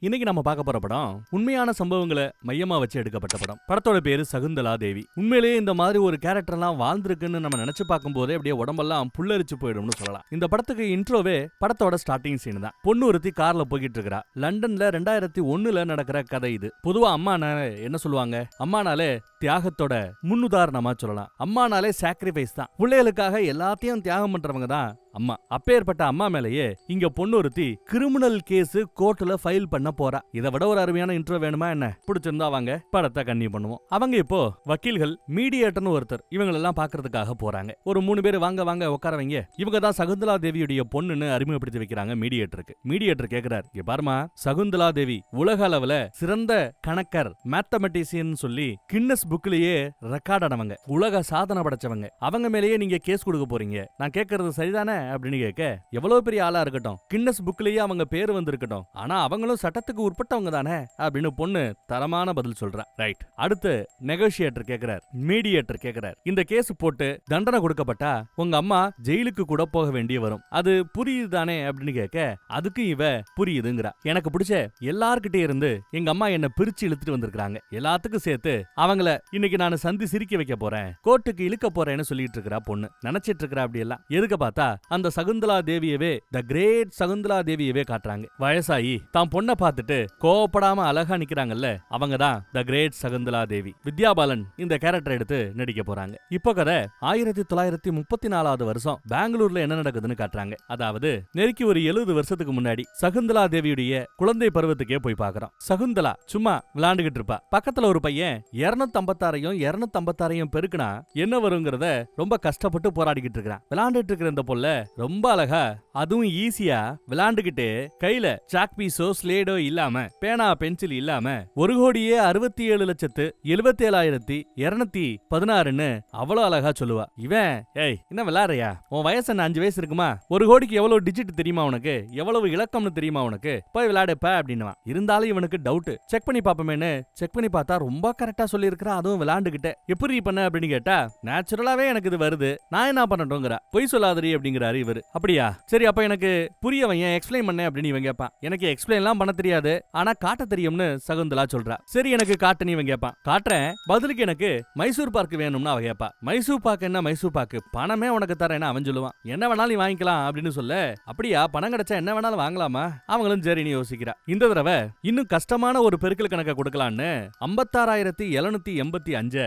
இன்னைக்கு நம்ம பார்க்க போற படம் உண்மையான சம்பவங்களை மையமா வச்சு எடுக்கப்பட்ட படம். படத்தோட பேரு சகுந்தலா தேவி. உண்மையிலேயே இந்த மாதிரி ஒரு கேரக்டர் எல்லாம் வாழ்ந்திருக்குன்னு நம்ம நினைச்சு பார்க்கும் போதே அப்படியே உடம்பெல்லாம் புல்லரிச்சு போயிடும்னு சொல்லலாம். இந்த படத்துக்கு இன்ட்ரோவே படத்தோட ஸ்டார்டிங் சீன் தான். பொண்ணு ஒருத்தி கார்ல போய்கிட்டு இருக்கா. லண்டன்ல 2001 நடக்கிற கதை இது. பொதுவா அம்மானாலே என்ன சொல்லுவாங்க? அம்மானாலே தியாகத்தோட முன்னுதாரணமா சொல்லலாம். அம்மானாலே சாக்ரிஃபைஸ் தான். பிள்ளைகளுக்காக எல்லாத்தையும் தியாகம் பண்றவங்க தான் அம்மா. அப்பேற்பட்ட அம்மா மேலேயே இங்க பொண்ணு ஒருத்தி கிரிமினல் கேஸ் கோர்ட்ல ஃபைல் பண்ண போறா. இதை விட ஒரு அருமையான இன்ட்ரோ வேணுமா என்ன? பிடிச்சிருந்தா வாங்க படத்தை கன்னியூ பண்ணுவோம். அவங்க இப்போ வக்கீல்கள் மீடியேட்டர்னு ஒருத்தர் இவங்களெல்லாம் பாக்குறதுக்காக போறாங்க. ஒரு 3 பேர் வாங்க வாங்க உட்கார வைங்க. இவங்க தான் சகுந்தலா தேவியுடைய பொண்ணுன்னு அறிமுகப்படுத்தி வைக்கிறாங்க மீடியேட்டருக்கு. மீடியேட்டர் கேக்குறாரு, இங்க பாருமா, சகுந்தலா தேவி உலக அளவுல சிறந்த கணக்கர் மேத்தமெட்டிஷியன் சொல்லி கின்னஸ் புக்லயே ரெக்கார்ட் ஆனவங்க, உலக சாதனை படைச்சவங்க. அவங்க மேலேயே நீங்க கேஸ் கொடுக்க போறீங்க. நான் கேட்கறது சரிதானே அப்படின்னு கேட்க, எவ்வளவு பெரிய ஆளா இருக்கட்டும், கின்னஸ் புக்லயே அவங்க பேரு வந்திருக்கட்டும், ஆனா அவங்களும் சட்டத்துக்கு உட்பட்டவங்க தானே அப்படின்னு பொண்ணு தரமான பதில் சொல்றா. ரைட். அடுத்து நெகோஷியேட்டர் கேக்குறார், மீடியேட்டர் கேக்குறார், இந்த கேஸ் போட்டு தண்டனை கொடுக்கப்பட்டா உங்க அம்மா ஜெயிலுக்கு கூட போக வேண்டிய வரும், அது புரியுது தானே அப்படின்னு கேட்க, அதுக்கு இவ புரியுதுங்கிறா. எனக்கு பிடிச்ச எல்லார்கிட்டே இருந்து எங்க அம்மா என்ன பிரிச்சு இழுத்துட்டு வந்திருக்காங்க, எல்லாத்துக்கும் சேர்த்து அவங்கள இன்னைக்கு நான் சந்தி சிரிக்க வைக்க போறேன், கோர்ட்டுக்கு இழுக்க போறேன்னு சொல்லிட்டு இருக்கா பொண்ணு. நினைச்சிட்டு இருக்கா. அப்படி எல்லாம் எதுக்கு பார்த்தா அந்த சகுந்தலா தேவியவே, த கிரேட் சகுந்தலா தேவியவே காட்டுறாங்க. வயசாயி தான் பொண்ணை பார்த்துட்டு கோவப்படாம அழகா நிக்கிறாங்கல்ல, அவங்க தான் த கிரேட் சகுந்தலா தேவி. வித்யா பாலன் இந்த கேரக்டர் எடுத்து நடிக்க போறாங்க. இப்போ கதை 1934 வருஷம் பெங்களூர்ல என்ன நடக்குதுன்னு காட்டுறாங்க. அதாவது நெருக்கி ஒரு 70 வருஷத்துக்கு முன்னாடி சகுந்தலா தேவியுடைய குழந்தை பருவத்துக்கே போய் பாக்குறோம். சகுந்தலா சும்மா விளையாண்டுகிட்டு இருப்பா. பக்கத்துல ஒரு பையன் 256 பெருக்குனா என்ன வருங்கிறத ரொம்ப கஷ்டப்பட்டு போராடிக்கிட்டு இருக்கிறான். விளையாண்டுட்டு இருக்கிற இந்த பொல்ல ரொம்ப அழகா, அதுவும் ஈஸியா விளையாண்டுகிட்டு கையில சாக் பீஸோ ஸ்லேடோ இல்லாம, பேனா பென்சில் இல்லாம 1,67,77,216ன்னு அவ்வளவு அழகா சொல்லுவா. இவன், ஏய் என்ன விளையாடுறியா, உன் வயசு என்ன 5 வயசு இருக்குமா, 1 கோடிக்கு எவ்வளவு டிஜிட் தெரியுமா உனக்கு, எவ்வளவு இலக்கம்னு தெரியுமா உனக்கு, போய் விளையாடுப்ப அப்படின்னுவான். இருந்தாலும் இவனுக்கு டவுட். செக் பண்ணி பாப்பமேன்னு செக் பண்ணி பார்த்தா ரொம்ப கரெக்டா சொல்லி இருக்கிறான். அதுவும் விளையாண்டுகிட்ட. எப்படி பண்ண அப்படின்னு கேட்டா, நேச்சுரலாவே எனக்கு இது வருது, நான் என்ன பண்ணட்டோங்கிறா. பொய் சொல்லாதரி அப்படிங்கிறாரு இவரு. அப்படியா, சரி அப்ப எனக்கு புரிய வையன், எக்ஸ்பிளைன் பண்ண அப்படின்னு இவன் கேட்பான். எனக்கு எக்ஸ்பிளைன் எல்லாம் பண்ண தெரியாது, ஆனா காட்ட தெரியும்னு சகுந்தலா சொல்றா. சரி எனக்கு காட்டுன்னு இவன் கேட்பான். காட்டுறேன், பதிலுக்கு எனக்கு மைசூர் பாக்கு வேணும்னு அவ கேட்பா. மைசூர் பாக்கு என்ன மைசூர் பாக்கு, பணமே உனக்கு தரேன்னு அவன் சொல்லுவான். என்ன வேணாலும் வாங்கிக்கலாம் அப்படின்னு சொல்ல, அப்படியா பணம் கிடைச்சா என்ன வேணாலும் வாங்கலாமா, அவங்களும் சரின்னு யோசிக்கிறா. இந்த தடவை இன்னும் கஷ்டமான ஒரு பெருக்கல் கணக்கை கொடுக்கலான்னு 56,785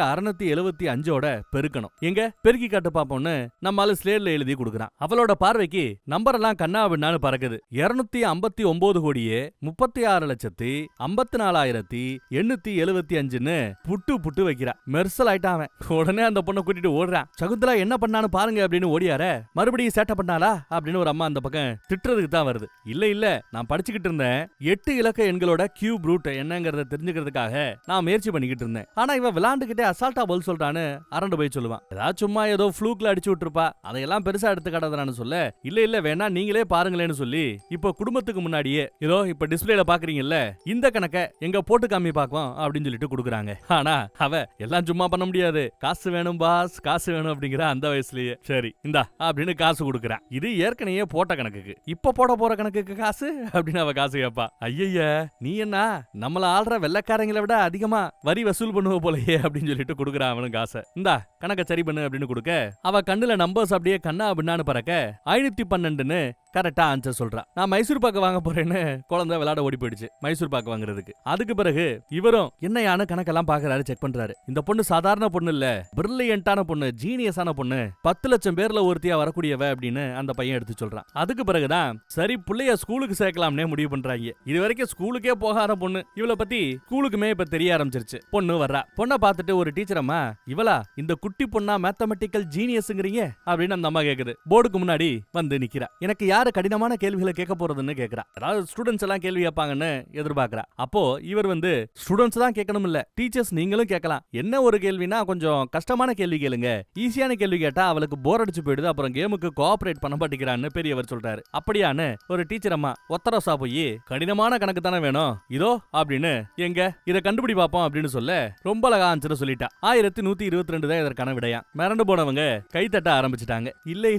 45,675 பெருக்கணும். எங்க பெருக்கி காட்டு பாப்போம்னு நம்மால ஸ்லேட்ல எழுதி கொடுக்கறான். அவளோட பார்வைக்கு நம்பர் எல்லாம் கண்ணா பின்னான்னு பறக்குது. 259 கோடியே 36,54,875ன்னு புட்டு வைக்கிறா. மெர்சல் ஆயிட்டான் அவன். உடனே அந்த பொண்ணை கூட்டிட்டு ஓடுறான். சகுந்தலா என்ன பண்ணான்னு பாருங்க அப்படின்னு ஓடியார, மறுபடியும் சேட்டை பண்ணாளா அப்படின்னு ஒரு அம்மா அந்த பக்கம் திட்டுறதுக்கு தான் வருது. இல்ல நான் படிச்சுக்கிட்டு இருந்தேன், 8 இலக்க எண்களோட கியூப் ரூட் என்னங்கறத தெரிஞ்சுக்கிறதுக்காக நான் முயற்சி பண்ணிக்கிட்டு இருந்தேன். ஆனா இவன் விளையாண்டுகிட்டே அசால்ட்டா பதில் சொல்றான்னு அரண்டு போய் சொல்லுவான். ஏதாவது சும்மா ஏதோ ஃப்ளூக்ல அடிச்சு விட்டுருப்பா, அதையெல்லாம் பெருசா எடுத்துக்காட்டாதான்னு சொல்ல, இல்ல வேணா நீங்களே பாருங்களேன்னு சொல்லி, இப்ப குடும்பத்துக்கு முன்னாடியே ஏதோ இப்ப டிஸ்பிளேல பாக்குறீங்கல்ல, இந்த கணக்க எங்க போட்டு காமி பாக்குவோம் அப்படின்னு சொல்லிட்டு கொடுக்குறாங்க. ஆனா அவ எல்லாம் சும்மா பண்ண முடியாது, காசு வேணும் பாஸ், காசு வேணும் அப்படிங்கிற அந்த வயசுலயே. சரி இந்தா அப்படின்னு காசு கொடுக்குறான். இது ஏற்கனவே போட்ட கணக்குக்கு, இப்ப போட போற கணக்குக்கு காசு அப்படின்னு அவ காசு கேட்பா. ஐய நீ என்ன நம்மள ஆள்ற வெள்ளக்காரங்களை விட அதிகமா வரி வசூல் பண்ணுவ போலயே அப்படின்னு சொல்லிட்டு கொடுக்குறான் அவனும் காசை. இந்தா கணக்க சரி பண்ணு அப்படின்னு கொடுக்க, அவ கண்ணுல நம்பர்ஸ் அப்படியே கண்ணா பின்னான்னு பறக்க 512ன்னு கரெக்டா ஆன்சர் சொல்றா. நான் மைசூர் பாக்கு வாங்க போறேன்னு குழந்தை விளையாட ஓடி போயிடுச்சு மைசூர் பாக்கு வாங்குறதுக்கு. அதுக்கு பிறகு இவரும் என்னையான கணக்கெல்லாம் பாக்குறாரு, செக் பண்றாரு. இந்த பொண்ணு சாதாரண பொண்ணு இல்ல, பிரில்லியன்ட்டான பொண்ணு, ஜீனியஸான பொண்ணு, 10 லட்சம் பேர்ல ஒருத்தியா வரக்கூடியவ அப்படின்னு அந்த பையன் எடுத்து சொல்றான். அதுக்கு பிறகுதான் சரி புள்ளைய ஸ்கூலுக்கு சேர்க்கலாம்னே முடிவு பண்றாங்க. இது வரைக்கும் ஸ்கூலுக்கே போகாத பொண்ணு, இவளை பத்தி ஸ்கூலுக்குமே இப்ப தெரிய ஆரம்பிச்சிருச்சு. பொண்ணு வர்றா. பொண்ணை பார்த்துட்டு ஒரு டீச்சர் அம்மா, இவளா இந்த குட்டி பொண்ணா மேத்தமெட்டிக்கல் ஜீனியஸ்ங்கிறீங்க அப்படின்னு அந்த அம்மா கேக்குது. போர்டுக்கு முன்னாடி வந்து நிக்கிறா. எனக்கு யாரு கடினமான கேள்விகளை கேட்க போறதுன்னு கேக்குறா. அதாவது ஸ்டூடெண்ட்ஸ் எல்லாம் கேள்வி கேட்பாங்கன்னு எதிர்பார்க்கறா. அப்போ இவர் வந்து ஸ்டூடெண்ட்ஸ் தான் கேட்கணும் இல்ல, டீச்சர்ஸ் நீங்களும் கேட்கலாம். என்ன ஒரு கேள்வினா கொஞ்சம் கஷ்டமான கேள்வி கேளுங்க, ஈஸியான கேள்வி கேட்டா அவளுக்கு போர் அடிச்சு போயிடுது, அப்புறம் கேமுக்கு கோஆபரேட் பண்ண மாட்டேங்கிறான்னு பெரியவர் சொல்றாரு. அப்படியான்னு ஒரு டீச்சர் அம்மா ஒத்தரசா போய், கடினமான கணக்கு தானே வேணும் இதோ அப்படின்னு, எங்க இதை கண்டுபிடி பாப்போம் அப்படின்னு சொல்ல, ரொம்ப அழகா ஆன்சர் சொல்லிட்டா. 1122 தான் இதற்கான விடையா. மிரண்டு போனவங்க கைத்தட்ட ஆரம்பிச்சுட்டாங்க. இல்ல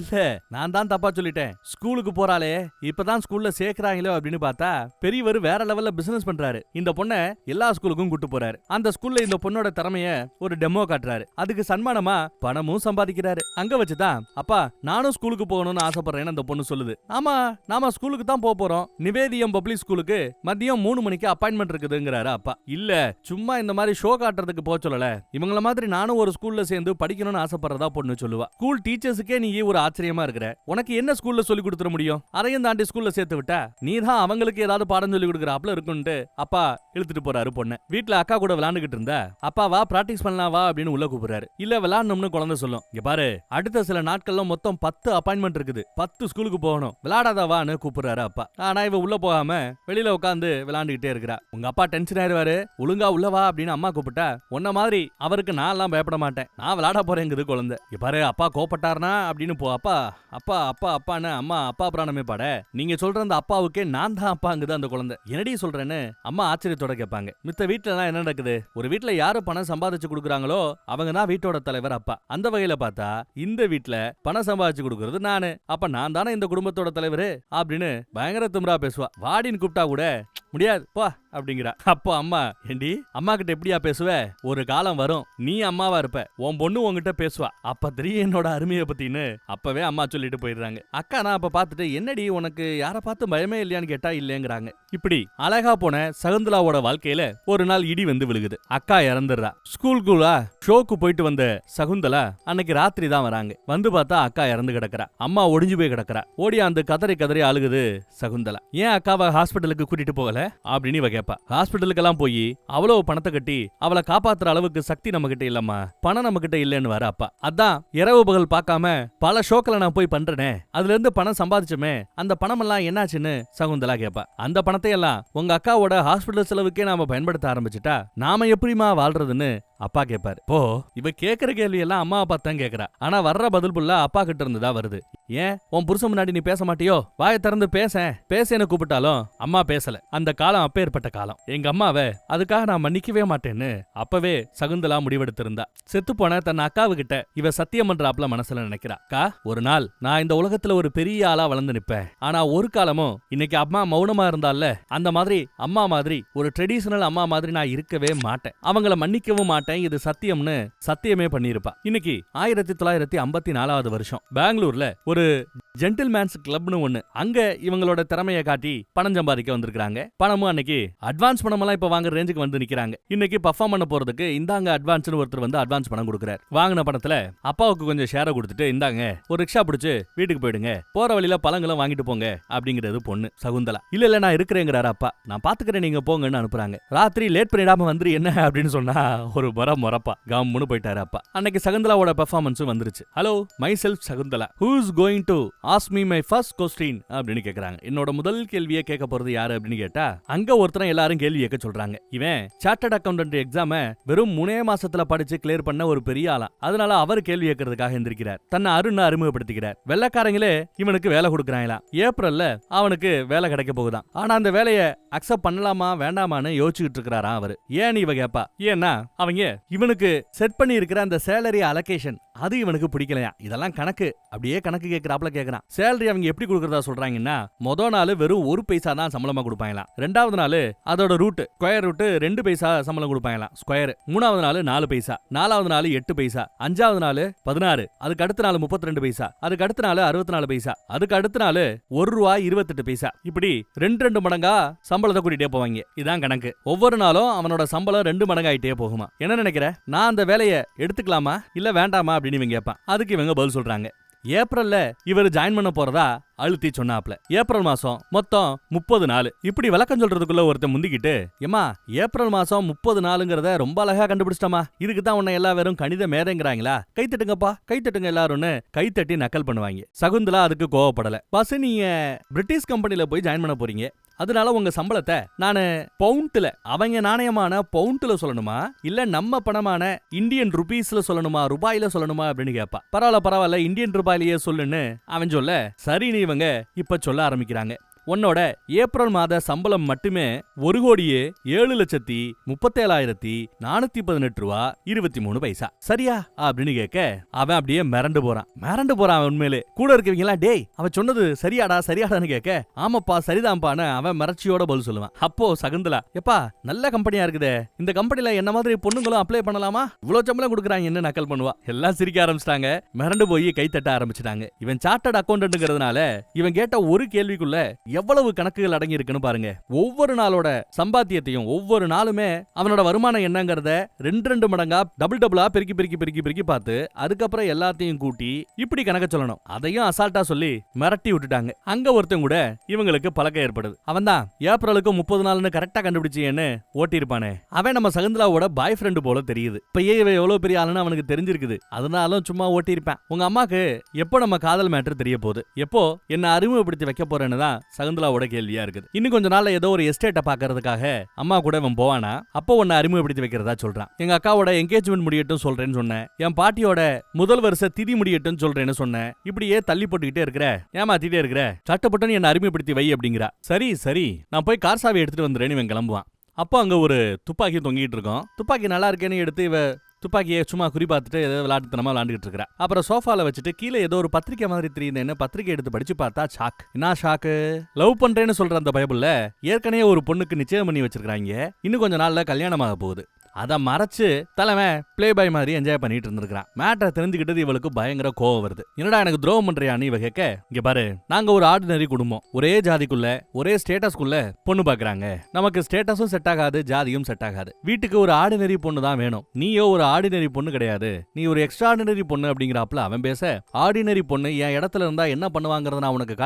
நான் தான் தப்பா சொல்லிட்டேன், ஸ்கூலுக்கு போறாளே இப்பதான் ஸ்கூல்ல சேர்க்கறாங்களோ அப்படின்னு பார்த்தா பெரியவர் வேற லெவல்ல பிசினஸ் பண்றாரு. இந்த பொண்ணை எல்லா ஸ்கூலுக்கும் கூட்டு போறாரு. அந்த ஸ்கூல்ல இந்த பொண்ணோட திறமைய ஒரு டெமோ காட்டுறாரு. அதுக்கு சன்மானமா பணமும் சம்பாதிக்கிறாரு. அங்க வச்சுதான் அப்பா நானும் ஸ்கூலுக்கு போகணும்னு ஆசைப்படுறேன்னு அந்த பொண்ணு சொல்லுது. ஆமா நாம ஸ்கூலுக்கு தான் போறோம், நிவேதியம் பப்ளிக் ஸ்கூலுக்கு மதியம் 3 மணிக்கு அப்பாயின்மெண்ட் இருக்குதுங்கிறாரு அப்பா. இல்ல சும்மா இந்த மாதிரி ஷோ காட்டுறதுக்கு போக சொல்லல, இவங்கள மாதிரி நானும் ஒரு ஸ்கூல்ல சேர்ந்து படிக்கணும்னு ஆசைப்படுறதா பொண்ணு சொல்லுவா. ஸ்கூல் டீச்சர்ஸுக்கே நீ ஒரு ஆச்சரியமா இருக்கிற, உனக்கு என்ன ஸ்கூல்ல சொல்லி கொடுத்துட முடியும், அதையும் தாண்டி ஸ்கூல்ல சேர்த்து விட்டா நீ தான் அவங்களுக்கு ஏதாவது பாடம் சொல்லி கொடுக்குறாப்ல இருக்குன்ட்டு அப்பா இழுத்துட்டு போறாரு பொண்ணு. வீட்டுல அக்கா கூட விளையாண்டுகிட்டு இருந்தா அப்பா வா பிராக்டிஸ் பண்ணலாம் வா அப்படின்னு உள்ள கூப்பிடுறாரு. இல்ல விளையாடணும்னு குழந்தை சொல்லும். இங்க பாரு அடுத்த சில நாட்கள்ல மொத்தம் 10 அப்பாயின்மெண்ட் இருக்குது, 10 ஸ்கூலுக்கு போகணும், விளையாடாதவான்னு கூப்பிடுறாரு அப்பா. ஆனா இவ உள்ள போகாம வெளியில உட்காந்து விளையாண்டுகிட்டே இருக்கிறா. உங்க அப்பா டென்ஷன் ஆயிருவாரு, ஒழுங்கா உள்ளவா அப்படின்னு அம்மா கூப்பிட்டா உன்ன மாதிரி அவருக்கு நான் எல்லாம் பயப்பட மாட்டேன், நான் விளையாட போறேங்குது குழந்தை. இங்க பாரு அப்பா கோபப்பட்டாருனா அப்படின்னு போ. அப்பா அப்பா அப்பா அப்பான்னு அம்மா அப்பா பிராணமே பாட, நீங்க சொல்ற அந்த அப்பாவுக்கே நான் தான் அப்பாங்குது அந்த குழந்தை. என்னடி சொல்றேன்னு அம்மா ஆச்சரியத்தோட கேட்பாங்க. மித்த வீட்டுல எல்லாம் என்ன நடக்குது, ஒரு வீட்டுல யாரு பணம் சம்பாதிச்சு கொடுக்குறாங்களோ அவங்க தான் வீட்டோட தலைவர் அப்பா. அந்த வகையில பார்த்தா இந்த வீட்டுல பணம் சம்பாதிச்சு கொடுக்கறது நானு, அப்ப நான் தானே இந்த குடும்பத்தோட தலைவரு அப்படின்னு பயங்கர திமிரா பேசுவா. வாடின்னு கூப்பிட்டா கூட முடியாது போ அப்படிங்கிறா. அப்போ அம்மா ஏண்டி அம்மா கிட்ட எப்படியா பேசுவ, ஒரு காலம் வரும் நீ அம்மாவா இருப்ப, உன் பொண்ணு உன்கிட்ட பேசுவா, அப்ப தெரியும் என்னோட அருமையை பத்தின்னு அப்பவே அம்மா சொல்லிட்டு போயிடுறாங்க. அக்கா நான் அப்ப பாத்துட்டு என்னடி உனக்கு யார பார்த்து பயமே இல்லையான்னு கேட்டா இல்லங்கிறாங்க. இப்படி அழகா போன சகுந்தலாவோட வாழ்க்கையில ஒரு நாள் இடி வந்து விழுகுது. அக்கா இறந்துடுறா. ஸ்கூலுக்குள்ள ஷோக்கு போயிட்டு வந்த சகுந்தலா அன்னைக்கு ராத்திரி தான் வராங்க. வந்து பார்த்தா அக்கா இறந்து கிடக்குறா. அம்மா ஒடிஞ்சு போய் கிடக்குறா. ஓடி அந்த கதறி கதறி அழுகுது சகுந்தலா. ஏன் அக்காவை ஹாஸ்பிட்டலுக்கு கூட்டிட்டு போகல அப்படின்னு இவ கேப்பா. ஹாஸ்பிட்டலுக்கெல்லாம் போய் அவ்வளவு பணத்தை கட்டி அவளை காப்பாத்துற அளவுக்கு சக்தி நம்ம கிட்ட இல்லம்மா, பணம் நம்ம கிட்ட இல்லன்னு வர அப்பா. அதான் இரவு பகல் பார்க்காம பல ஷோக்களை நான் போய் பண்றேனே, அதுல இருந்து பணம் சம்பாதிச்சோமே, அந்த பணம் எல்லாம் என்னாச்சுன்னு சகுந்தலா கேப்பா. அந்த பணத்தை எல்லாம் உங்க அக்காவோட ஹாஸ்பிட்டல் செலவுக்கே நாம பயன்படுத்த ஆரம்பிச்சுட்டா நாம எப்படிமா வாழ்றதுன்னு அப்பா கேட்பாரு. போ இவ கேக்குற கேள்வி எல்லாம் அம்மா அப்பா தான் கேக்குறா. ஆனா வர்ற பதில் புள்ள அப்பா கிட்ட இருந்துதா வருது. ஏன் உன் புருஷன் முன்னாடி நீ பேச மாட்டியோ, வாயை திறந்து பேசேன்னு கூப்பிட்டாலும் அம்மா பேசல. அந்த காலம் அப்பேற்பட்ட காலம். எங்க அம்மாவை அதுக்காக நான் மன்னிக்கவே மாட்டேன்னு அப்பவே சகுந்தலா முடிவெடுத்திருந்தா. செத்து போன தன் அக்காவுகிட்ட இவ சத்தியம் பண்றாப்ல மனசுல நினைக்கிறா. அக்கா ஒரு நாள் நான் இந்த உலகத்துல ஒரு பெரிய ஆளா வளர்ந்து நிப்பேன், ஆனா ஒரு காலமும் இன்னைக்கு அம்மா மௌனமா இருந்தால அந்த மாதிரி அம்மா மாதிரி ஒரு ட்ரெடிஷனல் அம்மா மாதிரி நான் இருக்கவே மாட்டேன், அவங்கள மன்னிக்கவும் மாட்டேன், இது சத்தியம்னு சத்தியமே பண்ணிருப்பா. இன்னைக்கு 1954 வருஷம் பெங்களூர்ல ஒரு ஜென்டில்மேன்ஸ் கிளப்னு ஒண்ணு, அங்க இவங்களோட திறமையை காட்டி பணம் சம்பாதிக்க வந்திருக்காங்க. பணமும் அன்னைக்கு அட்வான்ஸ் பணம் எல்லாம் இப்ப வாங்குற ரேஞ்சுக்கு வந்து நிக்கிறாங்க. இன்னைக்கு பர்ஃபார்ம் பண்ண போறதுக்கு இந்தாங்க அட்வான்ஸ்னு ஒருத்தர் வந்து அட்வான்ஸ் பணம் கொடுக்குறாரு. வாங்கின பணத்துல அப்பாவுக்கு கொஞ்சம் ஷேரை கொடுத்துட்டு இந்தாங்க ஒரு ரிக்ஷா பிடிச்சு வீட்டுக்கு போயிடுங்க, போற வழியில பழங்களும் வாங்கிட்டு போங்க அப்படிங்கிறது பொண்ணு சகுந்தலா. இல்ல நான் இருக்கிறேங்கிறாரு அப்பா, நான் பாத்துக்கிறேன் நீங்க போங்கன்னு அனுப்புறாங்க. ராத்திரி லேட் பண்ணிடாம வந்துரு என்ன அப்படின்னு சொன்னா ஒரு மொறப்பா கம்முன்னு போயிட்டாரு அப்பா. அன்னைக்கு சகுந்தலாவோட பெர்ஃபார்மன்ஸ் வந்துருச்சு. Hello my self Shakuntala, who is going to ask me my first question அப்படின்னு கேக்குறாங்க. என்னோட முதல் கேள்வியை கேட்க போறது யாரு அப்படின்னு கேட்டா அங்க ஒருத்தர் எல்லாரும் கேள்வி கேட்க சொல்றாங்க. இவன் சார்ட்டர்ட் அக்கவுண்டன்ட் எக்ஸாம வெறும் 3 மாசத்துல படிச்சு கிளியர் பண்ண ஒரு பெரிய ஆளா, அதனால அவர் கேள்வி கேட்கறதுக்காக எந்திரிக்கிறார். தன்னை அருண் அறிமுகப்படுத்திக்கிறார். வெள்ளக்காரங்களே இவனுக்கு வேலை கொடுக்குறாங்களா, ஏப்ரல்ல அவனுக்கு வேலை கிடைக்க போகுதான், ஆனா அந்த வேலையை அக்செப்ட் பண்ணலாமா வேண்டாமான்னு யோசிச்சுட்டு இருக்கிறாரா அவரு. ஏன்னு இவ கேப்பா. ஏன்னா அவங்க இவனுக்கு செட் பண்ணி இருக்கிற அந்த சேலரி அலோகேஷன் அது இவனுக்கு பிடிக்கலையா. இதெல்லாம் கணக்கு அப்படியே கணக்கு கேட்கிறாப்ல கேட்கறான். சேலரி அவங்க எப்படி கொடுக்கறதா சொல்றாங்கன்னா மொத நாள் வெறும் 1 பைசா தான் சம்பளமா கொடுப்பாங்களாம். 2வது நாள் அதோட ரூட் ஸ்கொயர் ரூட் 2 பைசா சம்பளம் கொடுப்பாங்களாம் ஸ்கொயர். 3வது நாள் 4 பைசா, 4வது நாள் 8 பைசா, 5வது நாள் 16, அதுக்கு அடுத்த நாள் 32 பைசா, அதுக்கு அடுத்த நாள் 64 பைசா, அதுக்கு அடுத்த நாள் ₹1.28. இப்படி 2 மடங்கா சம்பளத்தை கூட்டிட்டே போவாங்க. இதான் கணக்கு. ஒவ்வொரு நாளும் அவனோட சம்பளம் 2 மடங்காயிட்டே போகுமா. என்ன நினைக்கிற, நான் அந்த வேலையை எடுத்துக்கலாமா இல்ல வேண்டாமா அப்படின்னு இவங்க கேட்பான். அதுக்கு இவங்க பதில் சொல்றாங்க. ஏப்ரல்ல இவர் ஜாயின் பண்ண போறதா அழுத்தி சொன்னாப்ல. ஏப்ரல் மாசம் மொத்தம் 30 நாள். இப்படி விளக்கம் சொல்றதுக்குள்ள ஒருத்தன் முந்திக்கிட்டு, ஏமா ஏப்ரல் மாசம் 30 நாளுங்கிறத ரொம்ப அழகா கண்டுபிடிச்சிட்டமா, இதுக்கு தான் உன்னை எல்லா வெறும் கணித மேதைங்கிறாங்களா, கைத்தட்டுங்கப்பா கைத்தட்டுங்க எல்லாரும்னு கைத்தட்டி நக்கல் பண்ணுவாங்க. சகுந்தலா அதுக்கு கோவப்படல. பஸ் நீங்க பிரிட்டிஷ் கம்பெனில போய் ஜாயின் பண்ண போறீங்க, அதனால உங்க சம்பளத்தை நானு பவுண்ட்ல, அவங்க நாணயமான பவுண்ட்ல சொல்லணுமா இல்ல நம்ம பணமான இந்தியன் ருபீஸ்ல சொல்லணுமா ரூபாயில சொல்லணுமா அப்படின்னு கேப்பா. பரவாயில்ல இந்தியன் ரூபாயிலேயே சொல்லுன்னு அவன் சொல்ல சரின்னு இவங்க இப்ப சொல்ல ஆரம்பிக்கிறாங்க. உன்னோட ஏப்ரல் மாத சம்பளம் மட்டுமே 1,07,37,418 ரூபா 23 பைசா சரியா அப்படின்னு கேட்க அவன் அப்படியே மிரண்டு போறான் அவன் உண்மையிலே. கூட இருக்கவங்க எல்லாம் டேய் அவன் சொன்னது சரியாடான்னு கேட்க ஆமாப்பா சரிதான்பான்னு அவன் மிரட்சியோட பதில் சொல்லுவான். அப்போ சகுந்தலா எப்பா நல்ல கம்பெனியா இருக்குதே, இந்த கம்பெனில என்ன மாதிரி பொண்ணுங்களும் அப்ளை பண்ணலாமா, இவ்வளவு சம்பளம் கொடுக்குறாங்க என்ன நக்கல் பண்ணுவா. எல்லாம் சிரிக்க ஆரம்பிச்சிட்டாங்க, மிரண்டு போய் கை தட்ட ஆரம்பிச்சிட்டாங்க. இவன் சார்ட்டர்ட் அக்கௌண்டன்ட்ங்கிறதுனால இவன் கேட்ட ஒரு கேள்விக்குள்ள எவ்வளவு கணக்குகள் அடங்கி இருக்குன்னு பாருங்க. ஒவ்வொரு நாளோட சம்பாத்தியத்தையும் ஒவ்வொரு நாளுமே அவனோட வருமானம் என்னங்கறத 2 மடங்கா டபுளா பெருக்கி பார்த்து அதுக்கப்புறம் எல்லாத்தையும் கூட்டி இப்படி கணக்க சொல்லணும். அதையும் அசால்ட்டா சொல்லி மிரட்டி விட்டுட்டாங்க. அங்க ஒருத்தன் கூட இவங்களுக்கு பழக்கம் ஏற்படுது. அவன் தான் ஏப்ரலுக்கு 30 நாள்னு கரெக்டா கண்டுபிடிச்சேன்னு ஓட்டி இருப்பானே, அவன் நம்ம சகுந்தலாவோட பாய் ஃப்ரெண்டு போல தெரியுது. இப்பயே இவன் எவ்வளவு பெரிய ஆளுன்னு அவனுக்கு தெரிஞ்சிருக்குது, அதனாலும் சும்மா ஓட்டி இருப்பான். உங்க அம்மாக்கு எப்போ நம்ம காதல் மேட்டர் தெரிய போகுது, எப்போ என்ன அறிமுகப்படுத்தி வைக்க போறேன்னு தான் சகுந்தலாவோட கேள்வியா இருக்குது. இன்னும் கொஞ்ச நாள்ல ஏதோ ஒரு எஸ்டேட்டை பாக்குறதுக்காக அம்மா கூட இவன் போவானா, அப்போ உன்னை அறிமுகப்படுத்தி வைக்கிறதா சொல்றான். எங்க அக்காவோட என்கேஜ்மெண்ட் முடியட்டும் சொல்றேன்னு சொன்னேன், என் பாட்டியோட முதல் வருஷ திதி முடியட்டும் சொல்றேன்னு சொன்னேன், இப்படியே தள்ளி போட்டுக்கிட்டே இருக்கிற, ஏமாத்திட்டே இருக்கிற, சட்டப்பட்டு என்ன அறிமுகப்படுத்தி வை அப்படிங்கிறா. சரி நான் போய் கார் சாவி எடுத்துட்டு வந்துறேன்னு இவன் கிளம்புவான். அப்போ அங்க ஒரு துப்பாக்கி தொங்கிட்டு இருக்கோம். துப்பாக்கி நல்லா இருக்கேன்னு எடுத்து இவ துப்பாக்கியை சும்மா குறி பார்த்துட்டு ஏதோ விளையாட்டுத்தனமா விளையாண்டுட்டு இருக்கா. அப்புறம் சோஃபால வச்சுட்டு கீழே ஏதோ ஒரு பத்திரிக்கை மாதிரி தெரியுதுன்னு பத்திரிக்கை எடுத்து படிச்சு பார்த்தா ஷாக். என்ன ஷாக்கு, லவ் பண்றேன்னு சொல்ற அந்த பைபிள்ல ஏற்கனவே ஒரு பொண்ணுக்கு நிச்சயம் பண்ணி வச்சிருக்காங்க, இன்னும் கொஞ்ச நாள்ல கல்யாணமாக போகுது. அதை மறைச்சு தலைவன் பிளே பாய் மாதிரி என்ஜாய் பண்ணிட்டு இருந்திருக்கான். மேட்டரை தெரிஞ்சுக்கிட்டது இவளுக்கு பயங்கர கோவம் வருது. என்னடா எனக்கு துரோகம் பண்றியான்னு இவ கேட்க, இங்க பாரு நாங்க ஒரு ஆர்டினரி குடும்பம், ஒரே ஜாதிக்குள்ள ஒரே ஸ்டேட்டஸ்குள்ள பொண்ணு பாக்குறாங்க, நமக்கு ஸ்டேட்டஸும் செட் ஆகாது ஜாதியும் செட் ஆகாது, வீட்டுக்கு ஒரு ஆர்டினரி பொண்ணு தான் வேணும், நீயோ ஒரு ஆர்டினரி பொண்ணு கிடையாது, நீ ஒரு எக்ஸ்ட்ராடினரி பொண்ணு அப்படிங்கிறாப்ல அவன் பேச, ஆர்டினரி பொண்ணு என் இடத்துல இருந்தா என்ன பண்ணுவாங்கறத நான் உனக்கு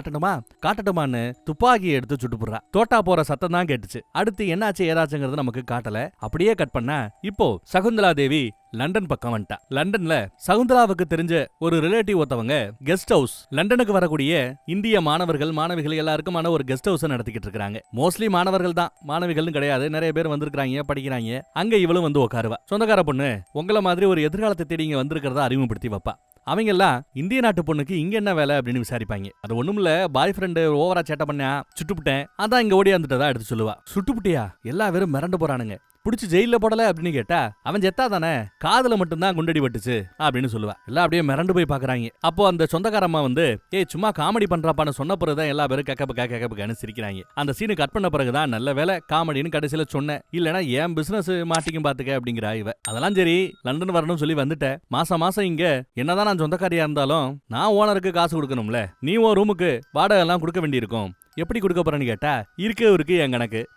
காட்டட்டுமான்னு துப்பாக்கியை எடுத்து சுட்டுப்புடுறா. தோட்டா போற சத்தம் தான் கேட்டுச்சு. அடுத்து என்னாச்சு ஏதாச்சுங்கிறது நமக்கு காட்டல. அப்படியே கட் பண்ண இப்போ சகுந்தலா தேவி லண்டன் பக்கம் வந்துட்டா. லண்டன்ல சகுந்தலாவுக்கு தெரிஞ்ச ஒரு ரிலேட்டிவ் ஒருத்தவங்க கெஸ்ட் ஹவுஸ், லண்டனுக்கு வரக்கூடிய இந்திய மாணவிகள் எல்லாருக்குமான ஒரு கெஸ்ட் ஹவுஸ் நடத்திக்கிட்டு இருக்காங்க. மோஸ்ட்லி மாணவர்கள் தான், மாணவிகள்னு கிடையாது, நிறைய பேர் வந்திருக்காங்க படிக்கிறாங்க. அங்க இவளும் வந்து உட்காருவா. சொந்தக்கார பொண்ணு உங்களை மாதிரி ஒரு எதிர்காலத்தை தேடி இங்க வந்திருக்கிறதா அறிமுகப்படுத்தி வைப்பா. அவங்க எல்லாம் இந்திய நாட்டு பொண்ணுக்கு இங்க என்ன வேலை அப்படின்னு விசாரிப்பாங்க. அது ஒண்ணுமில்ல, பாய் ஃப்ரெண்டு ஓவரா சேட்டை பண்ணா சுட்டுப்புட்டேன், அதான் இங்க ஓடியாந்துட்டதா எடுத்து சொல்லுவா. சுட்டுப்புட்டியா, எல்லா பேரும் மிரண்டு போறானுங்க. புடிச்சு ஜெயில போடல அப்படின்னு கேட்டா அவன் ஜெத்தா தானே, காதுல மட்டும்தான் குண்டடி பட்டுச்சு அப்படின்னு சொல்லுவா. எல்லாம் அப்படியே மிரண்டு போய் பாக்குறாங்க. அப்போ அந்த சொந்தக்காரம்மா வந்து சும்மா காமெடி பண்றாப்பான்னு சொன்ன பிறகுதான் எல்லா பேரும் கேக்கப்புக்கான்னு சிரிக்கிறாங்க. அந்த சீனு கட் பண்ண பிறகுதான் நல்ல வேலை காமெடின்னு கடைசியில சொன்னேன், இல்லனா ஏன் பிசினஸ் மாட்டிக்கும் பாத்துக்க அப்படிங்கிறா இவ. அதெல்லாம் சரி, லண்டன் வரணும்னு சொல்லி வந்துட்டேன், மாசம் இங்க என்னதான் நான் சொந்தக்காரியா இருந்தாலும் நான் ஓனருக்கு காசு கொடுக்கணும்ல, நீ உன் ரூமுக்கு வாடகை எல்லாம் கொடுக்க வேண்டியிருக்கும், எப்படி கொடுக்க போறேன்னு கேட்டா இருக்கு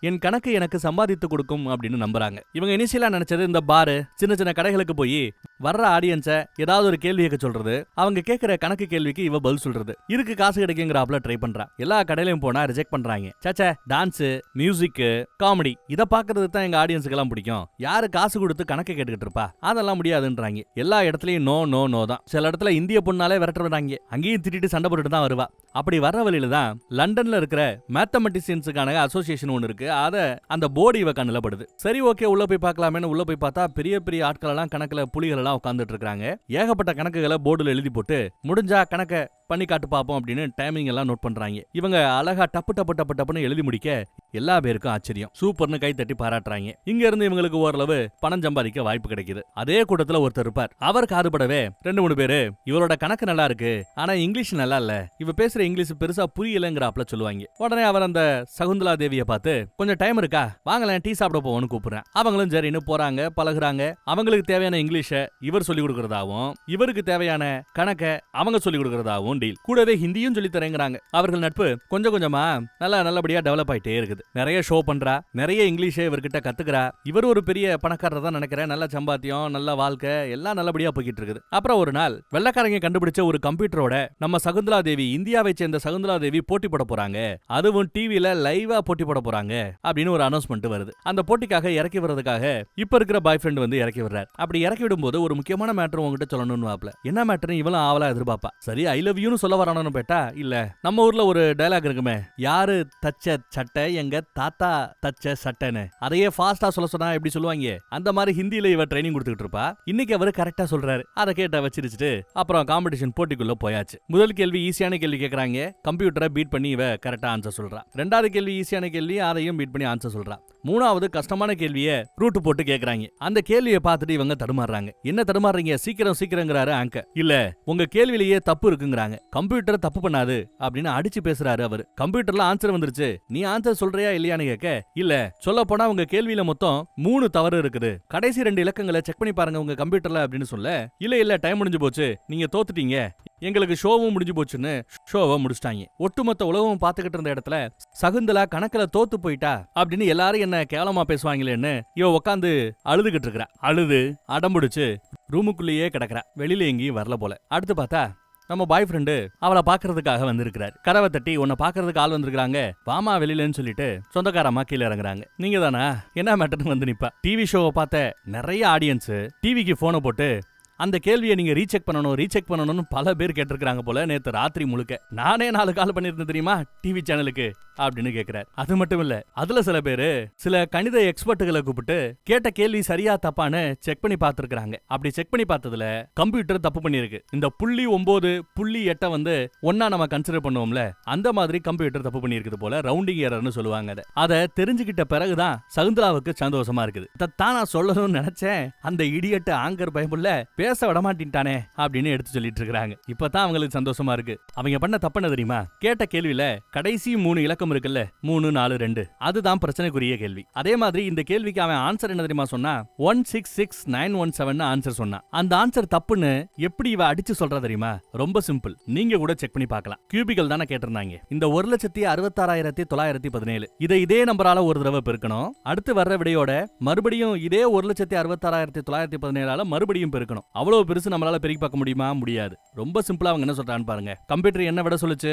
என் கணக்கு எனக்கு சம்பாதித்து கொடுக்கும் அப்படின்னு நம்புறாங்க. இவங்க இனிஷியலா நினைச்சது இந்த பாரு சின்ன சின்ன கடைகளுக்கு போய் வர்ற ஆடியன்ஸ ஏதாவது ஒரு கேள்வி கேட்க சொல்றது, அவங்க கேட்கிற கணக்கு கேள்விக்கு இவ பதில் சொல்றது, இருக்கு காசு கிடைக்குங்கிறாப்ல ட்ரை பண்றா. எல்லா கடையிலயும் போனா ரிஜெக்ட் பண்றாங்க. சச்சா, டான்ஸ், மியூசிக், காமெடி இத பாக்குறது தான் எங்க ஆடியன்ஸுக்கு எல்லாம் பிடிக்கும், யாரு காசு கொடுத்து கணக்கு கேட்டுக்கிட்டு இருப்பா, அதெல்லாம் முடியாதுன்றாங்க. எல்லா இடத்துலயும் நோ தான். சில இடத்துல இந்திய பொண்ணாலே விரட்டுறாங்க, அங்கேயும் திட்டிட்டு சண்டை போட்டுட்டு தான் வருவா. அப்படி வர்ற வழியில தான் லண்டன்ல இருக்கிற மேத்தமெட்டிஷியன்ஸுக்கான அசோசியேஷன் ஒன்று இருக்கு, அந்த போர்டு இவ கண்ணுல படுது. சரி ஓகே உள்ள போய் பார்க்கலாமேன்னு உள்ள போய் பார்த்தா பெரிய ஆட்கள் எல்லாம் கணக்குல புலிகள் எல்லாம் உட்கார்ந்துட்டு இருக்காங்க. ஏகப்பட்ட கணக்குகளை போர்டுல எழுதி போட்டு முடிஞ்சா கணக்க பண்ணி காட்டு பாப்போம் அப்படின்னு டைமிங் எல்லாம் நோட் பண்றாங்க. இவங்க அழகா டப்புன்னு எழுதி முடிக்க எல்லா பேருக்கும் ஆச்சரியம், சூப்பர்னு கை தட்டி பாராட்டுறாங்க. இங்க இருந்து இவங்களுக்கு ஓரளவு பணம் சம்பாதிக்க வாய்ப்பு கிடைக்குது. அதே கூட்டத்துல ஒருத்தர் இருப்பார், அவர் காதுபடவே 2-3 பேரு இவரோட கணக்கு நல்லா இருக்கு, ஆனா இங்கிலீஷ் நல்லா இல்ல, இவ பேசுற இங்கிலீஷ் பெருசா புரியலங்கிறாப்ல சொல்லுவாங்க. உடனே அவர் அந்த சகுந்தலா தேவியை பார்த்து கொஞ்சம் டைம் இருக்கா, வாங்கலாம் டீ சாப்பிட போவோம்னு கூப்பிடுறேன். அவங்களும் சரின்னு போறாங்க, பழகுறாங்க. அவங்களுக்கு தேவையான இங்கிலீஷ இவர் சொல்லி கொடுக்கறதாவும், இவருக்கு தேவையான கணக்க அவங்க சொல்லி கொடுக்கறதாவும் டீல். கூடவே ஹிந்தியும் சொல்லி தரேங்கிறாங்க. அவர்கள் நட்பு கொஞ்சம் கொஞ்சமா நல்லபடியா டெவலப் ஆயிட்டே இருக்குது. நிறைய ஷோ பண்றா, நிறைய இங்கிலீஷை இவர்கிட்ட கத்துக்கிறா. இவர் ஒரு பெரிய பணக்காரர் தான் நினைக்கிறேன், நல்ல சம்பாத்தியம், நல்ல வாழ்க்கை எல்லாம் நல்லபடியா போய்கிட்டு இருக்குது. அப்புறம் ஒரு நாள் வெள்ளக்காரங்க கண்டுபிடிச்ச ஒரு கம்ப்யூட்டரோட நம்ம சகுந்தலா தேவி, இந்தியாவை சேர்ந்த சகுந்தலா தேவி போட்டி போட போறாங்க, அதுவும் டிவில லைவா போட்டி போட போறாங்க அப்படின்னு ஒரு அனௌன்ஸ்மெண்ட் வருது. அந்த போட்டிக்காக இறக்கி வர்றதுக்காக இப்ப இருக்கிற பாய் ஃப்ரெண்ட் வந்து இறக்கி வர்றாரு. அப்படி இறக்கி விடும்போது ஒரு முக்கியமான மேட்டர் உங்ககிட்ட சொல்லணும்னு வாப்ல. என்ன மேட்டர் இவளும் ஆவலா எதிர்பார்ப்பா. சரி ஐ லவ் முடியும்னு சொல்ல வரானு பேட்டா இல்ல. நம்ம ஊர்ல ஒரு டயலாக் இருக்குமே, யாரு தச்ச சட்டை எங்க தாத்தா தச்ச சட்டைன்னு. அதையே ஃபாஸ்டா சொல்ல சொன்னா எப்படி சொல்லுவாங்க, அந்த மாதிரி ஹிந்தியில இவ ட்ரைனிங் கொடுத்துட்டு இருப்பா. இன்னைக்கு அவரு கரெக்டா சொல்றாரு. அதை கேட்ட வச்சிருச்சுட்டு அப்புறம் காம்படிஷன் போட்டிக்குள்ள போயாச்சு. முதல் கேள்வி ஈஸியான கேள்வி கேக்குறாங்க, கம்ப்யூட்டரை பீட் பண்ணி இவ கரெக்டா ஆன்சர் சொல்றா. ரெண்டாவது கேள்வி ஈஸியான கேள்வி, அதையும் பீட் பண்ணி ஆன்சர் சொல்றா. மூணாவது கஷ்டமான கேள்வியை ரூட் போட்டு கேக்குறாங்க. அந்த கேள்வியை பார்த்துட்டு இவங்க தடுமாறுறாங்க. என்ன தடுமாறுறீங்க, சீக்கிரம் சீக்கிரங்கிறாரு ஆங்கர். இல்ல உங்க கேள்வியிலேயே தப்பு இருக்குங்கிறாங்க. கம்ப்யூட்டர் தப்பு பண்ணாது அப்படின்னு அடிச்சு பேசுறாரு அவரு. கம்ப்யூட்டர்ல ஆன்சர் வந்துருச்சு, நீ ஆன்சர் சொல்றியா இல்லையான்னு கேட்க, இல்ல சொல்ல போனா உங்க கேள்வியில மொத்தம் 3 தவறு இருக்குது, கடைசி 2 இலக்கங்களை செக் பண்ணி பாருங்க உங்க கம்ப்யூட்டர்ல அப்படின்னு சொல்ல, இல்ல டைம் முடிஞ்சு போச்சு, நீங்க தோத்துட்டீங்க, எங்களுக்கு ஷோவும் முடிஞ்சு போச்சுன்னு ஷோவை முடிச்சிட்டாங்க. ஒட்டுமொத்த உலகம் பாத்துக்கிட்டு இருந்த இடத்துல சகுந்தலா கணக்குல தோத்து போயிட்டா அப்படின்னு எல்லாரும் என்ன கேவலமா பேசுவாங்களேன்னு இவ உட்காந்து அழுதுகிட்டு இருக்கா. அழுது அடம்பிடிச்சு ரூமுக்குள்ளேயே கிடக்குறா. வெளியில எங்கேயும் வரல போல. அடுத்து பார்த்தா நம்ம பாய் ஃப்ரெண்டு அவளை பாக்குறதுக்காக வந்திருக்கிறாரு. கதவை தட்டி உன்னை பாக்குறதுக்கு ஆள் வந்திருக்காங்க, வாமா வெளியிலன்னு சொல்லிட்டு சொந்தக்காரமா கீழே இறங்குறாங்க. நீங்க தானா, என்ன மேட்டர்னு வந்து நிப்பா. டிவி ஷோவை பார்த்த நிறைய ஆடியன்ஸ் டிவிக்கு போனை போட்டு அந்த கேள்வியை நீங்க ரீசெக் பண்ணணும்னு பல பேர் கேட்டிருக்காங்க போல. நேத்து ராத்திரி முழுக்க நானே 4 கால் பண்ணிருந்தேன் தெரியுமா டிவி சேனலுக்கு அப்படின்னு கேக்குறாரு. அது மட்டும் இல்ல, அதுல சில பேரு சில கணித எக்ஸ்பர்ட்டுகளை கூப்பிட்டு கேட்ட கேள்வி சரியா தப்பான்னு செக் பண்ணி பார்த்திருக்காங்க. அப்படி செக் பண்ணி பார்த்ததுல கம்ப்யூட்டர் தப்பு பண்ணிருக்கு. இந்த 0.9 0.8 வந்து ஒன்னா நம்ம கன்சிடர் பண்ணுவோம்ல, அந்த மாதிரி கம்ப்யூட்டர் தப்பு பண்ணிருக்குது போல. ரவுண்டிங் எரர்னு சொல்லுவாங்க. அதை தெரிஞ்சுக்கிட்ட பிறகுதான் சகுந்தலாவுக்கு சந்தோஷமா இருக்குது. இதைத்தான் நான் சொல்லணும்னு நினைச்சேன், அந்த இடியட் ஆங்கர் பயமுள்ள பேச விடமாட்டானே அப்படின்னு எடுத்து சொல்லிட்டு இருக்காங்க. இப்பதான் அவங்களுக்கு சந்தோஷமா இருக்கு. அவங்க பண்ண தப்பு தெரியுமா, கேட்ட கேள்வியில கடைசி 3 இலக்கம் இருக்குல்ல, 3 4 2, அதுதான் பிரச்சனைக்குரிய கேள்வி. அதே மாதிரி இந்த கேள்விக்கு அவன் ஆன்சர் என்ன தெரியுமா சொன்னா, 166917 ஆன்சர் சொன்னான். அந்த ஆன்சர் தப்புன்னு எப்படி இவ அடிச்சு சொல்றா தெரியுமா, ரொம்ப சிம்பிள், நீங்க கூட செக் பண்ணி பார்க்கலாம். கியூபிக்கல் தானே கேட்டிருந்தாங்க. இந்த 1,66,917 இதை இதே நம்பரால ஒரு தடவை பெருக்கணும். அடுத்து வர்ற விடையோட மறுபடியும் இதே 1,66,917 மறுபடியும் பெருக்கணும். அவ்வளவு பெருசு நம்மளால பெருக்கி பார்க்க முடியுமா, முடியாது. ரொம்ப சிம்பிளா அவங்க என்ன சொல்றான்னு பாருங்க. கம்ப்யூட்டர் என்ன விட சொல்லுச்சு,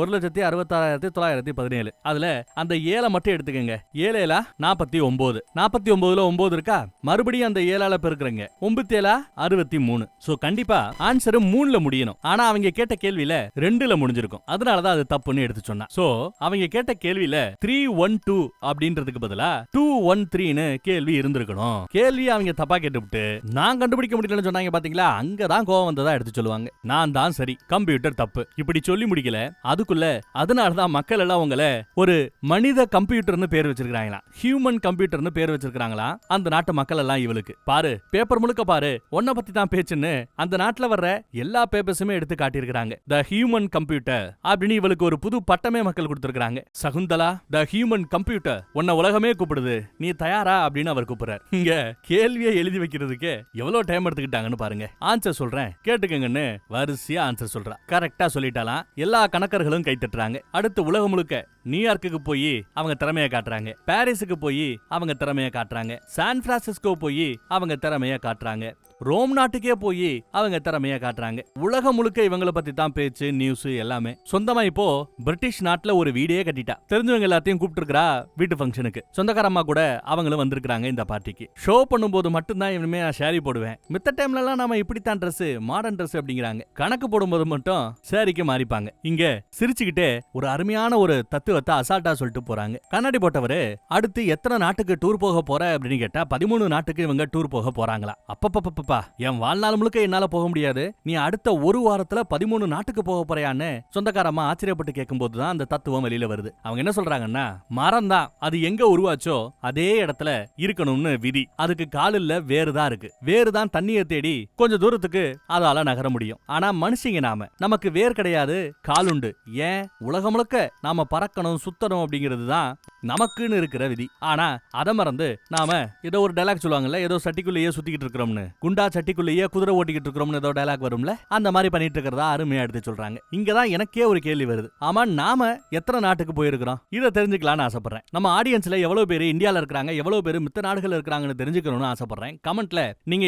1,66,917. அதுல அந்த 7 மட்டும் எடுத்துக்கங்க. 7 7 49, 49ல 9 இருக்கா, மறுபடியும் அந்த 7ஆல பெருக்குறங்க, 9 7 63. சோ கண்டிப்பா ஆன்சர் 3ல முடியணும். ஆனா அவங்க கேட்ட கேள்வியில 2ல முடிஞ்சிருக்கும். அதனாலதான் அது தப்புன்னு எடுத்து சொன்னா. சோ அவங்க கேட்ட கேள்வியில 312 அப்படின்றதுக்கு பதிலா 213ன்னு கேள்வி இருந்திருக்கணும். கேள்வி அவங்க தப்பா கேட்டுவிட்டு நான் கண்டுபிடிக்க முடியலன்னு சொன்னாங்க பாத்தீங்களா, அங்கதான் கோவம் வந்ததா எடுத்து சொல்லுவாங்க. நான் தான் சரி, கம்ப்யூட்டர் தப்பு, இப்படி சொல்லி முடிக்கல. அதுக்குள்ள அதனாலதான் மக்கள் எல்லாம் உங்களை ஒரு மனித கம்ப்யூட்டர்னு பேர் வச்சிருக்காங்களா, ஹியூமன் கம்ப்யூட்டர்னு பேர் வச்சிருக்காங்களா அந்த நாட்டு மக்கள் எல்லாம். இவளுக்கு பாரு, பேப்பர் முழுக்க பாரு, உன்னை பத்தி தான் பேச்சுன்னு அந்த நாட்டுல வர்ற எல்லா பேப்பர்ஸுமே எடுத்து காட்டியிருக்காங்க. த ஹியூமன் கம்ப்யூட்டர் அப்படின்னு இவளுக்கு ஒரு புது பட்டமே மக்கள் கொடுத்திருக்காங்க. சகுந்தலா த ஹியூமன் கம்ப்யூட்டர், உன்னை உலகமே கூப்பிடுது, நீ தயாரா அப்படின்னு அவர் கூப்பிடுறாரு. இங்க கேள்வியை எழுதி வைக்கிறதுக்கு எவ்வளவு டைம் எடுத்துக்கிட்டாங்கன்னு பாருங்க. ஆன்சர் சொல்றேன் கேட்டுக்கங்கன்னு வரிசையா ஆன்சர் சொல்றா. கரெக்டா சொல்லிட்டாலாம். எல்லா கணக்கர்களும் கை தட்டுறாங்க. அடுத்து உலகம் முழுக்க நியூயார்க்குக்கு போய் அவங்க திறமையை காட்டுறாங்க, பாரிஸுக்கு போய் அவங்க திறமையை காட்டுறாங்க, சான் பிரான்சிஸ்கோ போய் அவங்க திறமையை காட்டுறாங்க, ரோம் நாட்டுக்கே போய் அவங்க திறமைய காட்டுறாங்க. உலகம் முழுக்க இவங்களை பத்தி தான் பேச்சு, நியூஸ் எல்லாமே. சொந்தமா இப்போ பிரிட்டிஷ் நாட்டுல ஒரு வீடியே கட்டிட்டா. தெரிஞ்சவங்க எல்லாத்தையும் கூப்பிட்டு இருக்கா வீட்டு ஃபங்க்ஷனுக்கு. சொந்தக்காரம்மா கூட அவங்களும் வந்திருக்காங்க இந்த பார்ட்டிக்கு. ஷோ பண்ணும்போது மட்டும்தான் இனிமே நான் ஷேரி போடுவேன், மித்த டைம்ல எல்லாம் நாம இப்படித்தான் ட்ரெஸ், மாடர்ன் ட்ரெஸ் அப்படிங்கிறாங்க. கணக்கு போடும்போது மட்டும் ஷேரிக்கு மாறிப்பாங்க. இங்க சிரிச்சுக்கிட்டே ஒரு அருமையான ஒரு தத்துவத்தை அசால்ட்டா சொல்லிட்டு போறாங்க. கண்ணாடி போட்டவரு அடுத்து எத்தனை நாட்டுக்கு டூர் போக போற அப்படின்னு கேட்டா 13 நாட்டுக்கு இவங்க டூர் போக போறாங்களா. அப்பப்பப்பா, என் வாழ்நாள் முழுக்க என்னால போக முடியாது, நீ அடுத்த ஒரு வாரத்துல 13 நாட்டுக்கு போக போறியான்னு சொந்தக்காரமா ஆச்சரியப்பட்டு கேட்கும் போதுதான் அந்த தத்துவம் வெளியில வருது. அவங்க என்ன சொல்றாங்கன்னா, மரம் தான் அது எங்க உருவாச்சோ அதே இடத்துல இருக்கணும்னு விதி. அதுக்கு கால் இல்ல, வேறுதான் இருக்கு. வேறுதான் தண்ணியை தேடி கொஞ்ச தூரத்துக்கு அதால நகர முடியும். ஆனா மனுஷங்க நமக்கு வேர் கிடையாது, காலுண்டு. ஏன் உலகம் முழுக்க நாம பறக்கணும், சுத்தணும் அப்படிங்கிறது தான் நமக்குன்னு இருக்கிற விதி. ஆனா அதை மறந்து நாம ஏதோ ஒரு டைலாக் சொல்லுவாங்கல்ல, ஏதோ சட்டிக்குள்ளேயே சுத்திக்கிட்டு இருக்கிறோம்னு, குண்டா சட்டிக்குள்ளேயே குதிரை ஓட்டிக்கிட்டு இருக்கிறோம்னு ஏதோ டைலாக் வரும்ல, அந்த மாதிரி பண்ணிட்டு இருக்கிறதா அருமையா எடுத்து சொல்றாங்க. இங்கதான் எனக்கே ஒரு கேள்வி வருது. ஆமா, நாம எத்தனை நாட்டுக்கு போயிருக்கிறோம் இதை தெரிஞ்சுக்கலாம்னு ஆசைப்படுறேன். நம்ம ஆடியன்ஸ்ல எவ்வளவு பேர் இந்தியால இருக்கிறாங்க, எவ்வளவு பேர் மித்த நாடுகள் இருக்கிறாங்கன்னு தெரிஞ்சுக்கணும்னு ஆசைப்படுறேன். கமெண்ட்ல நீங்க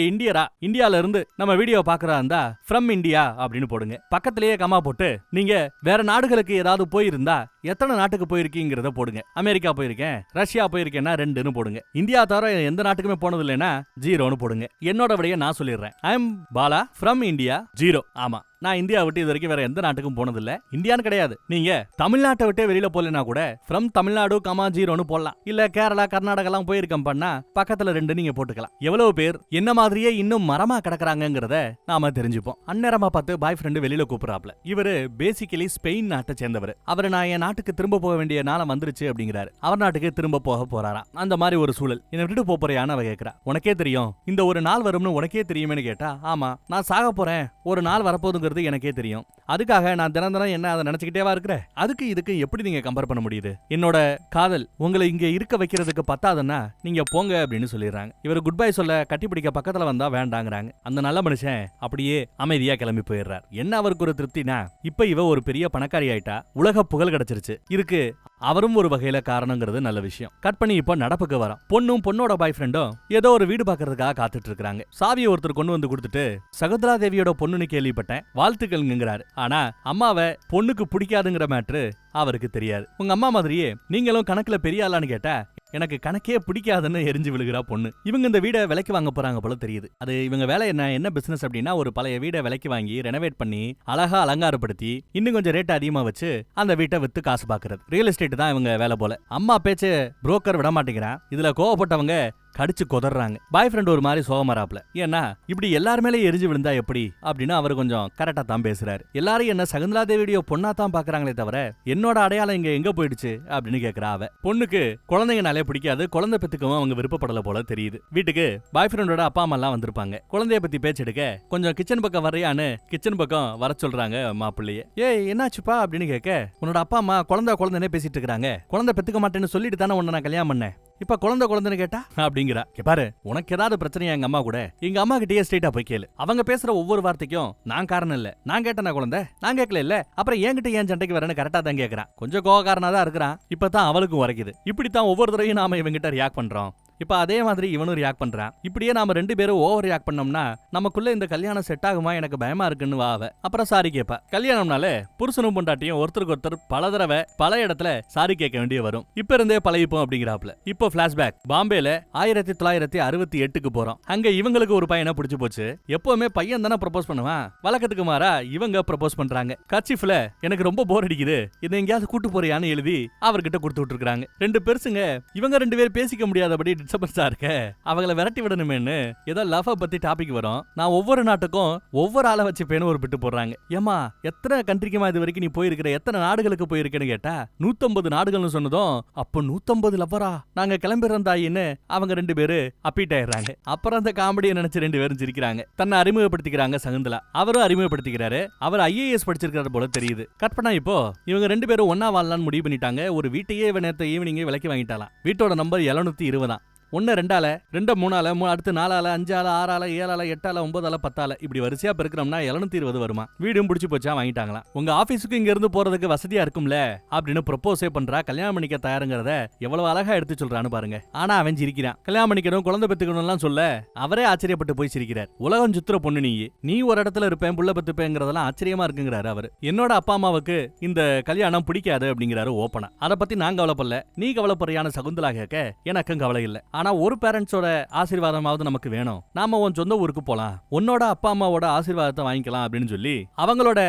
இந்தியால இருந்து நம்ம வீடியோ பாக்குறா இருந்தா ஃப்ரம் இந்தியா அப்படின்னு போடுங்க. பக்கத்திலேயே கமா போட்டு நீங்க வேற நாடுகளுக்கு ஏதாவது போயிருந்தா எத்தனை நாட்டுக்கு போயிருக்கீங்கிறத போடுங்க. அமெரிக்கா போயிருக்கேன், ரஷ்யா போயிருக்கேன்னா 2ன்னு போடுங்க. இந்தியா தவிர எந்த நாட்டுக்குமே போனது இல்லைன்னா 0ன்னு போடுங்க. என்னோட விடைய நான் சொல்லிடுறேன். I am Bala from India 0. ஆமா, நான் இந்தியா விட்டு இது வரைக்கும் வேற எந்த நாட்டுக்கும் போனதில்ல. இந்தியான்னு கிடையாது, நீங்க தமிழ்நாட்டை விட்டே வெளியில போலனா கூட ஃப்ரம் தமிழ்நாடு கமா 0ன்னு போடலாம். இல்ல கேரளா கர்நாடகா எல்லாம் போயிருக்கேன் பண்ணா பக்கத்துல 2 நீங்க போட்டுக்கலாம். எவ்வளவு பேர் என்ன மாதிரியே இன்னும் மரமா கிடக்குறாங்கிறத நாம தெரிஞ்சுப்போம். அந்நேரமா பார்த்து பாய் ஃப்ரெண்டு வெளியில கூப்பிடுறாப்ல. இவரு பேசிக்கலி ஸ்பெயின் நாட்டை சேர்ந்தவர். அவர் நான் என் நாட்டுக்கு திரும்ப போக வேண்டிய நாளம் வந்துருச்சு அப்படிங்கிறாரு. அவர் நாட்டுக்கு திரும்ப போக போறாராம். அந்த மாதிரி ஒரு சூழல். என்ன விட்டுட்டு போறியான்னு அவ கேக்குறா. உனக்கே தெரியும் இந்த ஒரு நாள் வரும்னு உனக்கே தெரியுமேன்னு கேட்டா, ஆமா நான் சாக போறேன், ஒரு நாள் வரப்போகுதுங்கிறது எனக்கே தெரியும், அதுக்காக நான் தினம் தினம் என்ன அதை நினைச்சுக்கிட்டேவா இருக்கிற, அதுக்கு இதுக்கு எப்படி நீங்க கம்பேர் பண்ண முடியுது, என்னோட காதல் உங்களை இங்க இருக்க வைக்கிறதுக்கு பத்தாதுன்னா நீங்க போங்க அப்படின்னு சொல்லிடுறாங்க. இவர் குட் பை சொல்ல கட்டிப்பிடிக்க பக்கத்துல வந்தா வேண்டாங்கிறாங்க. அந்த நல்ல மனுஷன் அப்படியே அமைதியா கிளம்பி போயிடுறார். என்ன அவருக்கு ஒரு திருப்தினா, இப்ப இவ ஒரு பெரிய பணக்காரி ஆயிட்டா, உலக புகழ் கிடைச்சிருச்சு, இருக்கு அவரும் ஒரு வகையில காரணங்கிறது நல்ல விஷயம். கட் பண்ணி இப்ப நடப்புக்கு வரோம். பொண்ணும் பொண்ணோட பாய் ஃப்ரெண்டும் ஏதோ ஒரு வீடு பாக்குறதுக்காக காத்துட்டு இருக்காங்க. சாவியை ஒருத்தர் கொண்டு வந்து கொடுத்துட்டு சகுந்தலா தேவியோட பொண்ணுன்னு கேள்விப்பட்டேன், வாழ்த்துக்கள்ங்கிறாரு. ஆனா அம்மாவை பொண்ணுக்கு பிடிக்காதுங்கிற மேட்ரு அவருக்கு தெரியாது. உங்க அம்மா மாதிரியே நீங்களும் கணக்குல பெரிய ஆளான்னு கேட்டா, எனக்கு கணக்கே பிடிக்காதுன்னு எரிஞ்சு விழுகிறா பொண்ணு. இவங்க இந்த வீடை விலைக்கு வாங்க போறாங்க போல தெரியுது. அது இவங்க வேலை என்ன பிசினஸ் அப்படின்னா, ஒரு பழைய வீடை விலைக்கு வாங்கி ரெனோவேட் பண்ணி அழகா அலங்காரப்படுத்தி இன்னும் கொஞ்சம் ரேட் அதிகமா வச்சு அந்த வீட்டை வித்து காசு பாக்குறது. ரியல் எஸ்டேட் தான் இவங்க வேலை போல. அம்மா பேச்சு புரோக்கர் விட மாட்டேங்கிறான். இதுல கோவப்பட்டவங்க கடிச்சு கொதறாங்க. பாய் ஃப்ரெண்ட் ஒரு மாதிரி சோகமராப்ல. ஏன்னா இப்படி எல்லார் மேலே எரிஞ்சு விழுந்தா எப்படி அப்படின்னு அவர் கொஞ்சம் கரெக்டா தான் பேசுறாரு. எல்லாரும் என்ன சகுந்தலா தேவியோட பொண்ணா தான் பாக்குறாங்களே தவிர என்னோட அடையாளம் இங்க எங்க போயிடுச்சு அப்படின்னு கேக்குறா அவ. பொண்ணுக்கு குழந்தைங்கனாலே பிடிக்காது, குழந்தை பெத்துக்கவும் அவங்க விருப்பப்படல போல தெரியுது. வீட்டுக்கு பாய் ஃப்ரெண்டோட அப்பா அம்மா எல்லாம் வந்திருப்பாங்க. குழந்தைய பத்தி பேச்செடுக்க கொஞ்சம் கிச்சன் பக்கம் வரையான்னு கிச்சன் பக்கம் வர சொல்றாங்க மாப்பிள்ளைய. ஏய் என்னாச்சுப்பா அப்படின்னு கேட்க, உன்னோட அப்பா அம்மா குழந்தைனே பேசிட்டு இருக்காங்க, குழந்தை பெத்துக்க மாட்டேன்னு சொல்லிட்டு தானே உன்னை நான் கல்யாணம் பண்ணேன், இப்ப குழந்தைன்னு கேட்டா அப்படிங்கிறா. பாரு உனக்கு ஏதாவது பிரச்சனையா எங்க அம்மா கூட, எங்க அம்மா கிட்டே ஸ்ட்ரெயிட்டா போய் கேளு. அவங்க பேசுற ஒவ்வொரு வார்த்தைக்கும் நான் காரணம் இல்ல, நான் கேட்டேனா குழந்தை, நான் கேட்கல இல்ல, அப்புறம் என்கிட்ட ஏன் சண்டைக்கு வரேன்னு கரெக்டா தான் கேட்கறான். கொஞ்சம் கோவக்காரனா தான் இருக்கிறான். இப்பதான் அவளுக்கும் உரைக்குது. இப்படித்தான் ஒவ்வொரு தடவையும் நாம இவங்கிட்ட ரியாக்ட் பண்றோம். இப்ப அதே மாதிரி இவனும் ரியாக்ட் பண்றான். இப்படியே நாம 2 பேரும் ஓவர் ரியாக்ட் பண்ணோம்னா நமக்குள்ள இந்த கல்யாணம் செட் ஆகுமா, எனக்கு பயமா இருக்குன்னு வாவ. அப்புறம் சாரி கேப்பா. கல்யாணம்னாலே புருஷனும் பொண்டாட்டியும் ஒருத்தருக்கு ஒருத்தர் பல தடவை பல இடத்துல சாரி கேட்க வேண்டிய வரும். இப்ப இருந்தே பழகிப்போம் அப்படிங்கிறாப்ல. இப்போ பிளாஷ்பேக் பாம்பேல 1968க்கு போறோம். அங்க இவங்களுக்கு ஒரு பையனை பிடிச்சு போச்சு. எப்பவுமே பையன் தானே ப்ரப்போஸ் பண்ணுவான், வழக்கத்துக்கு மாறா இவங்க ப்ரப்போஸ் பண்றாங்க. கர்ச்சீஃப்ல எனக்கு ரொம்ப போர் அடிக்குது, இதை எங்கேயாவது கூட்டு போறியான்னு எழுதி அவர்கிட்ட கொடுத்து விட்டுருக்காங்க. 2 பெருசுங்க இவங்க 2 பேர் பேசிக்க முடியாதபடி டிஸ்டர்பன்ஸா இருக்க அவங்கள விரட்டி விடணுமேன்னு ஏதோ லவ் பத்தி டாபிக் வரும். நான் ஒவ்வொரு நாட்டுக்கும் ஒவ்வொரு ஆளை வச்சு பேனு ஒரு பிட்டு போடுறாங்க. ஏமா எத்தனை கண்ட்ரிக்குமா இது வரைக்கும் நீ போயிருக்கிற, எத்தனை நாடுகளுக்கு போயிருக்கேன்னு கேட்டா 150 நாடுகள்னு சொன்னதும், அப்போ 150 லவ்வரா, நாங்க கிளம்பிறந்தாயின்னு அவங்க 2 பேரு அப்பீட் ஆயிடுறாங்க. அப்புறம் அந்த காமெடியை நினைச்சு 2 பேரும் சிரிக்கிறாங்க. தன்னை அறிமுகப்படுத்திக்கிறாங்க சகுந்தலா. அவரும் அறிமுகப்படுத்திக்கிறாரு. அவர் IAS படிச்சிருக்காரு போல தெரியுது. கட் பண்ணா இப்போ இவங்க 2 பேரும் ஒன்னா வாழலாம்னு முடிவு பண்ணிட்டாங்க. ஒரு வீட்டையே நேற்று ஈவினிங் விலைக்கு வாங்கிட்டாலாம். வீட்டோட நம்பர் 720 1 2 2 3 அடுத்து 4 5 6 7 8 9 10 இப்படி வரிசையா பெருக்கிறோம்னா 720 வருமா. வீடும் பிடிச்சு போச்சா வாங்கிட்டாங்களாம். உங்க ஆபீஸுக்கு இங்க இருந்து போறதுக்கு வசதியா இருக்கும்ல அப்படின்னு ப்ரொபோஸே பண்றா. கல்யாணம் பண்ணிக்க தயாருங்கிறத எவ்வளவு அழகா எடுத்து சொல்றான்னு பாருங்க. ஆனா அவன் சிரிக்கிறான். கல்யாணம் பண்ணிக்கணும் குழந்தை பெத்துக்கணும் எல்லாம் சொல்ல அவரே ஆச்சரியப்பட்டு போய் சிரிக்கிறார். உலகம் சுத்துற பொண்ணு நீ ஒரு இடத்துல இருப்பேன் புள்ள பெத்துப்பேங்கிறதெல்லாம் ஆச்சரியமா இருக்குங்கிறாரு அவரு. என்னோட அப்பா அம்மாவுக்கு இந்த கல்யாணம் பிடிக்காது அப்படிங்கிறாரு ஓப்பனா. அதை பத்தி நான் கவலைப்படல, நீ கவலைப்படுறியான சகுந்தலா கேட்க எனக்கும் கவலை இல்ல. ஆனா ஒரு பேரண்ட்ஸோட ஆசீர்வாதமாவது நமக்கு வேணும், நாம உன் சொந்த ஊருக்கு போலாம், உன்னோட அப்பா அம்மாவோட ஆசீர்வாதத்தை வாங்கிக்கலாம் அப்படின்னு சொல்லி அவங்களோட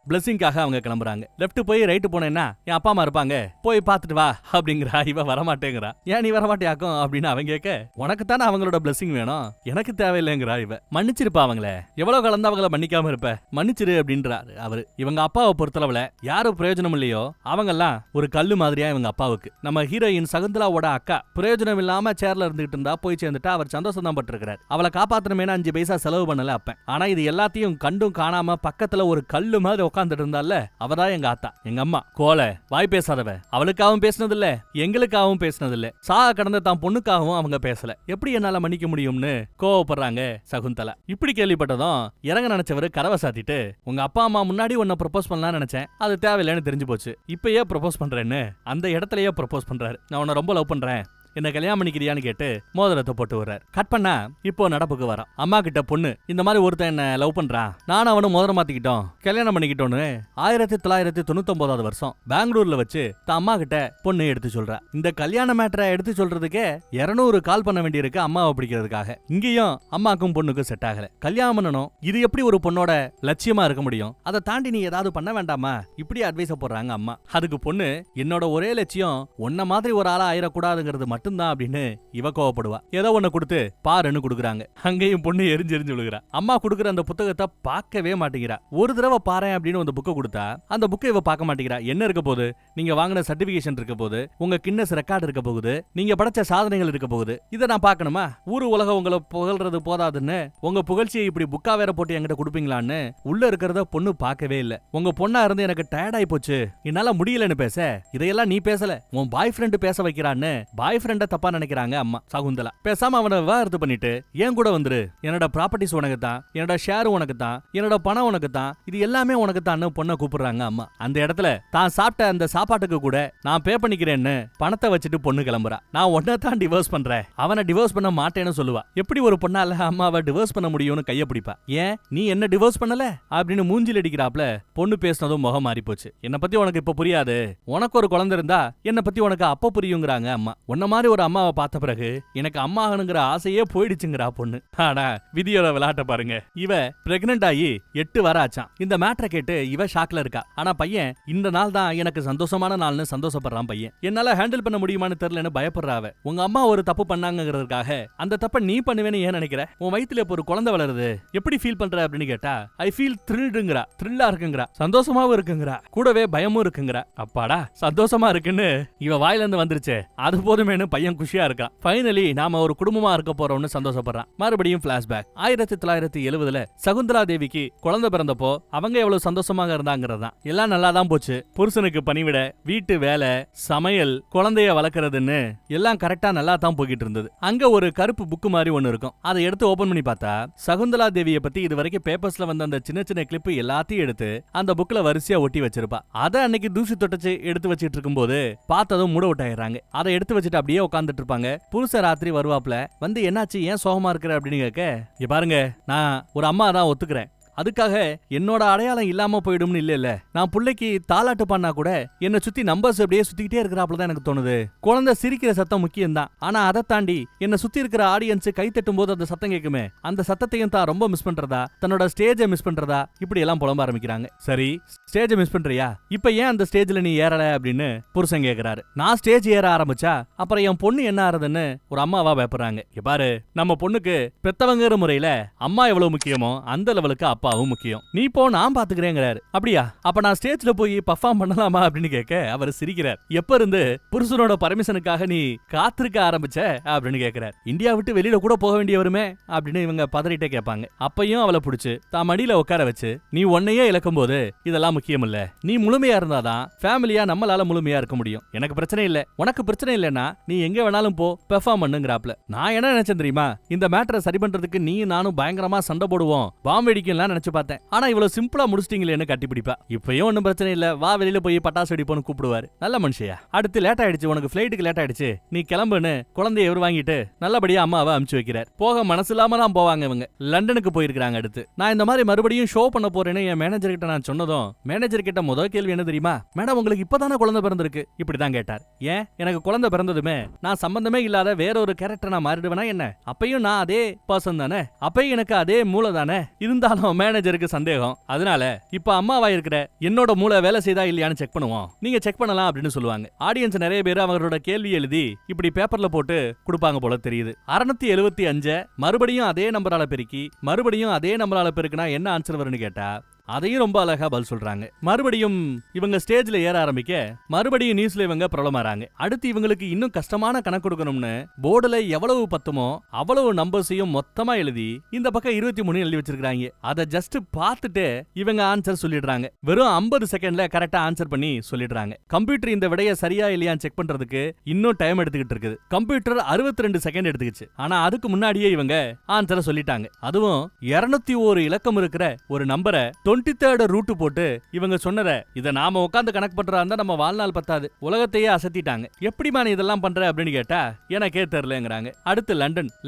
பிளஸிங்காக அவங்க கிளம்புறாங்க. லெஃப்ட் போய் ரைட்டு போனேன்னா என் அப்பா அம்மா இருப்பாங்க, போய் பார்த்துட்டு வா அப்படிங்கிறா. இவ வரமாட்டேங்கிறா. ஏன் நீ வரமாட்டியாக்கும் அப்படின்னு அவன் கேட்க, உனக்கு தானே அவங்களோட பிளஸிங் வேணும், எனக்கு தேவையில்லைங்கிறா. இவ மன்னிச்சிருப்பா அவங்கள, எவ்வளவு கலந்து அவங்கள மன்னிக்காம இருப்ப, மன்னிச்சிரு அப்படின்றாரு அவரு. இவங்க அப்பாவை பொறுத்தளவுல யாரும் பிரயோஜனம் இல்லையோ அவங்கெல்லாம் ஒரு கல்லு மாதிரியா இவங்க அப்பாவுக்கு. நம்ம ஹீரோயின் சகுந்தலாவோட அக்கா பிரயோஜனம் இல்லாம சேர்ல இருந்துகிட்டு இருந்தா போய் சேர்ந்துட்டா அவர் சந்தோஷம் தான் பட்டிருக்கிறார். அவளை காப்பாத்தணுமேனு 5 பைசா செலவு பண்ணல அப்ப. ஆனா இது எல்லாத்தையும் கண்டும் காணாம பக்கத்துல ஒரு கல்லு மாதிரி உட்காந்துட்டு இருந்தால அவதான் எங்க ஆத்தா, எங்க அம்மா. கோலை வாய் பேசாதவ. அவளுக்காகவும் பேசினது இல்ல, எங்களுக்காகவும் பேசினது இல்ல, சாக கடந்த தான் பொண்ணுக்காகவும் அவங்க பேசல. எப்படி என்னால மன்னிக்க முடியும்னு கோவப்படுறாங்க சகுந்தலா. இப்படி கேள்விப்பட்டதும் இறங்க நினைச்சவரு கதவை சாத்திட்டு, உங்க அப்பா அம்மா முன்னாடி உன்னை ப்ரொபோஸ் பண்ணலாம்னு நினைச்சேன், அது தேவையில்லைன்னு தெரிஞ்சு போச்சு, இப்பயே ப்ரொபோஸ் பண்றேன்னு அந்த இடத்துலயே ப்ரொபோஸ் பண்றாரு. நான் உன்னை ரொம்ப லவ் பண்றேன், என்ன கல்யாணம் பண்ணிக்கிறியான்னு கேட்டு மோதிரத்தை போட்டு வர்றாரு. கட் பண்ணா இப்போ நடப்புக்கு வரான். அம்மா கிட்ட பொண்ணு இந்த மாதிரி ஒருத்தன் என்ன லவ் பண்றான், நானும் அவனும் மோதிரம் மாத்திக்கிட்டோம், கல்யாணம் பண்ணிக்கிட்டோன்னு 1999 வருஷம் பெங்களூர்ல வச்சு தான் அம்மா கிட்ட பொண்ணு எடுத்து சொல்றா. இந்த கல்யாண மேட்டரை எடுத்து சொல்றதுக்கே 200 கால் பண்ண வேண்டியிருக்கு அம்மாவை பிடிக்கிறதுக்காக. இங்கேயும் அம்மாக்கும் பொண்ணுக்கும் செட் ஆகல. கல்யாணம் பண்ணணும், இது எப்படி ஒரு பொண்ணோட லட்சியமா இருக்க முடியும், அதை தாண்டி நீ ஏதாவது பண்ண வேண்டாமா, இப்படி அட்வைஸ் போடுறாங்க அம்மா. அதுக்கு பொண்ணு என்னோட ஒரே லட்சியம் உன்ன மாதிரி ஒரு ஆளா ஆயிரக்கூடாதுங்கிறது மட்டும்தான் அப்படின்னு இவ கோவப்படுவா. ஏதோ ஒண்ணு கொடுத்து பாருன்னு கொடுக்குறாங்க. அங்கேயும் பொண்ணு எரிஞ்சு விழுகிறா. அம்மா கொடுக்குற அந்த புத்தகத்தை பார்க்கவே மாட்டேங்கிறா. ஒரு தடவை பாரு அப்படின்னு அந்த புக்கை கொடுத்தா அந்த புக்கை இவ பார்க்க மாட்டேங்கிறா. என்ன இருக்க போகுது, நீங்க வாங்கின சர்டிபிகேஷன் இருக்க போகுது, உங்க கின்னஸ் ரெக்கார்டு இருக்க போகுது, நீங்க படைச்ச சாதனைகள் இருக்க போகுது, இதை நான் பார்க்கணுமா, ஊரு உலகம் உங்களை புகழ்றது போதாதுன்னு உங்க புகழ்ச்சியை இப்படி புக்கா வேற போட்டு என்கிட்ட கொடுப்பீங்களான்னு உள்ள இருக்கிறத பொண்ணு பார்க்கவே இல்ல. உங்க பொண்ணா இருந்து எனக்கு டயர்ட் ஆயி போச்சு, என்னால முடியலன்னு பேச, இதையெல்லாம் நீ பேசல, உன் பாய் ஃப்ரெண்ட் பேச வைக்கிறான்னு பாய் ஃப்ரெண்ட தப்பா நினைக்கிறாங்க அம்மா சகுந்தலா. பேசாம அவனை விவாகரத்து பண்ணிட்டு ஏன் கூட வந்துரு, என்னோட ப்ராப்பர்ட்டிஸ் உனக்கு தான், என்னோட ஷேர் உனக்கு தான், என்னோட பணம் உனக்கு தான், இது எல்லாமே உனக்கு தான் பொண்ணை கூப்பிடுறாங்க அம்மா. அந்த இடத்துல தான் சாப்பிட்ட அந்த சாப்பாட்டுக்கு கூட நான் பே பண்ணிக்கிறேன்னு பணத்தை வச்சுட்டு பொண்ணு கிளம்புறா. நான் உன்னை தான் டிவோர்ஸ் பண்றேன், அவனை டிவோர்ஸ் பண்ண மாட்டேன்னு சொல்லுவா. எப்படி ஒரு பொண்ணால அம்மாவை டிவோர்ஸ் பண்ண முடியும்னு கைய பிடிப்பா. ஏன் நீ என்ன டிவோர்ஸ் பண்ணல அப்படின்னு மூஞ்சில் அடிக்கிறாப்ல. பொண்ணு பேசினதும் முகம் மாறி போச்சு. என்ன பத்தி உனக்கு இப்ப புரியாது, உனக்கு ஒரு குழந்தை இருந்தா என்ன பத்தி உனக்கு அப்ப புரியுங்கிறாங்க அம்மா. உன்ன மாதிரி ஒரு அம்மாவை பார்த்த பிறகு எனக்கு அம்மா ஆகணுங்கிற ஆசையே போயிடுச்சுங்கிறா பொண்ணு. ஆனா விதியோட விளையாட்ட பாருங்க. இவ பிரெக்னன்ட் ஆகி 8 வாரம் ஆச்சான். இந்த மேட்டரை கேட்டு இவ ஷாக்ல இருக்கா. ஆனா பையன் இந்த நாள் தான் எனக்கு சந்தோஷமான நாள்னு சந்தோஷப்படுறான். பையன் என்னால ஹேண்டில் பண்ண முடியுமான்னு தெரியலன்னு பயப்படுறாவ. உங்க அம்மா ஒரு தப்பு பண்ணாங்கிறதுக்காக அந்த தப்ப நீ பண்ணுவேன்னு ஏன் நினைக்கிற, உன் வயித்துல இப்ப ஒரு குழந்தை வளருது, எப்படி ஃபீல் பண்ற அப்படின்னு கேட்டா ஐ ஃபீல் த்ரில்டுங்கறா, த்ரில்லா இருக்குங்கறா, சந்தோஷமாவும் இருக்குங்கறா, கூடவே பயமும் இருக்குங்கறா. அப்பாடா சந்தோஷமா இருக்குன்னு இவ வாயில இருந்து வந்துருச்சு, அது போதுமேனு பையன் குஷியா இருக்கான். ஃபைனலி நாம ஒரு குடும்பமா இருக்க போறோம்னு சந்தோஷப்படுறான். மறுபடியும் பிளாஷ்பேக். 1970ல சகுந்தலா தேவிக்கு குழந்தை பிறந்தப்போ அவங்க எவ்வளவு சந்தோஷமாக இருந்தாங்கிறதான். எல்லாம் நல்லா தான் போச்சு. புருஷனுக்கு பணிவிட, வீட்டு வேலை, சமையல், குழந்தைய வளர்க்கறதுன்னு எல்லாம் கரெக்டா நல்லா தான் போய்கிட்டு இருந்தது. அங்க ஒரு கருப்பு புக்கு மாதிரி ஒன்னு இருக்கும். அதை எடுத்து ஓபன் பண்ணி பார்த்தா சகுந்தலா தேவியை பத்தி இது வரைக்கும் பேப்பர்ஸ்ல வந்த அந்த சின்ன சின்ன கிளிப் எல்லாத்தையும் எடுத்து அந்த புக்ல வரிசையா ஒட்டி வச்சிருப்பா. அதை அன்னைக்கு தூசி தொட்டச்சு எடுத்து வச்சிட்டு இருக்கும்போது பார்த்ததும் மூட விட்டாயிடுறாங்க. அதை எடுத்து வச்சுட்டு அப்படியே உட்காந்துட்டு இருப்பாங்க. புருஷ ராத்திரி வருவாப்ல வந்து என்னாச்சு ஏன் சோகமா இருக்கிற அப்படின்னு கேட்க, பாருங்க நான் ஒரு அம்மா தான் ஒத்துக்கிறேன், அதுக்காக என்னோட அடையாளம் இல்லாம போயிடும்னு இல்ல. நான் பிள்ளைக்கு தாலாட்டு பண்ணா கூட என்ன சுத்தி நம்பர்ஸ் அப்படியே சுத்திக்கிட்டே இருக்கிறாப்ல தான் எனக்கு தோணுது. குழந்தை சிரிக்கிற சத்தம் முக்கியம் தான், ஆனா அதை தாண்டி என்ன சுத்தி இருக்கிற ஆடியன்ஸ் கை தட்டும் போது அந்த சத்தம் கேட்குமே, அந்த சத்தத்தையும் தான் ரொம்ப மிஸ் பண்றதா, தன்னோட ஸ்டேஜை மிஸ் பண்றதா, இப்படி எல்லாம் புலம்ப ஆரம்பிக்கிறாங்க. சரி ஸ்டேஜை மிஸ் பண்றியா, இப்ப ஏன் அந்த ஸ்டேஜ்ல நீ ஏறல அப்படின்னு புருஷன் கேக்குறாரு. நான் ஸ்டேஜ் ஏற ஆரம்பிச்சா அப்புறம் என் பொண்ணு என்ன ஆறதுன்னு ஒரு அம்மாவா பயப்படுறாங்க. பாரு நம்ம பொண்ணுக்கு பெத்தவங்கிற முறையில அம்மா எவ்வளவு முக்கியமோ அந்த லெவலுக்கு அப்பாவும் முக்கியம், நீ போ நான் பாத்துக்கிறேங்கிறாரு. அப்படியா, அப்ப நான் ஸ்டேஜ்ல போய் பர்ஃபார்ம் பண்ணலாமா அப்படின்னு கேட்க அவர் சிரிக்கிறார். எப்ப இருந்து புருஷனோட பர்மிஷனுக்காக நீ காத்திருக்க ஆரம்பிச்ச அப்படின்னு கேட்கிறார். இந்தியா விட்டு வெளியில கூட போக வேண்டியவருமே அப்படின்னு இவங்க பதறிட்டே கேட்பாங்க. அப்பையும் அவளை பிடிச்சு தான் மடியில உட்கார வச்சு, நீ உன்னையே இழக்கும் போது இதெல்லாம் முக்கியம் இல்ல, நீ முழுமையா இருந்தாதான் ஃபேமிலியா நம்மளால முழுமையா இருக்க முடியும், எனக்கு பிரச்சனை இல்ல, உனக்கு பிரச்சனை இல்லைன்னா நீ எங்க வேணாலும் போ பெர்ஃபார்ம் பண்ணுங்கிறாப்ல. நான் என்ன நினைச்சேன் தெரியுமா, இந்த மேட்டரை சரி பண்றதுக்கு நீ நானும் பயங்கரமா சண்டை போடுவோம், பாம்பு வெடிக்கலாம் நினைச்சு பார்த்தேன், ஆனா இவ்வளவு சிம்பிளா முடிச்சிட்டீங்களேன்னு கட்டி பிடிப்பா. இப்பயும் ஒன்னும் பிரச்சனை இல்ல, வா வெளியில போய் பட்டாசு வெடிப்போன்னு கூப்பிடுவாரு. நல்ல மனுஷியா. அடுத்து லேட் ஆயிடுச்சு, உனக்கு ஃபிளைட்டுக்கு லேட் ஆயிடுச்சு, நீ கிளம்புன்னு குழந்தைய எவர் வாங்கிட்டு நல்லபடியா அம்மாவை அனுப்பிச்சு வைக்கிறார். போக மனசு இல்லாம தான் போவாங்க இவங்க. லண்டனுக்கு போயிருக்காங்க. அடுத்து நான் இந்த மாதிரி மறுபடியும் ஷோ பண்ண போறேன்னு என் மேனேஜர் கிட்ட நான் சொன்னதும் மேனேஜர் கிட்ட முதல் கேள்வி என்ன தெரியுமா, மேடம் உங்களுக்கு இப்பதானே குழந்தை பிறந்திருக்கு, இப்படிதான் கேட்டார். ஏன் எனக்கு குழந்தை பிறந்ததுமே நான் சம்பந்தமே இல்லாத வேற ஒரு கேரக்டர் நான் மாறிடுவேனா என்ன, அப்பயும் நான் அதே பர்சன் தானே, அப்பயும் எனக்கு அதே மூளை தானே, இருந்தாலும் மேனேஜருக்கு சந்தேகம், அதனால இப்ப அம்மாவா இருக்கிற என்னோட மூளை வேலை செய்தா இல்லையான்னு செக் பண்ணுவோம், நீங்க செக் பண்ணலாம் அப்படின்னு சொல்லுவாங்க. ஆடியன்ஸ் நிறைய பேர் அவரோட கேள்வி எழுதி இப்படி பேப்பர்ல போட்டு கொடுப்பாங்க போல தெரியுது. 675 மறுபடியும் அதே நம்பரால பெருக்கி மறுபடியும் அதே நம்பரால பெருக்கினா என்ன ஆன்சர் வரும்னு கேட்டா அதையும் ரொம்ப அழகா பதில் சொல்றாங்க. மறுபடியும் இவங்க ஸ்டேஜ்ல ஏற ஆரம்பிக்க மறுபடியும் நியூஸ்ல இவங்க பிரபலமாறாங்க. அடுத்து இவங்களுக்கு இன்னும் கஷ்டமான கணக்கு கொடுக்கணும்னு போர்டுல எவ்வளவு பத்துமோ அவ்வளவு நம்பர்ஸையும் மொத்தமா எழுதி இந்த பக்கம் 23 எழுதி வச்சிருக்காங்க. அதை ஜஸ்ட் பார்த்துட்டு இவங்க ஆன்சர் சொல்லிடுறாங்க. வெறும் 50 செகண்ட்ல கரெக்டா ஆன்சர் பண்ணி சொல்லிடுறாங்க. கம்ப்யூட்டர் இந்த விடைய சரியா இல்லையான்னு செக் பண்றதுக்கு இன்னும் டைம் எடுத்துக்கிட்டு இருக்குது. கம்ப்யூட்டர் 62 செகண்ட் எடுத்துக்கிச்சு. ஆனா அதுக்கு முன்னாடியே இவங்க ஆன்சரை சொல்லிட்டாங்க. அதுவும் 201 இலக்கம் இருக்கிற ஒரு நம்பரை 23rd ரூட் போட்டு இவங்க சொன்னதை இதை நாம உட்காந்து கணக்கு பண்றா இருந்தா நம்ம வாழ்நாள் பத்தாது, உலகத்தையே அசத்திட்டாங்க, எப்படிமா நீ இதெல்லாம் பண்ற அப்படின்னு கேட்டா எனக்கே தெரியலங்கிறாங்க. அடுத்து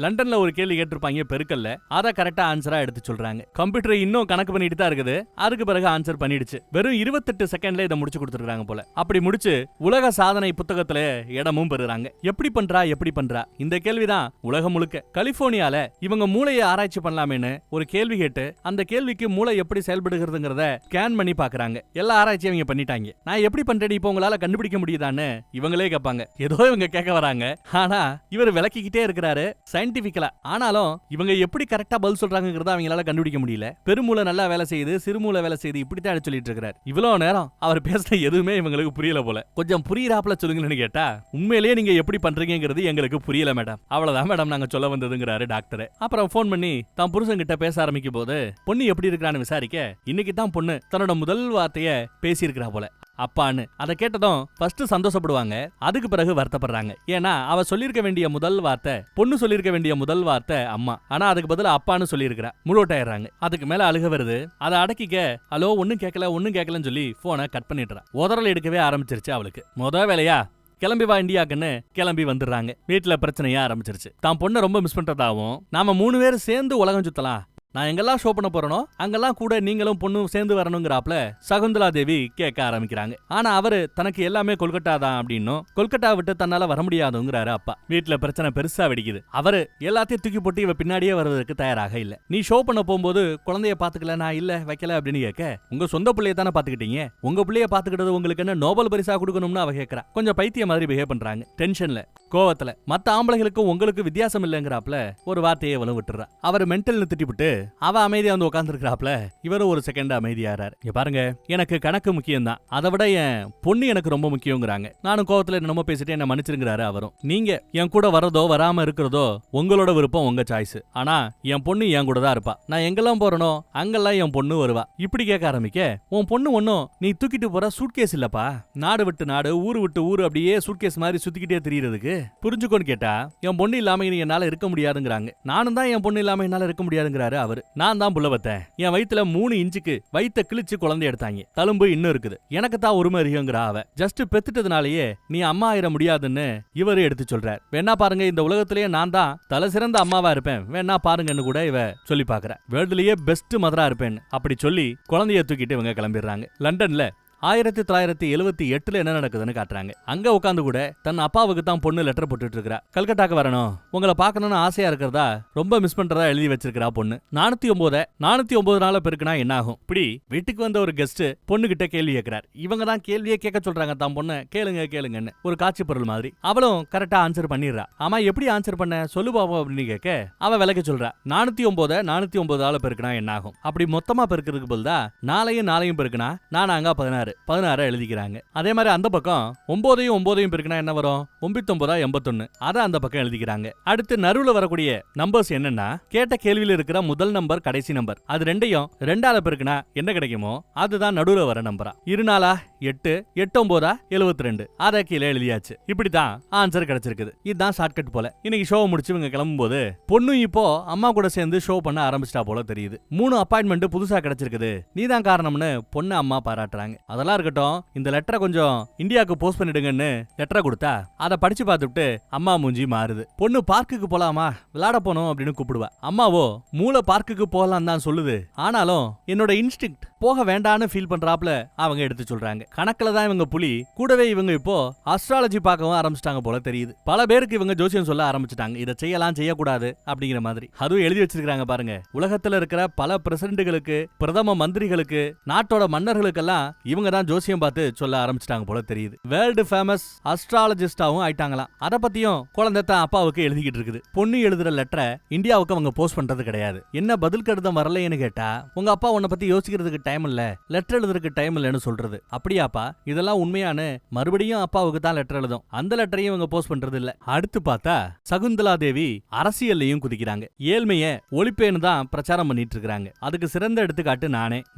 லண்டன்ல ஒரு கேள்வி கேட்டிருப்பாங்க பெருக்கல்ல, அதை கரெக்டா ஆன்சரா எடுத்து சொல்றாங்க. கம்ப்யூட்டர் இன்னும் கணக்கு பண்ணிட்டு தான் இருக்குது, அதுக்கு பிறகு ஆன்சர் பண்ணிடுச்சு. வெறும் 28 செகண்ட்ல இதை முடிச்சு கொடுத்துருக்காங்க போல. அப்படி முடிச்சு உலக சாதனை புத்தகத்துல இடமும் பெறுறாங்க. எப்படி பண்றா இந்த கேள்விதான் உலகம் முழுக்க. கலிபோர்னியால இவங்க மூளையை ஆராய்ச்சி பண்ணலாமேன்னு ஒரு கேள்வி கேட்டு அந்த கேள்விக்கு மூளை எப்படி செயல்படுகிறதுங்கிறத ஸ்கேன் பண்ணி பாக்குறாங்க. எல்லா ஆராய்ச்சியும் இவங்க பண்ணிட்டாங்க. நான் எப்படி பண்றேன்னு இப்போ உங்களால கண்டுபிடிக்க முடியுதான்னு இவங்களே கேட்பாங்க. ஏதோ இவங்க கேட்க வராங்க, ஆனா இவர் விளக்கிக்கிட்டே இருக்கிறாரு சயின்டிபிக்கலா. ஆனாலும் இவங்க எப்படி கரெக்டா பதில் சொல்றாங்கிறத அவங்களால கண்டுபிடிக்க முடியல. பெருமூளை நல்லா வேலை செய்யுது, சிறுமூளை வேலை செய்யுது, இப்படித்தான் சொல்லிட்டு இருக்காரு. இவ்வளவு நேரம் அவர் பேசுற எதுவுமே இவங்களுக்கு புரியல போல. கொஞ்சம் புரியுறாப்புல சொல்லுங்கன்னு கேட்டா உண்மையிலேயே நீங்க எப்படி பண்றீங்கிறது எங்களுக்கு புரியல மேடம், அவ்வளவுதான் மேடம் நாங்க சொல்ல வந்ததுங்கிறாரு டாக்டர். அப்புறம் போன் பண்ணி தான் புருஷன் கிட்ட பேச ஆரம்பிக்கும் போது பொண்ணு எப்படி இருக்கான்னு விசாரிக்க இன்னைக்கு தான் பொண்ணு தன்னோட முதல் வார்த்தைய பேசி இருக்கிறா போல, அப்பான்னு. அதை கேட்டதும் ஃபர்ஸ்ட் சந்தோஷப்படுவாங்க, அதுக்கு பிறகு வருத்தப்படுறாங்க. ஏன்னா அவ சொல்லிருக்க வேண்டிய முதல் வார்த்தை, பொண்ணு சொல்லிருக்க வேண்டிய முதல் வார்த்தை அம்மா, ஆனா அதுக்கு பதிலா அப்பான்னு சொல்லியிருக்கிறா. முழுவட்டாயிடுறாங்க. அதுக்கு மேல அழுக வருது. அதை அடக்கிக்க ஹலோ ஒன்னும் கேட்கலன்னு சொல்லி போனை கட் பண்ணிடுறா. உதறல் எடுக்கவே ஆரம்பிச்சிருச்சு அவளுக்கு. முத வேலையா கிளம்பி வா இந்தியாக்குன்னு கிளம்பி வந்துடுறாங்க. வீட்டுல பிரச்சனையா ஆரம்பிச்சிருச்சு. தான் பொண்ணை ரொம்ப மிஸ் பண்றதாவும், நாம 3 பேரும் சேர்ந்து உலகம் சுத்தலாம், நான் எங்கெல்லாம் ஷோ பண்ண போறனோ அங்கெல்லாம் கூட நீங்களும் பொண்ணும் சேர்ந்து வரணுங்கிறாப்ல சகுந்தலா தேவி கேட்க ஆரம்பிக்கிறாங்க. ஆனா அவரு தனக்கு எல்லாமே கொல்கட்டா தான் அப்படின்னும், கொல்கட்டா விட்டு தன்னால வர முடியாதுங்கிறாரு அப்பா. வீட்டுல பிரச்சனை பெருசா வெடிக்குது. அவரு எல்லாத்தையும் தூக்கி போட்டு இவ பின்னாடியே வருவதற்கு தயாராக இல்ல. நீ ஷோ பண்ண போகும்போது குழந்தைய பாத்துக்கல, நான் இல்ல வைக்கல அப்படின்னு கேட்க, உங்க சொந்த பிள்ளைய தானே பாத்துக்கிட்டீங்க, உங்க பிள்ளைய பாத்துக்கிட்டது உங்களுக்கு என்ன நோபல் பரிசா கொடுக்கணும்னு அவ கேட்கறா. கொஞ்சம் பைத்திய மாதிரி பிஹேவ் பண்றாங்க. டென்ஷன்ல கோவத்துல மத்த ஆம்பளைகளுக்கும் உங்களுக்கு வித்தியாசம் இல்லங்கிறாப்ல ஒரு வார்த்தையை வலு விட்டுறா. அவர் மென்டல்னு திட்டிவிட்டு அவ அமைதியா வந்து உட்கார்ந்து இருக்கிறாப்ல. இவரு ஒரு செகண்ட் அமைதியாரார். பாருங்க, எனக்கு கணக்கு முக்கியம் தான், அதை விட என் பொண்ணு எனக்கு ரொம்ப முக்கியங்கிறாங்க. நானும் கோவத்துல என்னமோ பேசிட்டு என்ன மன்னிச்சிருங்கிறாரு அவரும். நீங்க என் கூட வரதோ வராம இருக்கிறதோ உங்களோட விருப்பம், உங்க சாய்ஸ். ஆனா என் பொண்ணு என் கூட தான் இருப்பா. நான் எங்கெல்லாம் போறனோ அங்கெல்லாம் என் பொண்ணு வருவா. இப்படி கேட்க ஆரம்பிக்க, உன் பொண்ணு ஒன்னும் நீ தூக்கிட்டு போற சூட்கேஸ் இல்லப்பா, நாடு விட்டு நாடு ஊரு விட்டு ஊரு அப்படியே சூட்கேஸ் மாதிரி சுத்திக்கிட்டே தெரியறதுக்கு, புரிஞ்சுக்கோன்னு கேட்டா என் பொண்ணு இல்லாம என்னால இருக்க முடியாதுங்கிறாங்க. நானும் தான் என் பொண்ணு இல்லாம என்னால இருக்க முடியாதுங்கிறாரு அவரு. நான் தான் புள்ள வத்தேன், என் வயித்துல 3 இன்ச்சுக்கு வயித்த கிழிச்சு குழந்தை எடுத்தாங்க, தழும்பு இன்னும் இருக்குது, எனக்கு தான் உரிமை இருக்குங்கிற அவ. ஜஸ்ட் பெத்துட்டதுனாலயே நீ அம்மா ஆயிர முடியாதுன்னு இவரு எடுத்து சொல்றார். வேணா பாருங்க, இந்த உலகத்திலேயே நான் தான் தலை சிறந்த அம்மாவா இருப்பேன், வேணா பாருங்கன்னு கூட இவ சொல்லி பாக்குற. வேர்ல்ட்லயே பெஸ்ட் மதரா இருப்பேன் அப்படி சொல்லி குழந்தைய தூக்கிட்டு இவங்க கிளம்பிடுறாங்க. லண்டன்ல 1978 என்ன நடக்குதுன்னு காட்டுறாங்க. அங்க உட்காந்து கூட தன் அப்பாவுக்கு தான் பொண்ணு லெட்டர் போட்டுட்டு இருக்கா. கல்கட்டாக்கு வரணும், உங்களை பார்க்கணும்னு ஆசையா இருக்கிறதா, ரொம்ப மிஸ் பண்றதா எழுதி வச்சிருக்கா பொண்ணு. 409 நாள பெருக்குனா என்ன ஆகும்? இப்படி வீட்டுக்கு வந்த ஒரு கெஸ்ட் பொண்ணு கிட்ட கேள்வி கேட்கிறார். இவங்க தான் கேள்வியே கேட்க சொல்றாங்க தான் பொண்ணு, கேளுங்கன்னு ஒரு காட்சி பொருள் மாதிரி. அவளும் கரெக்டா ஆன்சர் பண்ணிடுறா. ஆமா எப்படி ஆன்சர் பண்ண சொல்லு பாப்போம் அப்படின்னு கேட்க அவ விளக்க சொல்றா. 409 ஆள பெருக்குனா என்ன ஆகும்? அப்படி மொத்தமா பெருக்கிறதுக்கு பதிலா நாளையும் பெருக்குனா நானாங்க 16 எழுதிக்கிறாங்க. அதே மாதிரி அந்த பக்கம் 9 பெருக்குனா என்ன வரும்? 9 81, அத அந்த பக்கம் எழுதிக்கிறாங்க. அடுத்து நடுவுல வரக்கூடிய நம்பர்ஸ் என்னன்னா, கேட்ட கேள்வியில இருக்கிற முதல் நம்பர் கடைசி நம்பர், அது ரெண்டையும் 2ஆல பெருக்குனா என்ன கிடைக்குமோ அதுதான் நடுவுல வர நம்பரா. 2 8 8 9 72, அத கீழே எழுதியாச்சு. இப்படிதான் ஆன்சர் கிடைச்சிருக்குது. இதுதான் ஷார்ட்கட் போல. இன்னைக்கு ஷோ முடிச்சு இவங்க கிளம்பும் போது பொண்ணு இப்போ அம்மா கூட சேர்ந்து ஷோ பண்ண ஆரம்பிச்சிட்டா போல தெரியுது. 3 அப்பாயின்மெண்ட் புதுசா கிடைச்சிருக்குது, நீதான் காரணம்னு பொண்ணு அம்மா பாராட்டுறாங்க. அதெல்லாம் இருக்கட்டும், இந்த லெட்டரை கொஞ்சம் இந்தியாவுக்கு போஸ்ட் பண்ணிடுங்கன்னு லெட்டரை கொடுத்தா அதை படிச்சு பார்த்துட்டு அம்மா மூஞ்சி மாறுது. பொண்ணு பார்க்குக்கு போலாமா, விளையாட போனோம் அப்படின்னு கூப்பிடுவா. அம்மாவோ மூளை பார்க்குக்கு போகலாம் தான் சொல்லுது, ஆனாலும் என்னோட இன்ஸ்டிங்க்ட் போக வேண்டான்னு ஃபீல் பண்றாப்ல அவங்க எடுத்து சொல்றாங்க. கணக்குல தான் இவங்க புலி, கூடவே இவங்க இப்போ அஸ்ட்ராலஜி பார்க்கவும் ஆரம்பிச்சிட்டாங்க போல தெரியுது. பல பேருக்கு இவங்க ஜோசியம் சொல்ல ஆரம்பிச்சிட்டாங்க, இதை செய்யலாம் செய்யக்கூடாது அப்படிங்கிற மாதிரி. அதுவும் எழுதி வச்சிருக்காங்க பாருங்க. உலகத்துல இருக்கிற பல பிரசிடென்ட்களுக்கு, பிரதம மந்திரிகளுக்கு, நாட்டோட மன்னர்களுக்கெல்லாம் இவங்க தான் ஜோசியம் பார்த்து சொல்ல ஆரம்பிச்சிட்டாங்க போல தெரியுது. வேர்ல்டு ஃபேமஸ் அஸ்ட்ராலஜிஸ்டாவும் ஆயிட்டாங்களாம். அத பத்தியும் குழந்தை தான் அப்பாவுக்கு எழுதிக்கிட்டு இருக்குது. பொண்ணு எழுதுற லெட்டரை இந்தியாவுக்கு அவங்க போஸ்ட் பண்றது கிடையாது. என்ன பதில் கடிதம் வரலைன்னு கேட்டா, உங்க அப்பா உன்னை பத்தி யோசிக்கிறதுக்கு டைம் இல்ல, லெட்டர் எழுதுறதுக்கு டைம் இல்லன்னு சொல்றது. அப்படியாப்பா, இதெல்லாம் உண்மையான மறுபடியும் அப்பாவுக்கு தான் லெட்டர் எழுதும், அந்த லெட்டரையும் இவங்க போஸ்ட் பண்றது இல்ல. அடுத்து பார்த்தா சகுந்தலா தேவி அரசியல்லையும் குதிக்கிறாங்க. ஏழ்மைய ஒழிப்பேன்னு தான் பிரச்சாரம் பண்ணிட்டு இருக்காங்க. அதுக்கு சிறந்த எடுத்துக்காட்டு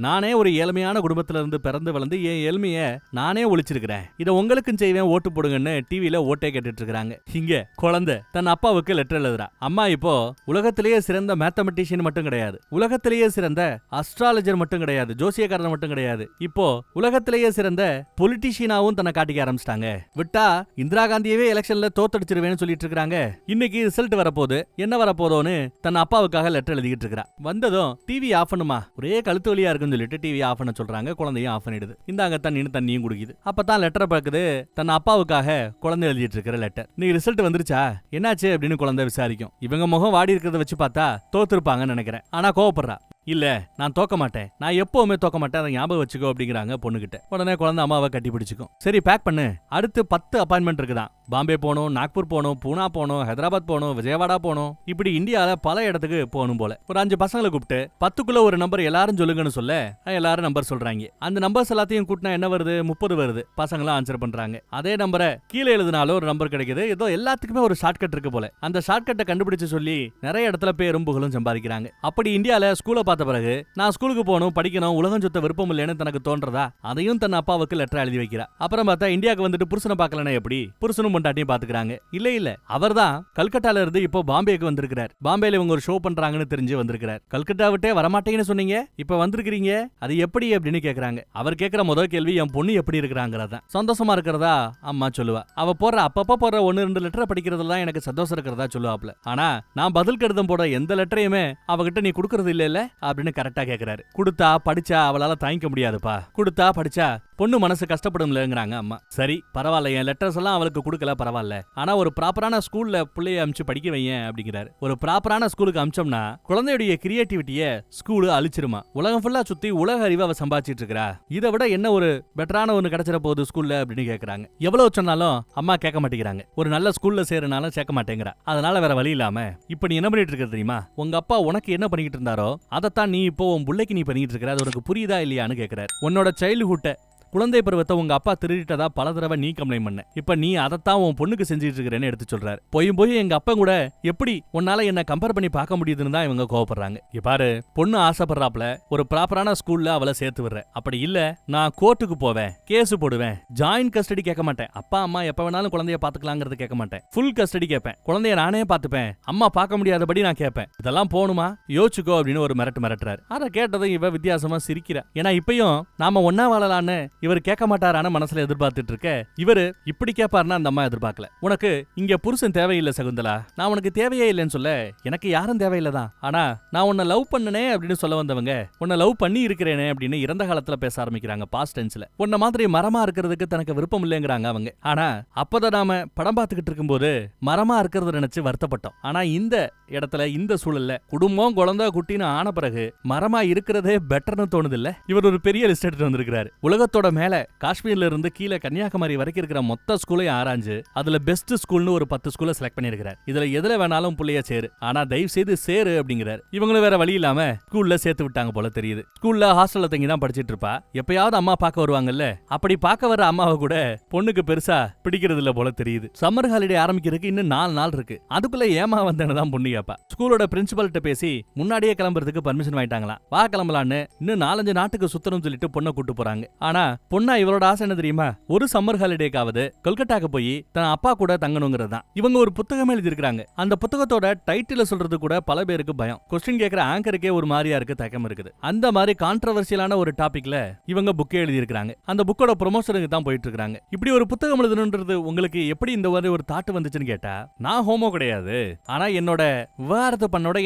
நானே ஒரு ஏழ்மையான குடும்பத்துல இருந்து பிறந்து வளர்ந்து என் ஏழ்மைய நானே ஒழிச்சிருக்கிறேன், இதை உங்களுக்கும் செய்வேன், ஓட்டு போடுங்கன்னு டிவில ஓட்டே கேட்டுட்டு இருக்காங்க. இங்க குழந்தை தன் அப்பாவுக்கு லெட்டர் எழுதுறா. அம்மா இப்போ உலகத்திலேயே சிறந்த மேத்தமெட்டிஷியன் மட்டும் கிடையாது, உலகத்திலேயே சிறந்த அஸ்ட்ராலஜர் மட்டும் கிடையாது, ஜோசியக்காரன் மட்டும் கிடையாது, இப்போ உலகத்திலேயே சிறந்த பொலிட்டிஷியனாவும் தன்னை காட்டிக்க ஆரம்பிச்சிட்டாங்க. விட்டா இந்திரா காந்தியவே எலெக்ஷன்ல தோத்தடிச்சிருவேன்னு சொல்லிட்டு இருக்காங்க. இன்னைக்கு ரிசல்ட் வரப்போகுது, என்ன வரப்போதோன்னு தன் அப்பாவுக்காக லெட்டர் எழுதிக்கிட்டு இருக்கா. வந்ததும் டிவி ஆஃப் பண்ணுமா, ஒரே கழுத்து வலியா இருக்குன்னு சொல்லிட்டு டிவி ஆஃப் பண்ண சொல்றாங்க. குழந்தையும் ஆஃப் பண்ணிடுது. இந்தாங்க தண்ணியும் குடிக்குது. அப்பதான் லெட்டரை பார்க்குது. தன் அப்பாவுக்காக குழந்தை எழுதிட்டு இருக்கிற லெட்டர். நீ ரிசல்ட் வந்துருச்சா, என்னாச்சு அப்படின்னு குழந்தை விசாரிக்கும். இவங்க முகம் வாடி இருக்கிறத வச்சு பார்த்தா தோத்துருப்பாங்கன்னு நினைக்கிறேன். ஆனா கோவப்படுறா. இல்ல நான் தோக்க மாட்டேன், நான் எப்பவுமே தோக்க மாட்டேன், அதை ஞாபகம் வச்சுக்கோ அப்படிங்கிறாங்க பொண்ணுகிட்ட. உடனே குழந்தை அம்மாவை கட்டி பிடிச்சிக்கும். சரி பேக் பண்ணு, அடுத்து 10 அப்பாயின்மெண்ட் இருக்குதான். பாம்பே போகணும், நாக்பூர் போகணும், பூனா போகணும், ஹைதராபாத் போகணும், விஜயவாடா போகணும், இப்படி இந்தியால பல இடத்துக்கு போகணும் போல. ஒரு 5 பசங்களை கூப்பிட்டு 10க்குள்ள ஒரு நம்பர் எல்லாரும் சொல்லுங்கன்னு சொல்ல எல்லாரும் நம்பர் சொல்றாங்க. அந்த நம்பர்ஸ் எல்லாத்தையும் கூட்டினா என்ன வருது, 30 வருது. பசங்களும் ஆன்சர் பண்றாங்க. அதே நம்பரை கீழே எழுதினாலும் ஒரு நம்பர் கிடைக்குது. ஏதோ எல்லாத்துக்குமே ஒரு ஷார்ட்கட் இருக்கு போல. அந்த ஷார்ட்கட்டை கண்டுபிடிச்சு சொல்லி நிறைய இடத்துல பேரும் புகழும் சம்பாதிக்கிறாங்க. அப்படி இந்தியால ஸ்கூலை பார்த்த பிறகு நான் ஸ்கூலுக்கு போகணும், படிக்கணும், உலகம் சுத்த விருப்பம் இல்லைன்னு தனக்கு தோன்றதா அதையும் தன் அப்பாவுக்கு லெட்டர் எழுதி வைக்கிறா. அப்புறம் பார்த்தா இந்தியாவுக்கு வந்துட்டு புருஷனை பார்க்கலன்னா எப்படி, புருஷனும் பொண்டாட்டியும் பாத்துக்கிறாங்க. இல்ல அவர்தான் கல்கட்டால இருந்து இப்போ பாம்பேக்கு வந்திருக்கிறார். பாம்பேல இவங்க ஒரு ஷோ பண்றாங்கன்னு தெரிஞ்சு வந்திருக்கிறார். கல்கட்டா விட்டே வரமாட்டேன்னு சொன்னீங்க, இப்ப வந்திருக்கீங்க, அது எப்படி அப்படின்னு கேக்குறாங்க. அவர் கேட்கிற முதல் கேள்வி என் பொண்ணு எப்படி இருக்கிறாங்கிறதா. சந்தோஷமா இருக்கிறதா அம்மா சொல்லுவா. அவ அப்பப்ப போடுற 1-2 லெட்டரை படிக்கிறதுலாம் எனக்கு சந்தோஷம் இருக்கிறதா சொல்லுவாப்ல. ஆனா நான் பதில் கடிதம் போட எந்த லெட்டரையுமே அவகிட்ட நீ கொடுக்கறது இல்ல அப்படின்னு கரெக்டா கேக்குறாரு. கொடுத்தா படிச்சா அவளால தாங்கிக்க முடியாதுப்பா, கொடுத்தா படிச்சா பொண்ணு மனசு கஷ்டப்படும்லங்கிறாங்க அம்மா. சரி பரவாயில்ல, என் லெட்டர்ஸ் எல்லாம் அவளுக்கு கொடுக்கல பரவாயில்ல, ஆனா ஒரு ப்ராப்பரான ஸ்கூல்ல பிள்ளைய அமிச்சு படிக்க வையேன் அப்படிங்கிறாரு. ஒரு ப்ராப்பரான ஸ்கூலுக்கு அமிச்சோம்னா குழந்தையுடைய கிரியேட்டிவிட்டிய ஸ்கூலு அழிச்சிருமா. உலகம் ஃபுல்லா சுத்தி உலக அறிவை அவ சம்பாதிச்சிட்டு இருக்கா. இதை விட என்ன ஒரு பெட்டரான ஒண்ணு கிடைச்சிட போகுது ஸ்கூல்ல அப்படின்னு கேக்குறாங்க. எவ்வளவு சொன்னாலும் அம்மா கேட்க மாட்டேங்கிறாங்க. ஒரு நல்ல ஸ்கூல்ல சேருனாலும் சேர்க்க மாட்டேங்கிறா. அதனால வேற வழி இல்லாம இப்ப நீ என்ன பண்ணிட்டு இருக்க தெரியுமா, உங்க அப்பா உனக்கு என்ன பண்ணிக்கிட்டு இருந்தாரோ அதைத்தான் நீ இப்போ உன் புள்ளைக்கு நீ பண்ணிட்டு இருக்கிற, அது உனக்கு புரியுதா இல்லையான்னு கேக்குறாரு. உன்னோட சைல்ட்ஹுட்ட குழந்தை பருவத்தை உங்க அப்பா திருடிட்டதா பல தடவை நீ கம்ப்ளைண்ட் பண்ண, இப்ப நீ அதைத்தான் உன் பொண்ணுக்கு செஞ்சிட்டு இருக்கிறேன்னு எடுத்து சொல்றாரு. போய் எங்க அப்பா கூட எப்படி உன்னால என்ன கம்பேர் பண்ணி பார்க்க முடியுதுன்னு தான் இவங்க கோவப்படுறாங்க. பாரு பொண்ணு ஆசைப்படுறாப்ல, ஒரு ப்ராப்பரான ஸ்கூல்ல அவளை சேர்த்து விடுற, அப்படி இல்ல நான் கோர்ட்டுக்கு போவேன், கேஸ் போடுவேன், ஜாயின்ட் கஸ்டடி கேட்க மாட்டேன், அப்பா அம்மா எப்ப வேணாலும் குழந்தைய பாத்துக்கலாங்கிறது கேட்க மாட்டேன், ஃபுல் கஸ்டடி கேட்பேன், குழந்தைய நானே பாத்துப்பேன், அம்மா பார்க்க முடியாதபடி நான் கேட்பேன், இதெல்லாம் போணுமா யோசிச்சுக்கோ அப்படின்னு ஒரு மிரட்டுறாரு. அதை கேட்டதும் இவ வித்தியாசமா சிரிக்கிறா. ஏன்னா இப்பயும் நாம ஒன்னா வாழலான்னு இவர் கேட்க மாட்டாரான மனசுல எதிர்பார்த்துட்டு இருக்க, இவரு இப்படி கேட்பாருன்னா அந்த அம்மா எதிர்பார்க்கல. உனக்கு இங்க புருஷன் தேவையில்லை சகுந்தலா, நான் உனக்கு தேவையே இல்லைன்னு சொல்ல, எனக்கு யாரும் தேவையில்லைதான், ஆனா நான் உன்னை லவ் பண்ணனே அப்படின்னு சொல்ல வந்தவங்க உன்னை லவ் பண்ணி இருக்கிறேனே அப்படின்னு இறந்த காலத்துல பேச ஆரம்பிக்கிறாங்க. பாஸ்ட் டென்ஸ்ல உன்ன மாதிரி மரமா இருக்கிறதுக்கு தனக்கு விருப்பம் இல்லைங்கிறாங்க அவங்க. ஆனா அப்பதான் நாம படம் பார்த்துக்கிட்டு இருக்கும்போது மரமா இருக்கிறத நினைச்சு வருத்தப்பட்டோம். ஆனா இந்த இடத்துல இந்த சூழல்ல குடும்பம் குழந்தை குட்டின்னு ஆன பிறகு மரமா இருக்கிறதே பெட்டர்னு தோணுது இல்ல. இவர் ஒரு பெரிய லிஸ்ட் எடுத்து வந்திருக்கிறாரு. உலகத்தோட மேல காஷ்மீர்ல இருந்து கீழே கன்னியாகுமரி வரைக்கும் இருக்கிற மொத்த ஸ்கூலையும் ஆராய்ஞ்சு அதுல பெஸ்ட் ஸ்கூல்னு ஒரு 10 ஸ்கூலை செலக்ட் பண்ணிருக்காரு. இதுல எதுல வேணாலும் புள்ளைய சேரு, ஆனா தயவு செய்து சேரு அப்படிங்கிறாரு. இவங்களும் வேற வழி இல்லாம ஸ்கூல்ல சேர்த்து விட்டாங்க போல தெரியுது. ஸ்கூல்ல ஹாஸ்டல்ல தங்கி தான் படிச்சிட்டு இருப்பா. எப்பயாவது அம்மா பார்க்க வருவாங்கல்ல, அப்படி பார்க்க வர அம்மாவை கூட பொண்ணுக்கு பெருசா பிடிக்கிறது இல்ல போல தெரியுது. சம்மர் ஹாலிடே ஆரம்பிக்கிறதுக்கு இன்னும் 4 நாள் இருக்கு. அதுக்குள்ள ஏமா வந்தேன்னு தான் பொண்ணு கேப்பா. ஸ்கூலோட பிரின்சிபல்கிட்ட பேசி முன்னாடியே கிளம்புறதுக்கு பர்மிஷன் வாங்கிட்டாங்களாம். வா கிளம்பலான்னு இன்னும் 4-5 நாட்டுக்கு சுத்தணும் சொல்லிட்டு பொண்ணை கூட்டு போறாங்க. ஆனா பொண்ணா இவரோட ஆசை என்ன தெரியுமா, ஒரு சம்மர் ஹாலிடேக்காவது கொல்கட்டாக்கு போய் தன் அப்பா கூட தங்கணுங்கிறது தான். இவங்க ஒரு புத்தகமே எழுதிருக்காங்க. அந்த புத்தகத்தோட டைட்டில சொல்றது கூட பல பேருக்கு பயம். கொஸ்டின் கேட்கிற ஆங்கருக்கே ஒரு மாதிரியா இருக்கு, தயக்கம் இருக்குது. அந்த மாதிரி கான்ட்ரவர்சியலான ஒரு டாபிக்ல இவங்க புக்கே எழுதிருக்காங்க. அந்த புக்கோட ப்ரொமோஷனுக்கு தான் போயிட்டு இருக்காங்க. இப்படி ஒரு புத்தகம் எழுதணும்ன்றது உங்களுக்கு எப்படி இந்த மாதிரி ஒரு தாட் வந்துச்சுன்னு கேட்டா, நான் ஹோமோ கிடையாது, ஆனா என்னோட விவாகரத்து பண்ணோட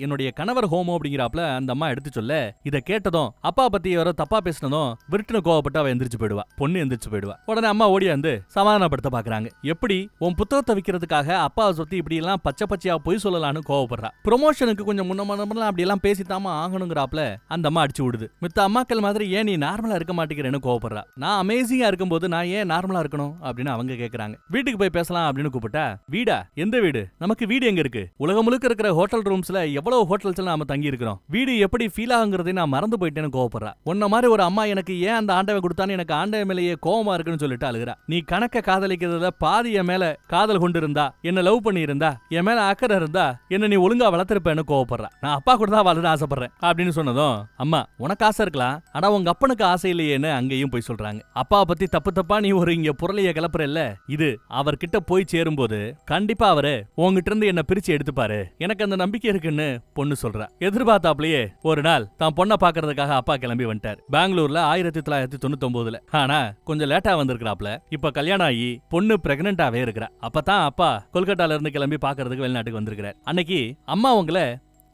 என்னுடைய கணவர் ஹோமோ அப்படிங்கிறாப்ல அந்த அம்மா எடுத்து சொல்ல, இதை கேட்டதும் அப்பா பத்தி யாரோ தப்பா பேசினதும் விருட்டுன்னு கோவப்பட்டு அவ எந்திரிச்சு போயிடுவா. பொண்ணு எந்திரிச்சு போயிடுவா. உடனே அம்மா ஓடி வந்து சமாதானப்படுத்த பாக்குறாங்க. எப்படி உன் புத்தகத்தை விக்கிறதுக்காக அப்பாவை சுத்தி இப்படி எல்லாம் பச்சை பச்சையா பொய் சொல்லலான்னு கோவப்படுறா. ப்ரொமோஷனுக்கு கொஞ்சம் முன்னமான அப்படி எல்லாம் பேசித்தாமா ஆகணுங்கிறாப்ல அந்த அம்மா அடிச்சு விடுது. மித்த அம்மாக்கள் மாதிரி ஏன் நீ நார்மலா இருக்க மாட்டேங்கிறேன்னு கோவப்படுறா. நான் அமேசிங்கா இருக்கும்போது நான் ஏன் நார்மலா இருக்கணும் அப்படின்னு அவங்க கேக்குறாங்க. வீட்டுக்கு போய் பேசலாம் அப்படின்னு கூப்பிட்டா, வீடா எந்த வீடு, நமக்கு வீடு எங்க இருக்கு, உலகம் முழுக்க இருக்கிற ஹோட்டல் ரூம்ஸ்ல எவ்வளவு ஹோட்டல்ஸ்ல நாம தங்கி இருக்கிறோம், வீடு எப்படி ஃபீல் ஆகுங்கிறதை நான் மறந்து போயிட்டேன்னு கோவப்படுறா. உன்ன மாதிரி ஒரு அம்மா எனக்கு ஏன் அந்த ஆண்டவன் கொடுத்தான்னு எனக்கு ஆண்டவன் மேலேயே கோவமா இருக்குன்னு சொல்லிட்டு அழுகிறா. நீ கணக்க காதலிக்கிறதுல பாதி என் மேல காதல் கொண்டு இருந்தா, என்ன லவ் பண்ணி இருந்தா, என் மேல அக்கறை இருந்தா என்ன நீ ஒழுங்கா வளர்த்திருப்பேன்னு கோவப்படுறா. நான் அப்பா கூட தான் வளர ஆசைப்படுறேன் அப்படின்னு சொன்னதும், அம்மா உனக்கு ஆசை இருக்கலாம், ஆனா உங்க அப்பனுக்கு ஆசை இல்லையேன்னு அங்கேயும் போய் சொல்றாங்க. அப்பாவை பத்தி தப்பா நீ ஒரு இங்க புரளைய கிளப்புறல்ல, இது அவர்கிட்ட போய் சேரும்போது கண்டிப்பா அவரு உங்ககிட்ட இருந்து என்ன பிரிச்சு எடுத்துப்பாரு, எனக்கு அந்த நம்பிக்கை இருக்குன்னு பொண்ணு சொல்றா. எதிர்பார்த்தாப்லயே ஒரு நாள் தான் பொண்ணை பாக்குறதுக்காக அப்பா கிளம்பி வந்துட்டார். பெங்களூர்ல 1999. ஆனா கொஞ்சம் லேட்டா வந்திருக்கிறாப்ல. இப்ப கல்யாணம் ஆகி பொண்ணு பிரெக்னென்டாவே இருக்கிறா. அப்பதான் அப்பா கொல்கட்டால இருந்து கிளம்பி பாக்குறதுக்கு வெளிநாட்டுக்கு வந்திருக்கிறார். அன்னைக்கு அம்மா உங்களை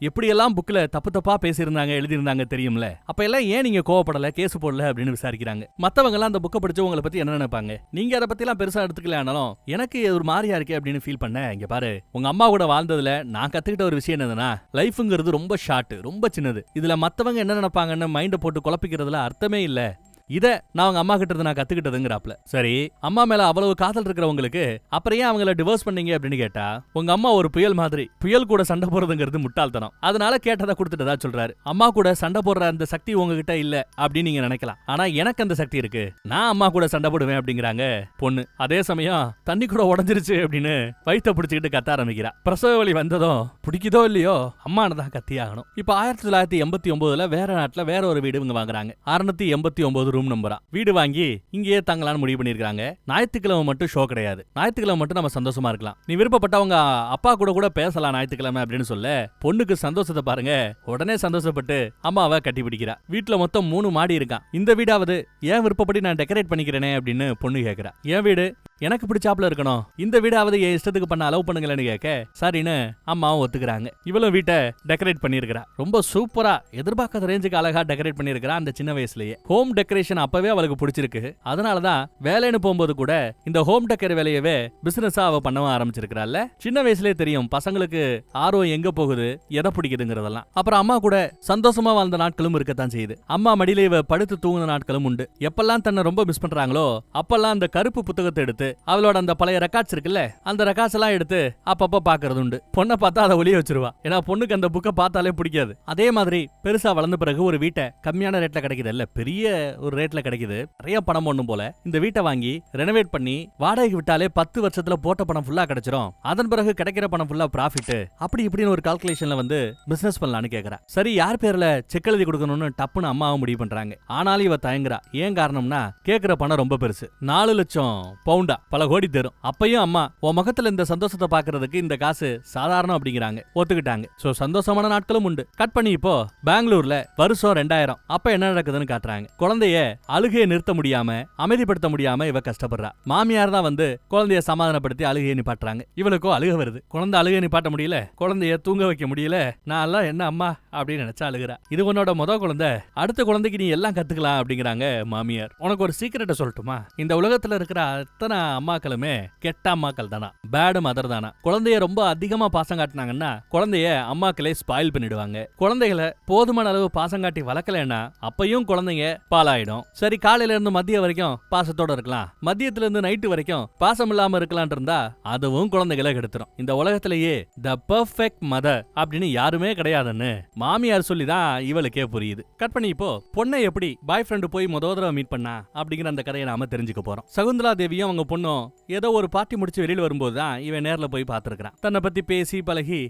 எப்படியெல்லாம் புக்ல தப்பா பேசியிருந்தாங்க எழுதியிருந்தாங்க தெரியும்ல, அப்ப எல்லாம் ஏன் நீங்க கோவப்படல, கேஸ் போடல அப்படின்னு விசாரிக்கிறாங்க. மத்தவங்க எல்லாம் அந்த புக்கை படிச்சு உங்களை பத்தி என்ன நினைப்பாங்க, நீங்க அதை பத்தி எல்லாம் பெருசா எடுத்துக்கலானாலும் எனக்கு ஒரு மாதிரியா இருக்கே அப்படின்னு ஃபீல் பண்ண. இங்க பாரு, உங்க அம்மா கூட வாழ்ந்ததுல நான் கத்துக்கிட்ட ஒரு விஷயம் என்னதுன்னா, லைஃப்ங்கிறது ரொம்ப ஷார்ட், ரொம்ப சின்னது. இதுல மத்தவங்க என்ன நினைப்பாங்கன்னு மைண்ட போட்டு குழப்பிக்கிறதுல அர்த்தமே இல்ல. இத நான் அவங்க அம்மா கிட்ட நான் கத்துக்கிட்டதுங்கிறாப்ல. சரி, அம்மா மேல அவ்வளவு காதல் இருக்கிறவங்களுக்கு அப்புறம் ஏன் அவங்கள டிவோர்ஸ் பண்ணீங்க அப்படின்னு கேட்டா, உங்க அம்மா ஒரு புயல் மாதிரி, புயல் கூட சண்டை போறதுங்கிறது முட்டாள்தனம், அதனால கேட்டதை கொடுத்துட்டதா சொல்றாரு. அம்மா கூட சண்டை போடுற அந்த சக்தி உங்ககிட்ட இல்ல அப்படின்னு நீங்க நினைக்கலாம், ஆனா எனக்கு அந்த சக்தி இருக்கு, நான் அம்மா கூட சண்டை போடுவேன் அப்படிங்கிறாங்க பொண்ணு. அதே சமயம் தண்ணி கூட உடஞ்சிருச்சு அப்படின்னு வயிற்ற பிடிச்சிக்கிட்டு கத்த ஆரம்பிக்கிறா. பிரசவ வலி வந்ததும் பிடிக்குதோ இல்லையோ அம்மானு தான் கத்தி ஆகணும். இப்ப 1989 வேற நாட்டுல வேற ஒரு வீடு இவங்க வாங்குறாங்க. 689 ரூம் நம்பரா வீடு வாங்கி இங்கேயே தங்கலான்னு முடிவு பண்ணிருக்காங்க. ஞாயிற்றுக்கிழமை மட்டும் ஷோ கிடையாது, ஞாயிற்றுக்கிழமை மட்டும் நம்ம சந்தோஷமா இருக்கலாம், நீ விருப்பப்பட்டவங்க அப்பா கூட பேசலாம் ஞாயிற்றுக்கிழமை அப்படின்னு சொல்ல பொண்ணுக்கு சந்தோஷத்தை பாருங்க. உடனே சந்தோஷப்பட்டு அம்மாவை கட்டி பிடிக்கிறா. வீட்டுல மொத்தம் 3 மாடி இருக்கான். இந்த வீடாவது ஏன் விருப்பப்படி நான் டெக்கரேட் பண்ணிக்கிறேனே அப்படின்னு பொண்ணு கேட்கிறா. என் வீடு எனக்கு பிடிச்சாப்ல இருக்கணும், இந்த வீடாவது என் இஷ்டத்துக்கு பண்ண அலோவ் பண்ணுங்களேன்னு கேட்க சரின்னு அம்மாவும் ஒத்துக்கிறாங்க. இவளும் வீட்டை டெக்கரேட் பண்ணிருக்கிறா. ரொம்ப சூப்பரா எதிர்பார்க்காத ரேஞ்சுக்கு அழகா டெக்கரேட் பண்ணிருக்கிறா. அந்த சின்ன வயசுலயே ஹோம் டெக்கரேஷன் அப்பவே அவளுக்கு பிடிச்சிருக்கு. அதனாலதான் வேலைன்னு போகும்போது கூட இந்த ஹோம் டெக்கர் வேலையவே பிசினஸா அவ பண்ணவும் ஆரம்பிச்சிருக்கிறாள். சின்ன வயசுலயே தெரியும் பசங்களுக்கு ஆர்வம் எங்க போகுது, எதை பிடிக்குதுங்கிறதெல்லாம். அப்புறம் அம்மா கூட சந்தோஷமா வாழ்ந்த நாட்களும் இருக்கத்தான் செய்யுது. அம்மா மடியில இவ படுத்து தூங்குன நாட்களும் உண்டு. எப்பெல்லாம் தன்னை ரொம்ப மிஸ் பண்றாங்களோ அப்பெல்லாம் அந்த கருப்பு புத்தகத்தை எடுத்து அவளோட அந்த பழைய ரெக்கார்ட்ஸ் இருக்குல்ல, அந்த ரெக்கார்ட்ஸ் எல்லாம் எடுத்து அப்பப்ப பாக்குறது உண்டு. பொண்ணை பார்த்தா அதை ஒளிய வச்சிருவா, ஏன்னா பொண்ணுக்கு அந்த புக்கை பார்த்தாலே பிடிக்காது. அதே மாதிரி பெருசா வளர்ந்த பிறகு ஒரு வீட்டை கம்மியான ரேட்ல கிடைக்குது இல்ல, பெரிய ஒரு ரேட்ல கிடைக்குது, நிறைய பணம் ஒண்ணும் போல. இந்த வீட்டை வாங்கி ரெனோவேட் பண்ணி வாடகைக்கு விட்டாலே 10 வருஷத்துல போட்ட பணம் ஃபுல்லா கிடைச்சிரும். அதன் பிறகு கிடைக்கிற பணம் ஃபுல்லா ப்ராஃபிட். அப்படி இப்படின்னு ஒரு கால்குலேஷன்ல வந்து பிசினஸ் பண்ணலான்னு கேக்குறா. சரி, யார் பேர்ல செக் எழுதி கொடுக்கணும்னு டப்புன்னு அம்மாவும் முடிவு பண்றாங்க. ஆனாலும் இவ தயங்குறா. ஏன் காரணம்னா கேக்குற பணம் ரொம்ப பெருசு, 4 லட்சம் பவுண்டா, பல கோடி தரும். அப்பையும் அம்மா உன் முகத்துல இந்த சந்தோஷத்தை பாக்குறதுக்கு இந்த காசு சாதாரணம் அப்படிங்கிறாங்க. ஒத்துக்கிட்டாங்க. சோ சந்தோஷமான நாட்களும் உண்டு. கட் பண்ணி இப்போ பெங்களூர்ல வருஷம் 2000 அப்ப என்ன நடக்குதுன்னு காட்டுறாங்க. குழந்தைய அழுகையை நிறுத்த முடியாம, அமைதிப்படுத்த முடியாம இவ கஷ்டப்படுறா. மாமியார் தான் வந்து குழந்தைய சமாதானப்படுத்தி அழுகையை நிப்பாட்டுறாங்க. இவளுக்கோ அழுக வருது. குழந்தை அழுகையை நிப்பாட்ட முடியல, குழந்தைய தூங்க வைக்க முடியல. நான் எல்லாம் என்ன அம்மா அப்படின்னு நினைச்சா அழுகிறா. இது உன்னோட முதல் குழந்தை, அடுத்த குழந்தைக்கு நீ எல்லாம் கத்துக்கலாம் அப்படிங்கிறாங்க மாமியார். உனக்கு ஒரு சீக்கிரட்டை சொல்லட்டுமா, இந்த உலகத்துல இருக்கிற அத்தனை அம்மாக்களுமே கெட்ட அம்மாக்கள் தானா, பேட் மதர் தானா. குழந்தைய ரொம்ப அதிகமா பாசம் காட்டினாங்கன்னா குழந்தைய அம்மாக்களே ஸ்பாயில் பண்ணிடுவாங்க. குழந்தைகளை போதுமான அளவு பாசம் காட்டி வளர்க்கலன்னா அப்பையும் குழந்தைங்க பாலாயிடும். சரி, காலையில இருந்து மதியம் வரைக்கும் பாசத்தோட இருக்கலாம், மதியத்துல இருந்து நைட்டு வரைக்கும் பாசம் இல்லாம இருக்கலாம் இருந்தா அதுவும் குழந்தைகளை கெடுத்துரும். இந்த உலகத்திலேயே த பெர்ஃபெக்ட் மதர் அப்படின்னு யாருமே கிடையாதுன்னு மாமியார் சொல்லிதான் இவளுக்கே புரியுது. கட் பண்ணி இப்போ பொண்ணை எப்படி பாய் ஃப்ரெண்டு போய் முதல் தடவை மீட் பண்ணா அப்படிங்கிற அந்த கதையை நாம தெரிஞ்சுக்க போறோம். சகுந்தலா தேவியும் அவங்க பொண்ணும் ஏதோ ஒரு பார்ட்டி முடிச்சு வெளியில வரும்போதுதான் இவன் நேர்ல போய் பாத்துருக்கான். தன்னை பத்தி பேசி பழகி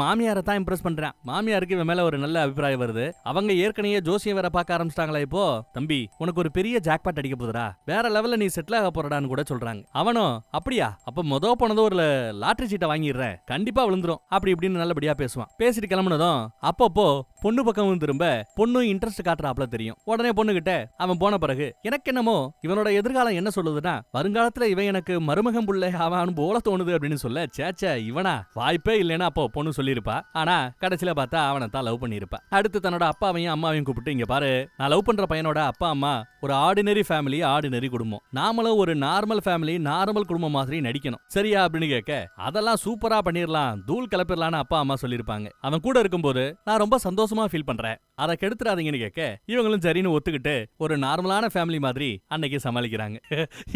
மாமியாரை தான் இம்ப்ரெஸ் பண்றான். மாமியாருக்கு இவன் மேல ஒரு நல்ல அபிப்பிராயம் வருது. அவங்க ஏற்கனவே ஜோசியம் வேற பார்க்க ஆரம்பிச்சிட்டாங்களா. இப்போ தம்பி உனக்கு ஒரு பெரிய ஜாக்பாட் அடிக்க போதுடா, வேற லெவல்ல நீ செட்டில் ஆக போறடான்னு கூட சொல்றாங்க. அவனும் அப்படியா, அப்ப போனது ஒரு லாட்டரி சீட்டை வாங்கிடுறேன், கண்டிப்பா விழுந்துரும் அப்படி இப்படின்னு நல்லபடியா பேசுவான். பேசிட்டு கிளம்புனதும் அப்பப்போ பொண்ணு பக்கம் திரும்ப பொண்ணும் இன்ட்ரெஸ்ட் காட்டுறாப்ல தெரியும். உடனே பொண்ணு கிட்ட அவன் போன பிறகு எனக்கு என்னமோ இவனோட எதிர்காலம் என்ன சொல்லுதுன்னா, வருங்காலத்துல இவன் எனக்கு மருமகம் புள்ள அவன் போல தோணுது அப்படின்னு சொல்ல, சேச்சா இவனா வாய்ப்பே இல்லைன்னா அப்போ பொண்ணு சொல்லிருப்பா. ஆனா கடைசியில பார்த்தா அவனை தான் லவ் பண்ணிருப்பா. அடுத்து தன்னோட அப்பாவையும் அம்மாவையும் கூப்பிட்டு, இங்க பாரு, நான் லவ் பண்ற பையனோட அப்பா அம்மா ஒரு ஆர்டினரி ஃபேமிலி, ஆர்டினரி குடும்பம், நாமளும் ஒரு நார்மல் ஃபேமிலி, நார்மல் குடும்பம் மாதிரி நடிக்கணும், சரியா அப்படின்னு கேட்க, அதெல்லாம் சூப்பரா பண்ணிடலாம், தூள் கிளப்பிடலான்னு அப்பா அம்மா சொல்லிருப்பாங்க. அவன் கூட இருக்கும்போது நான் ரொம்ப சந்தோஷமா ஃபீல் பண்றேன், அதை கெடுத்துறாதீங்கன்னு கேட்க இவங்களும் சரின்னு ஒத்துக்கிட்டு ஒரு நார்மலான ஃபேமிலி மாதிரி அன்னைக்கு சமாளிக்கிறாங்க.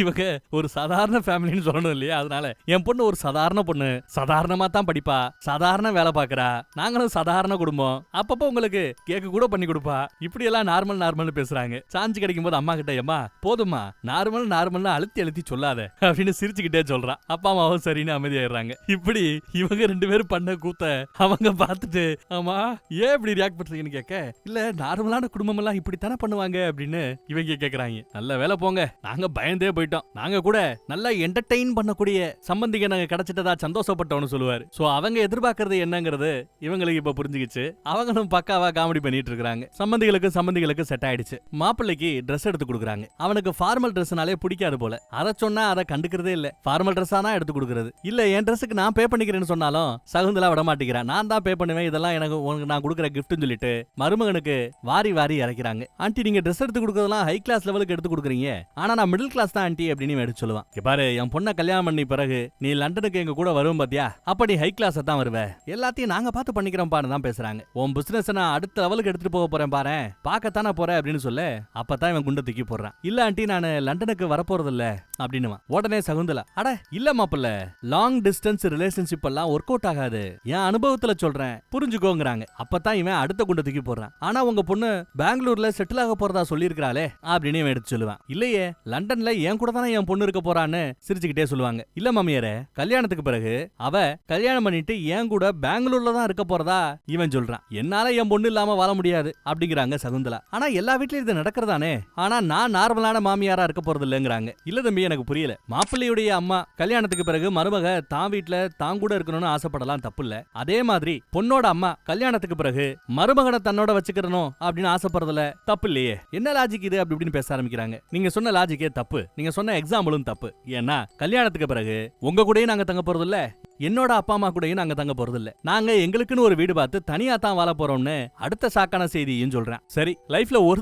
இவங்க ஒரு சாதாரண ஃபேமிலின்னு சொல்லணும் இல்லையா, அதனால என் பொண்ணு ஒரு சாதாரண பொண்ணு, சாதாரணமா தான் படிப்பா, சாதாரண வேலை பாக்குறா, நாங்களும் சாதாரண குடும்பம், அப்பப்போ உங்களுக்கு கேக்கு கூட பண்ணி கொடுப்பா, இப்படி எல்லாம் நார்மல்னு பேசுறாங்க. சாஞ்சு கிடைக்கும் போது அம்மா கிட்ட ஏமா போதுமா நார்மல்னு அழுத்தி சொல்லாத அப்படின்னு சிரிச்சுக்கிட்டே சொல்றான். அப்பா அம்மாவும் சரின்னு அமைதியாயிடுறாங்க. இப்படி இவங்க 2 பேரும் பண்ண கூத்த அவங்க பார்த்துட்டு ஆமா ஏன் இப்படி ரியாக்ட் பண்றீங்கன்னு கேட்க, இல்ல நார்மலான குடும்பம் எல்லாம் இப்படித்தானே பண்ணுவாங்க அப்படின்னு இவங்க கேக்குறாங்க. நல்ல வேலை போங்க, நாங்க பயந்தே போயிட்டோம், நாங்க கூட நல்லா என்டர்டெயின் பண்ணக்கூடிய சம்பந்திங்க நாங்க கிடைச்சிட்டதா சந்தோஷப்பட்டோம்னு சொல்லுவாரு. சோ அவங்க எதிர்பார்க்கறது என்னங்கிறது இவங்களுக்கு இப்ப புரிஞ்சுக்கிச்சு. அவங்களும் பக்காவா காமெடி பண்ணிட்டு இருக்காங்க. சம்பந்திகளுக்கு செட் ஆயிடுச்சு. மாப்பிள்ளைக்கு Dress எடுத்து கொடுக்குறாங்க. அவனுக்கு ஃபார்மல் Dressனாலே பிடிக்காது போல. அத சொன்னா அதை கண்டுக்கிறதே இல்ல. ஃபார்மல் Dressா தான் எடுத்து கொடுக்கறது. இல்ல என் Dressக்கு நான் பே பண்ணிக்கிறேன்னு சொன்னாலும் சகுந்தலா விட மாட்டேங்கிறா. நான் தான் பே பண்ணுவேன், இதெல்லாம் எனக்கு நான் கொடுக்குற கிஃப்ட்னு சொல்லிட்டு மருமகனுக்கு வாரி இறக்கிறாங்க. ஆண்டி நீங்க Dress எடுத்து கொடுக்கறதெல்லாம் ஹை கிளாஸ் லெவலுக்கு எடுத்து கொடுக்குறீங்க, ஆனா நான் மிடில் கிளாஸ் தான் ஆண்டி அப்படின்னு எடுத்து சொல்லுவான். பாரு என் பொண்ணை கல்யாணம் பண்ணி பிறகு நீ லண்டனுக்கு எங்க கூட வருவோம் பாத்தியா, அப்ப நீ ஹை கிளாஸ் தான் வருவ, எல்லாத்தையும் நாங்க பார்த்து பண்ணிக்கிறோம் பாரு தான் பேசுறாங்க. உன் பிசினஸ் நான் அடுத்த லெவலுக்கு எடுத்துட்டு போக போறேன் பாரு, பார்க்கத்தானே போறேன் அப்படின்னு சொல்ல, அப்பதான் இவன் குண்டை தூக்கி போடுறான். இல்ல ஆண்டி நான் லண்டனுக்கு வரப்போறது இல்ல அப்படின்னு. உடனே சகுந்தலா அட இல்ல மாப்பிள்ள, லாங் டிஸ்டன்ஸ் ரிலேஷன்ஷிப் எல்லாம் ஒர்க் அவுட் ஆகாது, என் அனுபவத்துல சொல்றேன் புரிஞ்சுக்கோங்கறாங்க. அப்பதான் இவன் அடுத்த குண்டை தூக்கி போடுறான். ஆனா உங்க பொண்ணு பெங்களூர்ல செட்டில் ஆக போறதா சொல்லியிருக்காளே அப்படின்னு இவன் எடுத்து சொல்லுவான். இல்லையே லண்டன்ல என் கூட தானே என் பொண்ணு இருக்க போறான்னு சிரிச்சுக்கிட்டே சொல்லுவாங்க. இல்ல மாமியாரே, கல்யாணத்துக்கு பிறகு அவ கல்யாணம் பண்ணிட்டு என் கூட பெங்களூர்ல தான் இருக்க போறதா இவன் சொல்றான். என்னால என் பொண்ணு இல்லாம வாழ முடியாது அப்படிங்கிறாங்க சகுந்தலா. ஆனா எல்லா வீட்லயும் இது நடக்கிறதானே, ஆனா நான் நார்மலான மாமியாரா இருக்க போறது இல்லங்கிறாங்க. இல்ல தம்பி எனக்கு புரியல, மாப்பிள்ளையுடைய அம்மா கல்யாணத்துக்கு பிறகு மருமக தான் வீட்டுல தான் கூட இருக்கணும்னு ஆசைப்படலாம், தப்பு இல்ல. அதே மாதிரி பொண்ணோட அம்மா கல்யாணத்துக்கு பிறகு மருமகனை தன்னோட வச்சுக்கிறணும் அப்படின்னு ஆசைப்படுறதுல தப்பு இல்லையே. என்ன லாஜிக் இது அப்படி இப்படின்னு பேச ஆரம்பிக்கிறாங்க. நீங்க சொன்ன லாஜிக்கே தப்பு, நீங்க சொன்ன எக்ஸாம்பிளும் தப்பு. ஏன்னா கல்யாணத்துக்கு பிறகு உங்க கூடயும் நாங்க தங்க போறது இல்ல, என்னோட அப்பா அம்மா கூடயும் நாங்க தங்க போறது இல்ல, நாங்க எங்களுக்குன்னு ஒரு வீடு பார்த்து தனியா தான் வாழ போறோம்னு அடுத்த சாக்கான செய்தியும் சொல்றேன். சரி லைஃப்ல ஒரு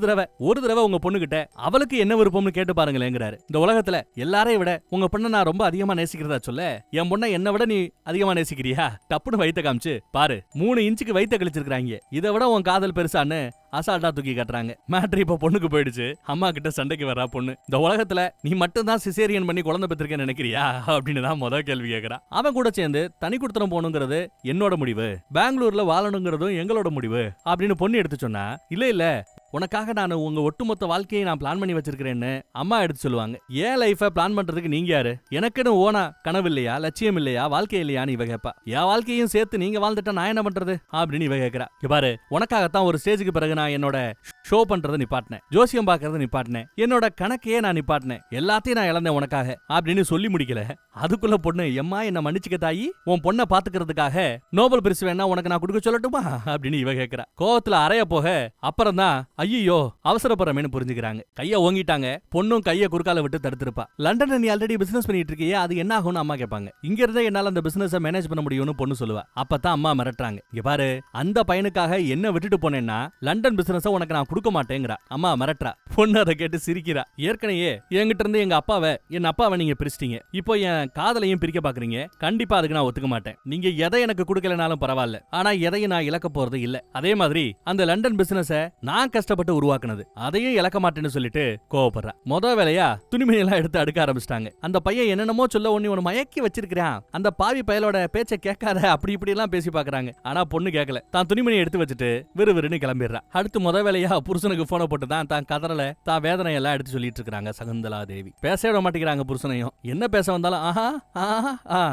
தடவை உங்க பொண்ணு கிட்ட அவளுக்கு என்ன விருப்பம்னு கேட்டு பாருங்களேங்கிறாரு. இந்த உலகத்துல எல்லாரையும் விட உங்க பொண்ணை நான் ரொம்ப அதிகமா நேசிக்கிறதா சொல்ல, என் பொண்ணை என்ன விட நீ அதிகமா நேசிக்கிறியா, டப்புன்னு வயித்த காமிச்சு பாரு 3 இன்ச்சுக்கு வயித்த கழிச்சிருக்காங்க, இதை விட உன் காதல் பெருசான்னு அசால்ட்டா தூக்கி காட்டுறாங்க. மேட்ரு இப்ப பொண்ணுக்கு போயிடுச்சு. அம்மா கிட்ட சண்டைக்கு வரா பொண்ணு. இந்த உலகத்துல நீ மட்டும் தான் சிசேரியன் பண்ணி குழந்தை பெற்றிருக்கேன்னு நினைக்கிறியா அப்படின்னு தான் முதல் கேள்வி கேட்கறா. அவன் கூட சேர்ந்து தனி குடுத்தனம் போகணுங்கிறது என்னோட முடிவு, பெங்களூர்ல வாழணுங்கிறதும் எங்களோட முடிவு அப்படின்னு பொண்ணு எடுத்து சொன்னா, இல்ல உனக்காக நான் உங்க ஒட்டுமொத்த வாழ்க்கையை நான் பிளான் பண்ணி வச்சிருக்கிறேன்னு அம்மா எடுத்து சொல்லுவாங்க. ஏன் லைஃபை பிளான் பண்றதுக்கு நீங்க யாரு, எனக்குன்னு ஓனா கனவு இல்லையா, லட்சியம் இல்லையா, வாழ்க்கை இல்லையான்னு இவ கேப்பா. என் வாழ்க்கையும் சேர்த்து நீங்க வாழ்ந்துட்டா நான் என்ன பண்றது அப்படின்னு இவ கேட்கறா. பாரு உனக்காகத்தான் ஒரு ஸ்டேஜுக்கு பிறகு நான் என்னோட ஷோ பண்றதை நிப்பாட்டினேன், ஜோசியம் பாக்குறதை நிப்பாட்டினேன், என்னோட கணக்கையே நான் நிப்பாட்டினேன், எல்லாத்தையும் நான் இழந்தேன் உனக்காக அப்படின்னு சொல்லி முடிக்கல. அதுக்குள்ள பொண்ணு எம்மா என்ன மன்னிச்சுக்க தாயி, உன் பொண்ணை பாத்துக்கிறதுக்காக நோபல் பரிசு வேணா உனக்கு நான் கொடுக்க சொல்லட்டுமா அப்படின்னு இவ கேட்கறா. கோவத்துல அறைய போக அப்புறம் தான் ஐயோ அவசரப்படுறமேனு புரிஞ்சுக்கிறாங்க. கைய ஓங்கிட்டாங்க. பொண்ணும் கைய குறுக்கால விட்டு தடுத்திருப்பா. லண்டன்ல நீ ஆல்ரெடி பிசினஸ் பண்ணிட்டு இருக்கியே, அது என்ன ஆகும்னு அம்மா கேட்பாங்க. இங்க இருந்தே என்னால அந்த பிசினஸ் மேனேஜ் பண்ண முடியும்னு பொண்ணு சொல்லுவா. அப்பதான் அம்மா மிரட்டுறாங்க. இங்க பாரு அந்த பையனுக்காக என்ன விட்டுட்டு போனேன்னா லண்டன் பிசினஸ் உனக்கு நான் கொடுக்க மாட்டேங்கிறா. அம்மா மிரட்டுறா. பொண்ணு அதை கேட்டு சிரிக்கிறா. ஏற்கனவே என்கிட்ட இருந்து என் அப்பாவை நீங்க பிரிச்சிட்டீங்க, இப்போ என் காதலையும் பிரிக்க பாக்குறீங்க, கண்டிப்பா அதுக்கு நான் ஒத்துக்க மாட்டேன். நீங்க எதை எனக்கு கொடுக்கலனாலும் பரவாயில்ல, ஆனா எதையும் நான் இழக்க போறது இல்ல. அதே மாதிரி அந்த லண்டன் பிசினஸ் நான் கஷ்டப்பட்டு உருவாக்குனது, அதையும் இழக்க மாட்டேன்னு சொல்லிட்டு கோவப்படுறா. முத வேலையா துணிமணி எல்லாம் எடுத்து அடுக்க ஆரம்பிச்சிட்டாங்க. அந்த பையன் என்னென்னமோ சொல்ல ஒன்னு மயக்கி வச்சிருக்கான், அந்த பாவி பயலோட பேச்சை கேட்காத அப்படி இப்படி எல்லாம் பேசி பாக்குறாங்க. ஆனா பொண்ணு கேட்கல. தான் துணிமணி எடுத்து வச்சுட்டு விறுவிறுன்னு கிளம்பிடுறா. அடுத்து முத வேலையா புருஷனுக்கு போன போட்டு தான் கதறல தான் வேதனை எல்லாம் எடுத்து சொல்லிட்டு இருக்காங்க சகுந்தலா தேவி. பேச விட மாட்டேங்கிறாங்க புருஷனையும். என்ன பேச வந்தாலும் ஆஹா ஆஹா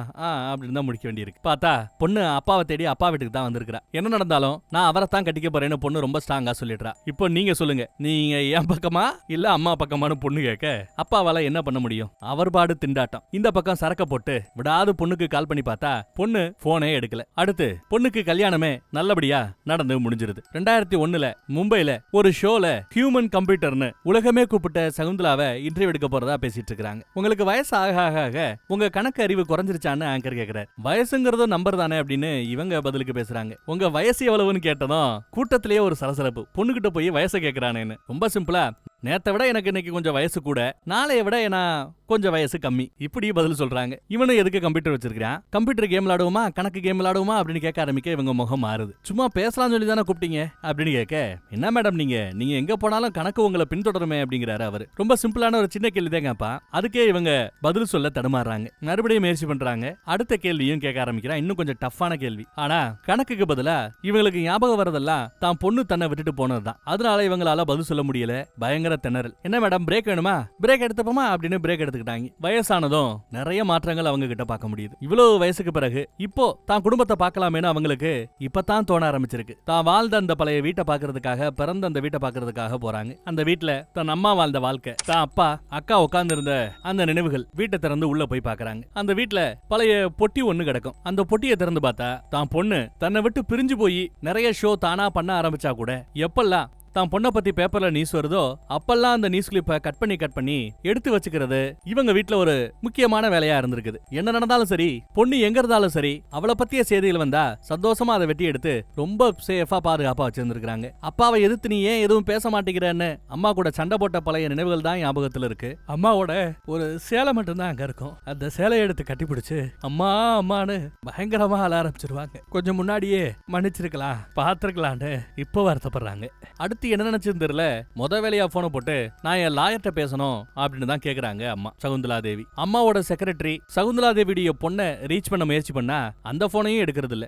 அப்படின்னு தான் முடிக்க வேண்டியிருக்கு. பார்த்தா பொண்ணு அப்பாவை தேடி அப்பா வீட்டுக்கு தான் வந்திருக்கா. என்ன நடந்தாலும் நான் அவரை தான் கட்டிக்க போறேன்னு பொண்ணு ரொம்ப ஸ்ட்ராங்கா சொல்லிடுறா. இப்போ நீங்க சொல்லுங்க, நீங்க என் பக்கமா இல்ல அம்மா பக்கமானு பொண்ணு கேட்க, அப்பாவால என்ன பண்ண முடியும், அவர் பாடு திண்டாட்டம். இந்த பக்கம் சரக்க போட்டு விடாது பொண்ணுக்கு கால் பண்ணி பார்த்தா பொண்ணு போனே எடுக்கல. அடுத்து பொண்ணுக்கு கல்யாணமே நல்லபடியா நடந்து முடிஞ்சிருது. 2001 மும்பைல ஒரு ஷோல ஹியூமன் கம்ப்யூட்டர்னு உலகமே கூப்பிட்ட சகுந்தலாவை இன்டர்வியூ எடுக்க போறதா பேசிட்டு இருக்காங்க. உங்களுக்கு வயசு ஆக ஆக உங்க கணக்கு அறிவு குறைஞ்சிருச்சான்னு ஆங்கர் கேக்குறாரு. வயசுங்கிறதும் நம்பர் தானே அப்படின்னு இவங்க பதிலுக்கு பேசுறாங்க. உங்க வயசு எவ்வளவுன்னு கேட்டதும் கூட்டத்திலேயே ஒரு சலசலப்பு. பொண்ணுகிட்ட போய் வயசை கேக்குறானேன்னு. ரொம்ப சிம்பிளா, நேத்தை விட எனக்கு இன்னைக்கு கொஞ்சம் வயசு கூட, நாளைய விட நான் கொஞ்சம் வயசு கம்மி. இப்படி பதில் சொல்றாங்க. இவனும் எதுக்கு கம்ப்யூட்டர் வச்சிருக்கான், கம்ப்யூட்டர் கேம் விளையாடுவோமா, கணக்கு கேம் விளையாடுவோமா அப்படின்னு கேட்க ஆரம்பிக்க இவங்க முகம் மாறுது. சும்மா பேசலாம் சொல்லி தானே கூப்பிட்டீங்க அப்படின்னு கேட்க, என்ன மேடம் நீங்க எங்க போனாலும் கணக்கு உங்களை பின்தொடருமே அப்படிங்கிறாரு அவரு. ரொம்ப சிம்பிளான ஒரு சின்ன கேள்வி தான் கேப்பா. அதுக்கே இவங்க பதில் சொல்ல தடுமாறுறாங்க. மறுபடியும் முயற்சி பண்றாங்க. அடுத்த கேள்வியும் கேட்க ஆரம்பிக்கிறா, இன்னும் கொஞ்சம் டஃப்பான கேள்வி. ஆனா கணக்குக்கு பதிலா இவங்களுக்கு ஞாபகம் வரதெல்லாம் தான் பொண்ணு தன்னை விட்டுட்டு போனதுதான். அதனால இவங்களால பதில் சொல்ல முடியல. பயங்கர திணறல். என்ன மேடம் பிரேக் வேணுமா, பிரேக் எடுத்துப்போமா அப்படின்னு பிரேக் எடுத்துக்கிட்டாங்க. வயசானதும் நிறைய மாற்றங்கள் அவங்க கிட்ட பார்க்க முடியுது. இவ்வளவு வயசுக்கு பிறகு இப்போ தான் குடும்பத்தை பார்க்கலாமேன்னு அவங்களுக்கு இப்பதான் தோண ஆரம்பிச்சிருக்கு. தான் வாழ்ந்த அந்த பழைய வீட்டை பாக்குறதுக்காக, பிறந்த அந்த வீட்டை பாக்குறதுக்காக போறாங்க. அந்த வீட்டுல தன் அம்மா வாழ்ந்த வாழ்க்கை, தான் அப்பா அக்கா உட்கார்ந்து இருந்த அந்த நினைவுகள். வீட்டை திறந்து உள்ள போய் பாக்குறாங்க. அந்த வீட்டுல பழைய பொட்டி ஒண்ணு கிடக்கும். அந்த பொட்டியை திறந்து பார்த்தா தான் பொண்ணு தன்னை விட்டு பிரிஞ்சு போய் நிறைய ஷோ தானா பண்ண ஆரம்பிச்சா கூட எப்பெல்லாம் தான் பொண்ணை பத்தி பேப்பர்ல நியூஸ் வருதோ அப்பெல்லாம் அந்த நியூஸ் கிளிப்பை கட் பண்ணி எடுத்து வச்சுக்கிறது இவங்க வீட்டுல ஒரு முக்கியமான வேலையா இருந்திருக்குது. என்ன நடந்தாலும் சரி, பொண்ணு எங்க இருந்தாலும் சரி, அவளை பத்திய செய்திகள் வந்தா சந்தோஷமா அதை வெட்டி எடுத்து ரொம்ப சேஃபா பாதுகாப்பா வச்சிருந்திருக்காங்க. அப்பாவை எதிர்த்து நீ ஏன் எதுவும் பேச மாட்டேங்கிறன்னு அம்மா கூட சண்டை போட்ட பழைய நினைவுகள் தான் ஞாபகத்துல இருக்கு. அம்மாவோட ஒரு சேலை மட்டும்தான் அங்க இருக்கும். அந்த சேலையை எடுத்து கட்டி பிடிச்சு அம்மா அம்மான்னு பயங்கரமா அழ ஆரம்பிச்சிருவாங்க. கொஞ்சம் முன்னாடியே மன்னிச்சிருக்கலாம், பாத்திருக்கலான்னு இப்ப வருத்தப்படுறாங்க. அடுத்து என்ன நினைச்சுன்னு தெரியல, முத வேலையா போன போட்டு நான் என் லாயர்ட்ட பேசணும் அப்படின்னு தான் கேக்குறாங்க அம்மா சகுந்தலா தேவி. அம்மாவோட செக்ரட்டரி சகுந்தலா தேவியுடைய பொண்ணை ரீச் பண்ண முயற்சி பண்ணா அந்த போனையும் எடுக்கிறது இல்ல.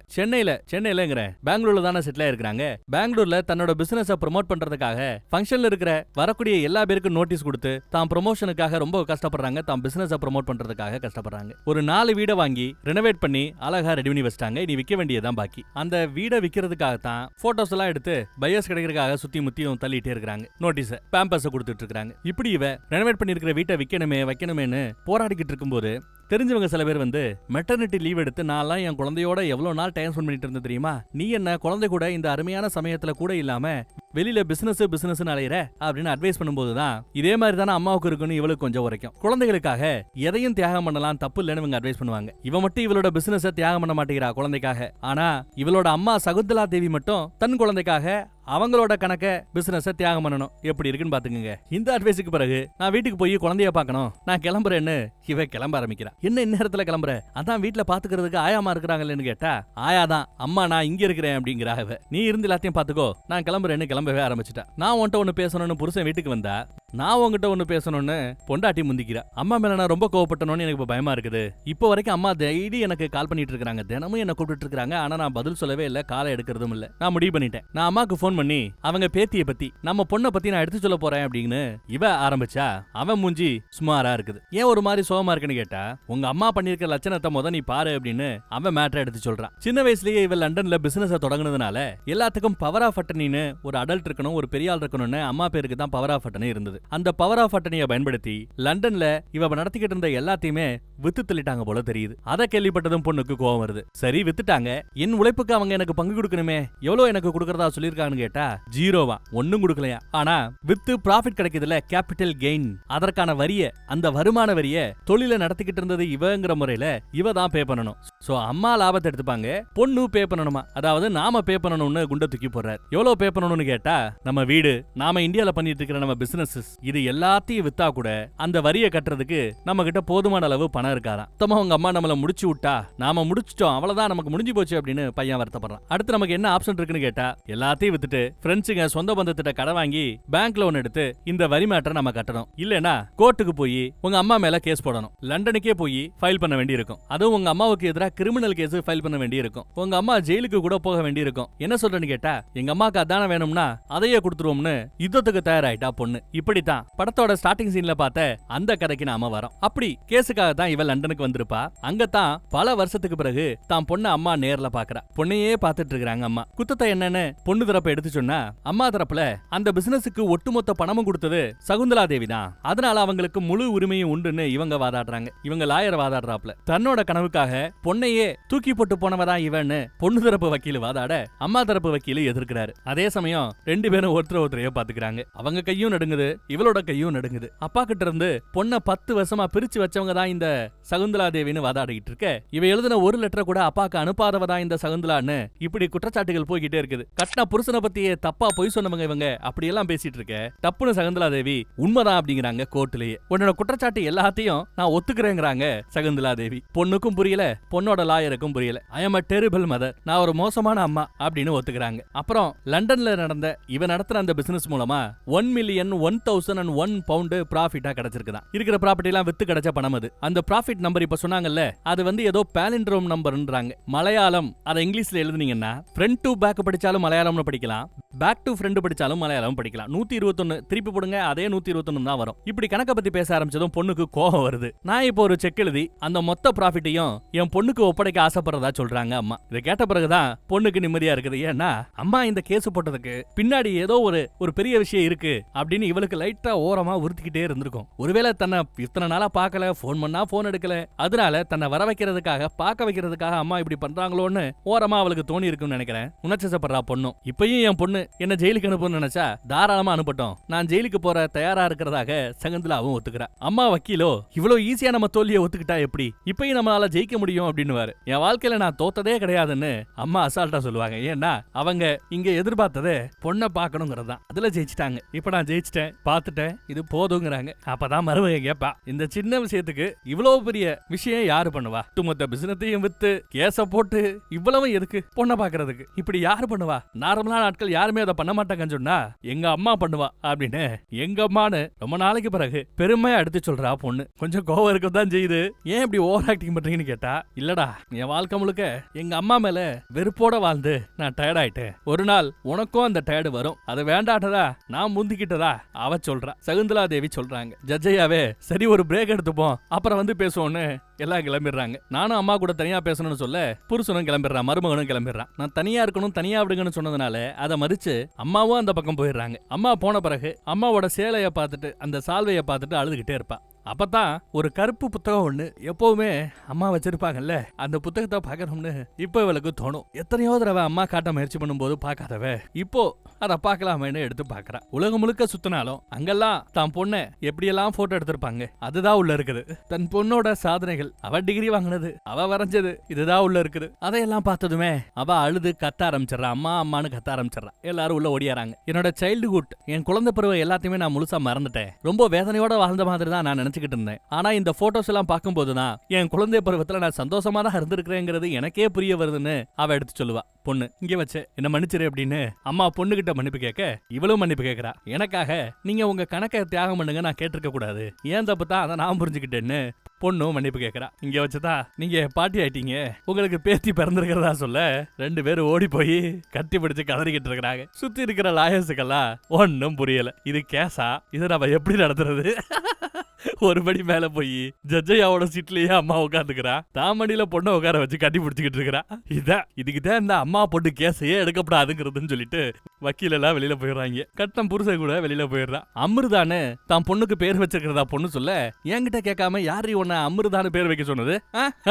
சென்னையிலங்கிற பெங்களூர்ல தானே செட்டில் ஆயிருக்காங்க. பெங்களூர்ல தன்னோட பிசினஸ் ப்ரமோட் பண்றதுக்காக ஃபங்க்ஷன்ல இருக்கிற வரக்கூடிய எல்லா பேருக்கும் நோட்டீஸ் கொடுத்து தான் ப்ரமோஷனுக்காக ரொம்ப கஷ்டப்படுறாங்க. தான் பிசினஸ் ப்ரமோட் பண்றதுக்காக கஷ்டப்படுறாங்க. ஒரு 4 வீடை வாங்கி ரெனோவேட் பண்ணி அழகா ரெடி பண்ணி வச்சிட்டாங்க. இனி விற்க வேண்டியதான் பாக்கி. அந்த வீடை விற்கிறதுக்காக தான் போட்டோஸ் எல்லாம் எடுத்து பையர்ஸ் கிடைக்கிறதுக்காக சுத்தி முத்தியும் தள்ளிட்டே இருக்காங்க. நோட்டீஸ் பேம்பர்ஸ் கொடுத்துட்டு இருக்காங்க. இப்படி இவ ரெனோவேட் பண்ணிருக்கிற வீட்டை வைக்கணுமேனு போராடிக்கிட்டு இருக்கும்போது தெரிஞ்சவங்க சில பேர் வந்து மெட்டர்னிட்டி லீவ் எடுத்து நான்லாம் என் குழந்தையோட எவ்வளவு நாள் டைம் ஸ்பெண்ட் பண்ணிட்டு இருந்தது தெரியுமா, நீ என்ன குழந்தை கூட இந்த அருமையான சமயத்துல கூட இல்லாம வெளியில பிசினஸ் அலையிற அப்படின்னு அட்வைஸ் பண்ணும்போதுதான் இதே மாதிரி தானே அம்மாவுக்கு இருக்குன்னு இவளுக்கு கொஞ்சம் உரைக்கும். குழந்தைகளுக்காக எதையும் தியாகம் பண்ணலாம், தப்பு இல்லைன்னு இவங்க அட்வைஸ் பண்ணுவாங்க. இவ மட்டும் இவளோட பிசினஸ் தியாகம் பண்ண மாட்டேங்கிறா குழந்தைக்காக. ஆனா இவளோட அம்மா சகுந்தலா தேவி மட்டும் தன் குழந்தைக்காக அவங்களோட கணக்க பிசினஸ் தியாகம் பண்ணணும். எப்படி இருக்குன்னு பாத்துக்கங்க. இந்த அட்வைஸுக்கு பிறகு நான் வீட்டுக்கு போய் குழந்தைய பார்க்கணும், நான் கிளம்புறேன்னு இவ கிளம்ப ஆரம்பிக்கிறா. என்ன இந்நேரத்துல கிளம்புற, அதான் வீட்டுல பாத்துக்கிறதுக்கு ஆயாமா இருக்கிறாங்கன்னு கேட்டா, ஆயாதான் அம்மா நான் இங்க இருக்கிறேன் அப்படிங்கிற. நீ இருந்து எல்லாத்தையும் பாத்துக்கோ, நான் கிளம்புறேன்னு கிளம்பவே ஆரம்பிச்சுட்டா. நான் உன்கிட்ட ஒண்ணு பேசணும்னு புருஷன் வீட்டுக்கு வந்தா, நான் உங்ககிட்ட ஒண்ணு பேசணும்னு பொண்டாட்டி முந்திக்கிறா. அம்மா மேல நான் ரொம்ப கோவப்பட்டனோன்னு எனக்கு இப்ப பயமா இருக்குது. இப்போ வரைக்கும் அம்மா டெய்லி எனக்கு கால் பண்ணிட்டு இருக்காங்க, தினமும் என்ன கூப்பிட்டு இருக்காங்க. ஆனா நான் பதில் சொல்லவே இல்ல, காலை எடுக்கிறதும் இல்ல. நான் முடிவு பண்ணிட்டேன், நான் அம்மாக்கு போன் பண்ணி அவங்க பேத்திய பத்தி நம்ம பொண்ணை பத்தி நான் எடுத்து சொல்ல போறேன் அப்படின்னு இவ ஆரம்பிச்சா. அவன் மூஞ்சி சுமாரா இருக்குது. ஏன் ஒரு மாதிரி சோகமா இருக்குன்னு கேட்டா, உங்க அம்மா பண்ணிருக்க லட்சணத்தை முத நீ பாரு அப்படின்னு அவன் மேட்டர் எடுத்து சொல்றான். சின்ன வயசுலயே இவ லண்டன்ல பிசினஸ் தொடங்குனதுனால எல்லாத்துக்கும் பவர் ஆஃப் அட்டர்னின்னு ஒரு அடல்ட் இருக்கணும், ஒரு பெரிய ஆள் இருக்கணும்னு அம்மா பேருக்கு தான் பவர் ஆஃப் அட்டர்னி இருந்தது. அந்த பவர் ஆஃப் அட்டர்னியை பயன்படுத்தி லண்டன்ல இவ நடத்திக்கிட்டு இருந்த எல்லாத்தையுமே வித்து தள்ளிட்டாங்க போல தெரியுது. அதை கேள்விப்பட்டதும் பொண்ணுக்கு கோவம் வருது. சரி வித்துட்டாங்க, என் உழைப்புக்கு அவங்க எனக்கு பங்கு கொடுக்கணுமே, எவ்வளவு எனக்கு கொடுக்கறதா சொல்லிருக்காங்கன்னு கேட்டா ஜீரோவா, ஒன்னும் கொடுக்கலையா. ஆனா வித்து ப்ராஃபிட் கிடைக்குதுல, கேபிட்டல் கெயின், அதற்கான வரிய, அந்த வருமான வரிய தொழில நடத்திக்கிட்டு இருந்தது இவங்கிற முறையில இவ தான் பே பண்ணணும். சோ அம்மா லாபத்தை எடுத்துப்பாங்க, பொண்ணு பே பண்ணணுமா, அதாவது நாம பே பண்ணணும்னு குண்ட தூக்கி போடுறாரு. எவ்வளவு பே பண்ணணும்னு கேட்டா, நம்ம வீடு, நாம இந்தியால பண்ணிட்டு இருக்கிற நம்ம பிசினஸ், இது எல்லாத்தையும் வித்தா கூட அந்த வரியை கட்டுறதுக்கு நம்ம கிட்ட போதுமான அளவு பணம் இருக்காராம். மொத்தமா உங்க அம்மா நம்மள முடிச்சு விட்டா, நாம முடிச்சிட்டோம், அவ்வளவுதான், நமக்கு முடிஞ்சு போச்சு அப்படின்னு பையன் வருத்தப்படுறான். அடுத்து நமக்கு என்ன ஆப்ஷன் இருக்குன்னு கேட்டா, எல்லாத்தையும் வித்துட்டு ஃப்ரெண்ட்ஸுங்க சொந்த பந்தத்திட்ட கடை வாங்கி பேங்க் லோன் எடுத்து இந்த வரி மேட்டரை நம்ம கட்டணும். இல்லனா கோர்ட்டுக்கு போய் உங்க அம்மா மேல கேஸ் போடணும். லண்டனுக்கே போய் ஃபைல் பண்ண வேண்டி இருக்கும். அதுவும் உங்க அம்மாவுக்கு எதிராக கிரிமினல் கேஸ் ஃபைல் பண்ண வேண்டி இருக்கும். உங்க அம்மா ஜெயிலுக்கு கூட போக வேண்டி இருக்கும். என்ன சொல்றேன்னு கேட்டா, எங்க அம்மாக்கு அதான வேணும்னா அதையே கொடுத்துருவோம்னு யுத்தத்துக்கு தயாராயிட்டா பொண்ணு. இப்படித்தான் படத்தோட ஸ்டார்டிங் சீன்ல பார்த்த அந்த கதைக்கு நாம வரோம். அப்படி கேஸுக்காக தான் இவ லண்டனுக்கு வந்திருப்பா. அங்கதான் பல வருஷத்துக்கு பிறகு தான் பொண்ணு அம்மா நேர்ல பாக்குறா. பொண்ணையே பாத்துட்டு இருக்காங்க அம்மா. குத்தத்தை என்னன்னு பொண்ணு தரப்ப எடுத்து சொன்னா, அம்மா தரப்புல அந்த பிசினஸுக்கு ஒட்டுமொத்த பணமும் கொடுத்தது சகுந்தலா தேவி தான், அதனால அவங்களுக்கு முழு உரிமையும் உண்டுன்னு இவங்க வாதாடுறாங்க. இவங்க லாயர் வாதாடுறாப்ல. தன்னோட கனவுக்காக பொண்ணையே தூக்கி போட்டு போனவதான் இவன்னு பொண்ணு தரப்பு வக்கீல் வாதாட, அம்மா தரப்பு வக்கீல் எதிர்க்கிறாரு. அதே சமயம் ரெண்டு பேரும் ஒருத்தரையே பாத்துக்கிறாங்க. அவங்க கையும் நடுங்குது, இவளோட கையும் நடுங்குது. அப்பா கிட்ட இருந்து பொண்ணை 10 வருஷமா பிரிச்சு வச்சவங்க தான் இந்த சகுந்தலா தேவின்னு வாதாடிட்டு இருக்க. இவ எழுதின ஒரு லெட்டர் கூட அப்பாக்கு அனுப்பாதவதான் இந்த சகுந்தலான்னு இப்படி குற்றச்சாட்டுகள் போய்கிட்டே இருக்குது. கட்டின புருஷனை பத்தியே தப்பா பொய் சொன்னவங்க இவங்க அப்படி எல்லாம் பேசிட்டு இருக்க. தப்புன்னு சகுந்தலா தேவி உண்மைதான் அப்படிங்கிறாங்க கோர்ட்லயே. உன்னோட குற்றச்சாட்டு எல்லாத்தையும் நான் ஒத்துக்கிறேங்கிறாங்க சகுந்தலா தேவி. பொண்ணுக்கும் புரியல, பொண்ணோட லாயருக்கும் புரியல. ஐ அம் a terrible mother, நான் ஒரு மோசமான அம்மா அப்படின்னு ஒத்துக்கிறாங்க. அப்புறம் லண்டன்ல நடந்த இவ நடத்துற அந்த பிசினஸ் மூலமா 1,01,001 பவுண்ட் ப்ராஃபிட்டா கிடைச்சிருக்குதான். இருக்கிற ப்ராப்பர்ட்டி எல்லாம் வித்து கிடைச்ச பணம் அது. அந்த ப்ராஃபிட் நம்பர் இப்ப சொன்னாங்கல்ல, அது வந்து ஏதோ பாலிண்ட்ரோம் நம்பர்ன்றாங்க. மலையாளம் அதை இங்கிலீஷ்ல எழுதுனீங்கன்னா ஃப்ரண்ட் டு பேக் படிச்சாலும் மலையாளம்னு படிக்கலாம், பேக் டு ஃப்ரண்ட் படிச்சாலும் மலையாளம் படிக்கலாம். 121 திருப்பி போடுங்க, அதே 121 தான் வரும். இப்படி கணக்க பத்தி பேச ஆரம்பிச்சதும் பொண்ணுக்கு கோபம் வருது. நான் இப்போ ஒரு செக் எழுதி அந்த மொத்த ப்ராஃபிட்டையும் என் பொண்ணுக்கு ஒப்படைக்க ஆசைப்படுறதா சொல்றாங்க அம்மா. இதை கேட்ட பிறகுதான் பொண்ணுக்கு நிம்மதியா இருக்குது. ஏன்னா அம்மா இந்த கேஸ் போட்டதுக்கு பின்னாடி ஏதோ ஒரு பெரிய விஷயம் இருக்கு அப்படின்னு இவளுக்கு லைட்டா ஓரமா உறுத்திக்கிட்டே இருந்திருக்கும். ஒருவேளை தன்னை இத்தனை நாளா பார்க்கல, போன் பண்ணா போன் எடுக்கல, அதனால தன்னை வர வைக்கிறதுக்காக பார்க்க வைக்கிறதுக்காக அம்மா இப்படி பண்றாங்களோன்னு ஓரமா அவளுக்கு தோணி இருக்குன்னு நினைக்கிறேன். உணர்ச்சிசப்படுறா பொண்ணும். இப்பயும் என் பொண்ணு என்ன ஜெயிலுக்கு அனுப்புன்னு நினைச்சா தாராளமா அனுப்பட்டும், நான் ஜெயிலுக்கு போற தயாரா இருக்கிறதாக சகுந்தலாவும் ஒத்துக்கிறா. அம்மா வக்கீலோ இவ்வளவு ஈஸியா நம்ம தோல்வியை ஒத்துக்கிட்டா எப்படி, இப்பயும் நம்மளால ஜெயிக்க முடியும் அப்படின்னு என் வாழ்க்கையில நான் தோத்ததே கிடையாதுன்னு அம்மா அசால்ட்டா சொல்லுவாங்க. ஏன்னா அவங்க இங்க எதிர்பார்த்ததே பொண்ணை பார்க்கணுங்கிறதான். அதுல ஜெயிச்சிட்டாங்க. இப்ப நான் ஜெயிச்சிட்டேன், பார்த்துட்டேன், இது போதுங்கிறாங்க. அப்பதான் மருமக கேப்பா, இந்த சின்ன விஷயத்துக்கு இவ்வளவு பெரிய விஷயம் யாரு பண்ணுவா? மொத்த பிசினத்தையும் வித்து கேச போட்டு இவ்வளவு எதுக்கு பொண்ணை பாக்குறதுக்கு? இப்படி யாரு பண்ணுவா? நார்மலான நாட்கள் யாருமே அதை பண்ண மாட்டாங்கன்னு சொன்னா எங்க அம்மா பண்ணுவா அப்படின்னு எங்க அம்மான்னு ரொம்ப நாளைக்கு பிறகு பெருமையா எடுத்து சொல்றா பொண்ணு. கொஞ்சம் கோவம் இருக்கதான் செய்யுது. ஏன் இப்படி ஓவர் ஆக்டிங் பண்றீங்கன்னு கேட்டா, இல்லடா என் வாழ்க்கை முழுக்க எங்க அம்மா மேல வெறுப்போட வாழ்ந்து நான் டயர்ட் ஆயிட்டேன். ஒரு நாள் உனக்கும் அந்த டயர்டு வரும், அது வேண்டாட்டதா நான் முந்திக்கிட்டதா அவ சொல்றா. சகுந்தலா தேவி சொல்றாங்க. ஜட்ஜையாவே சரி ஒரு பிரேக் எடுத்துப்போம், அப்புறம் வந்து பேசுவோன்னு எல்லாம் கிளம்பிடுறாங்க. நானும் அம்மா கூட தனியா பேசணும்னு சொல்ல புருஷனும் கிளம்பிடுறான், மருமகனும் கிளம்பிடுறான். நான் தனியா இருக்கணும், தனியா விடுங்கன்னு சொன்னதுனால அதை மதிச்சு அம்மாவும் அந்த பக்கம் போயிடுறாங்க. அம்மா போன பிறகு அம்மாவோட சேலைய பார்த்துட்டு அந்த சால்வைய பார்த்துட்டு அழுதுகிட்டே இருப்பா. அப்பதான் ஒரு கருப்பு புத்தகம் ஒண்ணு எப்பவுமே அம்மா வச்சிருப்பாங்கல்ல, அந்த புத்தகத்தை பாக்கணும்னு இப்ப இவளுக்கு தோணும். எத்தனையோ தடவை அம்மா காட்ட முயற்சி பண்ணும்போது பாக்காதவ இப்போ அதை பாக்கலாமேன்னு எடுத்து பாக்குறா. உலகம் முழுக்க சுத்தினாலும் அங்கெல்லாம் தான் பொண்ணை எப்படியெல்லாம் போட்டோ எடுத்திருப்பாங்க, அதுதான் உள்ள இருக்குது. தன் பொண்ணோட சாதனைகள், அவ டிகிரி வாங்கினது, அவ வரைஞ்சது, இதுதான் உள்ள இருக்குது. அதையெல்லாம் பார்த்ததுமே அவ அழுது கத்த ஆரம்பிச்சிடறா. அம்மா அம்மான்னு கத்த ஆரம்பிச்சிடறா. எல்லாரும் உள்ள ஓடியாராங்க. என்னோட சைல்டுஹுட், என் குழந்தை பருவம் எல்லாத்தையுமே நான் முழுசா மறந்துட்டேன். ரொம்ப வேதனையோட வாழ்ந்த மாதிரி தான் நான் நினைச்சுக்கிட்டு இருந்தேன். ஆனா இந்த போட்டோஸ் எல்லாம் பார்க்கும்போதுதான் என் குழந்தை பருவத்துல நான் சந்தோஷமா தான் இருந்திருக்கிறேங்கிறது எனக்கே புரிய வருதுன்னு அவ எடுத்து சொல்லுவா. பொண்ணு இங்க வச்சு என்ன மன்னிச்சிரு அப்படின்னு அம்மா பொண்ணு கிட்ட மன்னிப்பு கேட்க இவளும் மன்னிப்பு கேட்கிறா. எனக்காக நீங்க உங்க கணக்கை தியாகம் பண்ணுங்க, நான் கேட்டிருக்க கூடாது, ஏன் தப்பு தான் அதை நான் புரிஞ்சுக்கிட்டேன்னு பொண்ணும் மன்னிப்பு கேட்கிறா. இங்க வச்சுதான் நீங்க பாட்டி ஆயிட்டீங்க, உங்களுக்கு பேத்தி பிறந்திருக்கிறதா சொல்ல 2 பேரும் ஓடி போய் கட்டி பிடிச்சு கதறிக்கிட்டு இருக்கிறாங்க. சுத்தி இருக்கிற லாயர்ஸுக்கெல்லாம் ஒன்னும் புரியல. இது கேஸா, இதை நம்ம எப்படி நடத்துறது? ஒரு படி மேல போய் ஜட்ஜையாவோட சீட்லயே அம்மா உட்காந்துக்கிறா. தாமடியில பொண்ணை உட்கார வச்சு கட்டி பிடிச்சிக்கிட்டு இருக்கிறா. இதுக்குதான் இந்த அம்மா பொண்ணு கேஸையே எடுக்கப்படாதுங்கிறதுன்னு சொல்லிட்டு வக்கீல் எல்லாம் வெளியில போயிடுறாங்க. கட்டம் புருஷன் கூட வெளியில போயிடுறான். அமிர்தான்னு தான் பொண்ணுக்கு பேர் வச்சிருக்கிறதா பொண்ணு சொல்ல, என்கிட்ட கேட்காம யாரு உன்ன அமிர்தான்னு பேர் வைக்க சொன்னது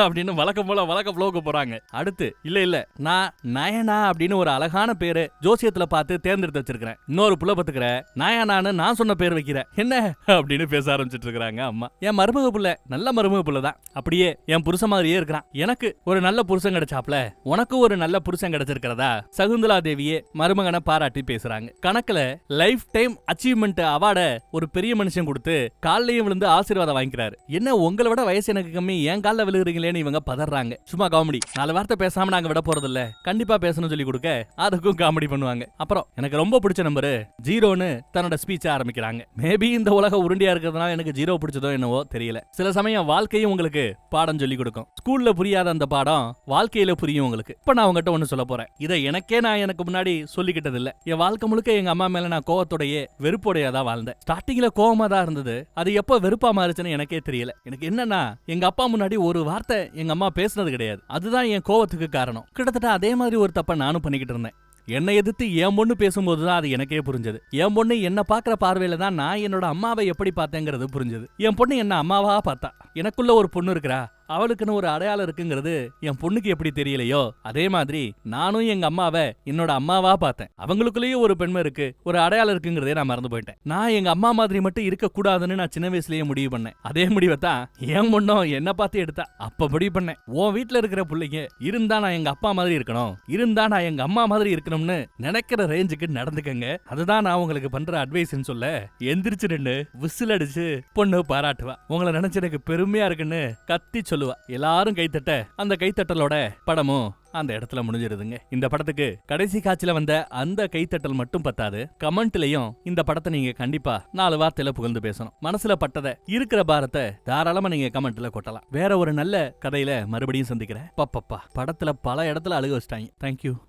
அப்படின்னு வழக்கம் போல வழக்கம் போக போறாங்க. அடுத்து இல்ல நான் நயனா அப்படின்னு ஒரு அழகான பேரு ஜோசியத்துல பார்த்து தேர்ந்தெடுத்து வச்சிருக்கிறேன், இன்னொரு புள்ள பத்துக்கிற நயனான்னு நான் சொன்ன பேர் வைக்கிறேன் என்ன அப்படின்னு பேச ஆரம்பிச்சிட்டு இருக்கிறாங்க அம்மா. என் மருமக புள்ள நல்ல மருமக புள்ளதான், அப்படியே என் புருஷன் மாதிரியே இருக்கிறான். எனக்கு ஒரு நல்ல புருஷன் கிடைச்சாப்ல, உனக்கு ஒரு நல்ல புருஷன் கிடைச்சிருக்கிறதா சகுந்தலா தேவியே மருமகனை பாராட்டி பேசுறாங்க. கணக்குல லைஃப் டைம் அச்சீவ்மெண்ட் அவார்ட ஒரு பெரிய மனுஷன் கொடுத்து காலையும் விழுந்து ஆசீர்வாதம் வாங்கிக்கிறாரு. என்ன உங்களை விட வயசு எனக்கு கம்மி, என் காலில் விழுகிறீங்களேன்னு இவங்க பதறாங்க. சும்மா காமெடி, 4 வார்த்தை பேசாம நாங்க விட போறது இல்ல, கண்டிப்பா பேசணும் சொல்லி கொடுக்க அதுக்கும் காமெடி பண்ணுவாங்க. அப்புறம் எனக்கு ரொம்ப பிடிச்ச நம்பரு 0ன்னு தன்னோட ஸ்பீச் ஆரம்பிக்கிறாங்க. மேபி இந்த உலக உருண்டியா இருக்கிறதுனால எனக்கு 0 பிடிச்சதோ என்னவோ தெரியல. சில சமயம் வாழ்க்கையும் உங்களுக்கு பாடம் சொல்லி கொடுக்கும். ஸ்கூல்ல புரியாத அந்த பாடம் வாழ்க்கையில புரியும் உங்களுக்கு. இப்ப நான் உங்ககிட்ட ஒண்ணு சொல்ல போறேன். இதை எனக்கே நான் எனக்கு முன்னாடி சொல்லிக்கிட்டது இல்ல. என் வாழ்க்கை முழுக்க எங்க அம்மா மேல நான் கோவத்தோடையே வெறுப்போடையா தான் வாழ்ந்தேன். ஸ்டார்டிங்ல கோவமா தான் இருந்தது, அது எப்ப வெறுப்பா மாறுச்சுன்னு எனக்கே தெரியல. எனக்கு என்னன்னா எங்க அப்பா முன்னாடி ஒரு வார்த்தை எங்க அம்மா பேசுனது கிடையாது, அதுதான் என் கோவத்துக்கு காரணம். கிட்டத்தட்ட அதே மாதிரி ஒரு தப்ப நானும் பண்ணிக்கிட்டு இருந்தேன். என்னை எதிர்த்து என் பொண்ணு பேசும்போதுதான் அது எனக்கே புரிஞ்சது. என் பொண்ணு என்ன பாக்குற பார்வையில தான் நான் என்னோட அம்மாவை எப்படி பார்த்தேங்கிறது புரிஞ்சது. என் பொண்ணு என்ன அம்மாவா பார்த்தா. எனக்குள்ள ஒரு பொண்ணு இருக்கிறா, அவளுக்குன்னு ஒரு அடையாளம் இருக்குங்கிறது என் பொண்ணுக்கு எப்படி தெரியலையோ அதே மாதிரி நானும் எங்க அம்மாவை என்னோட அம்மாவா பார்த்தேன். அவங்களுக்குள்ளேயே ஒரு பெண்மை இருக்கு, ஒரு அடையாளம் இருக்குங்கிறதே நான் மறந்து போயிட்டேன். நான் எங்க அம்மா மாதிரி மட்டும் இருக்க கூடாதுன்னு நான் சின்ன வயசுலயே முடிவு பண்ணேன். அதே முடிவை தான் என் பொண்ணும் என்ன பார்த்து எடுத்தா. அப்ப முடிவு பண்ணேன், உன் வீட்டுல இருக்கிற பிள்ளைங்க இருந்தா நான் எங்க அப்பா மாதிரி இருக்கணும், இருந்தா நான் எங்க அம்மா மாதிரி இருக்கணும்னு நினைக்கிற ரேஞ்சுக்கு நடந்துக்கங்க. அதுதான் நான் உங்களுக்கு பண்ற அட்வைஸ்ன்னு சொல்ல எந்திரிச்சு நின்னு விசில் அடிச்சு பொண்ணு பாராட்டுவா. உங்களை நினைச்சு எனக்கு பெருமையா இருக்குன்னு கத்தி சொல்லுவா. எல்லாரும் கைத்தட்ட அந்த கைத்தட்டலோட படமும் அந்த இடத்துல முடிஞ்சிருதுங்க. இந்த படத்துக்கு கடைசி காட்சியில வந்த அந்த கைத்தட்டல் மட்டும் பத்தாது, கமெண்ட்லயும் இந்த படத்தை நீங்க கண்டிப்பா 4 வார்த்தையில புகழ்ந்து பேசணும். மனசுல பட்டத இருக்கிற பாரத்தை தாராளமா நீங்க கமெண்ட்ல கொட்டலாம். வேற ஒரு நல்ல கதையில மறுபடியும் சந்திக்கிறேன். பப்பப்பா, படத்துல பல இடத்துல அழுக வச்சிட்டாங்க. தேங்க்யூ.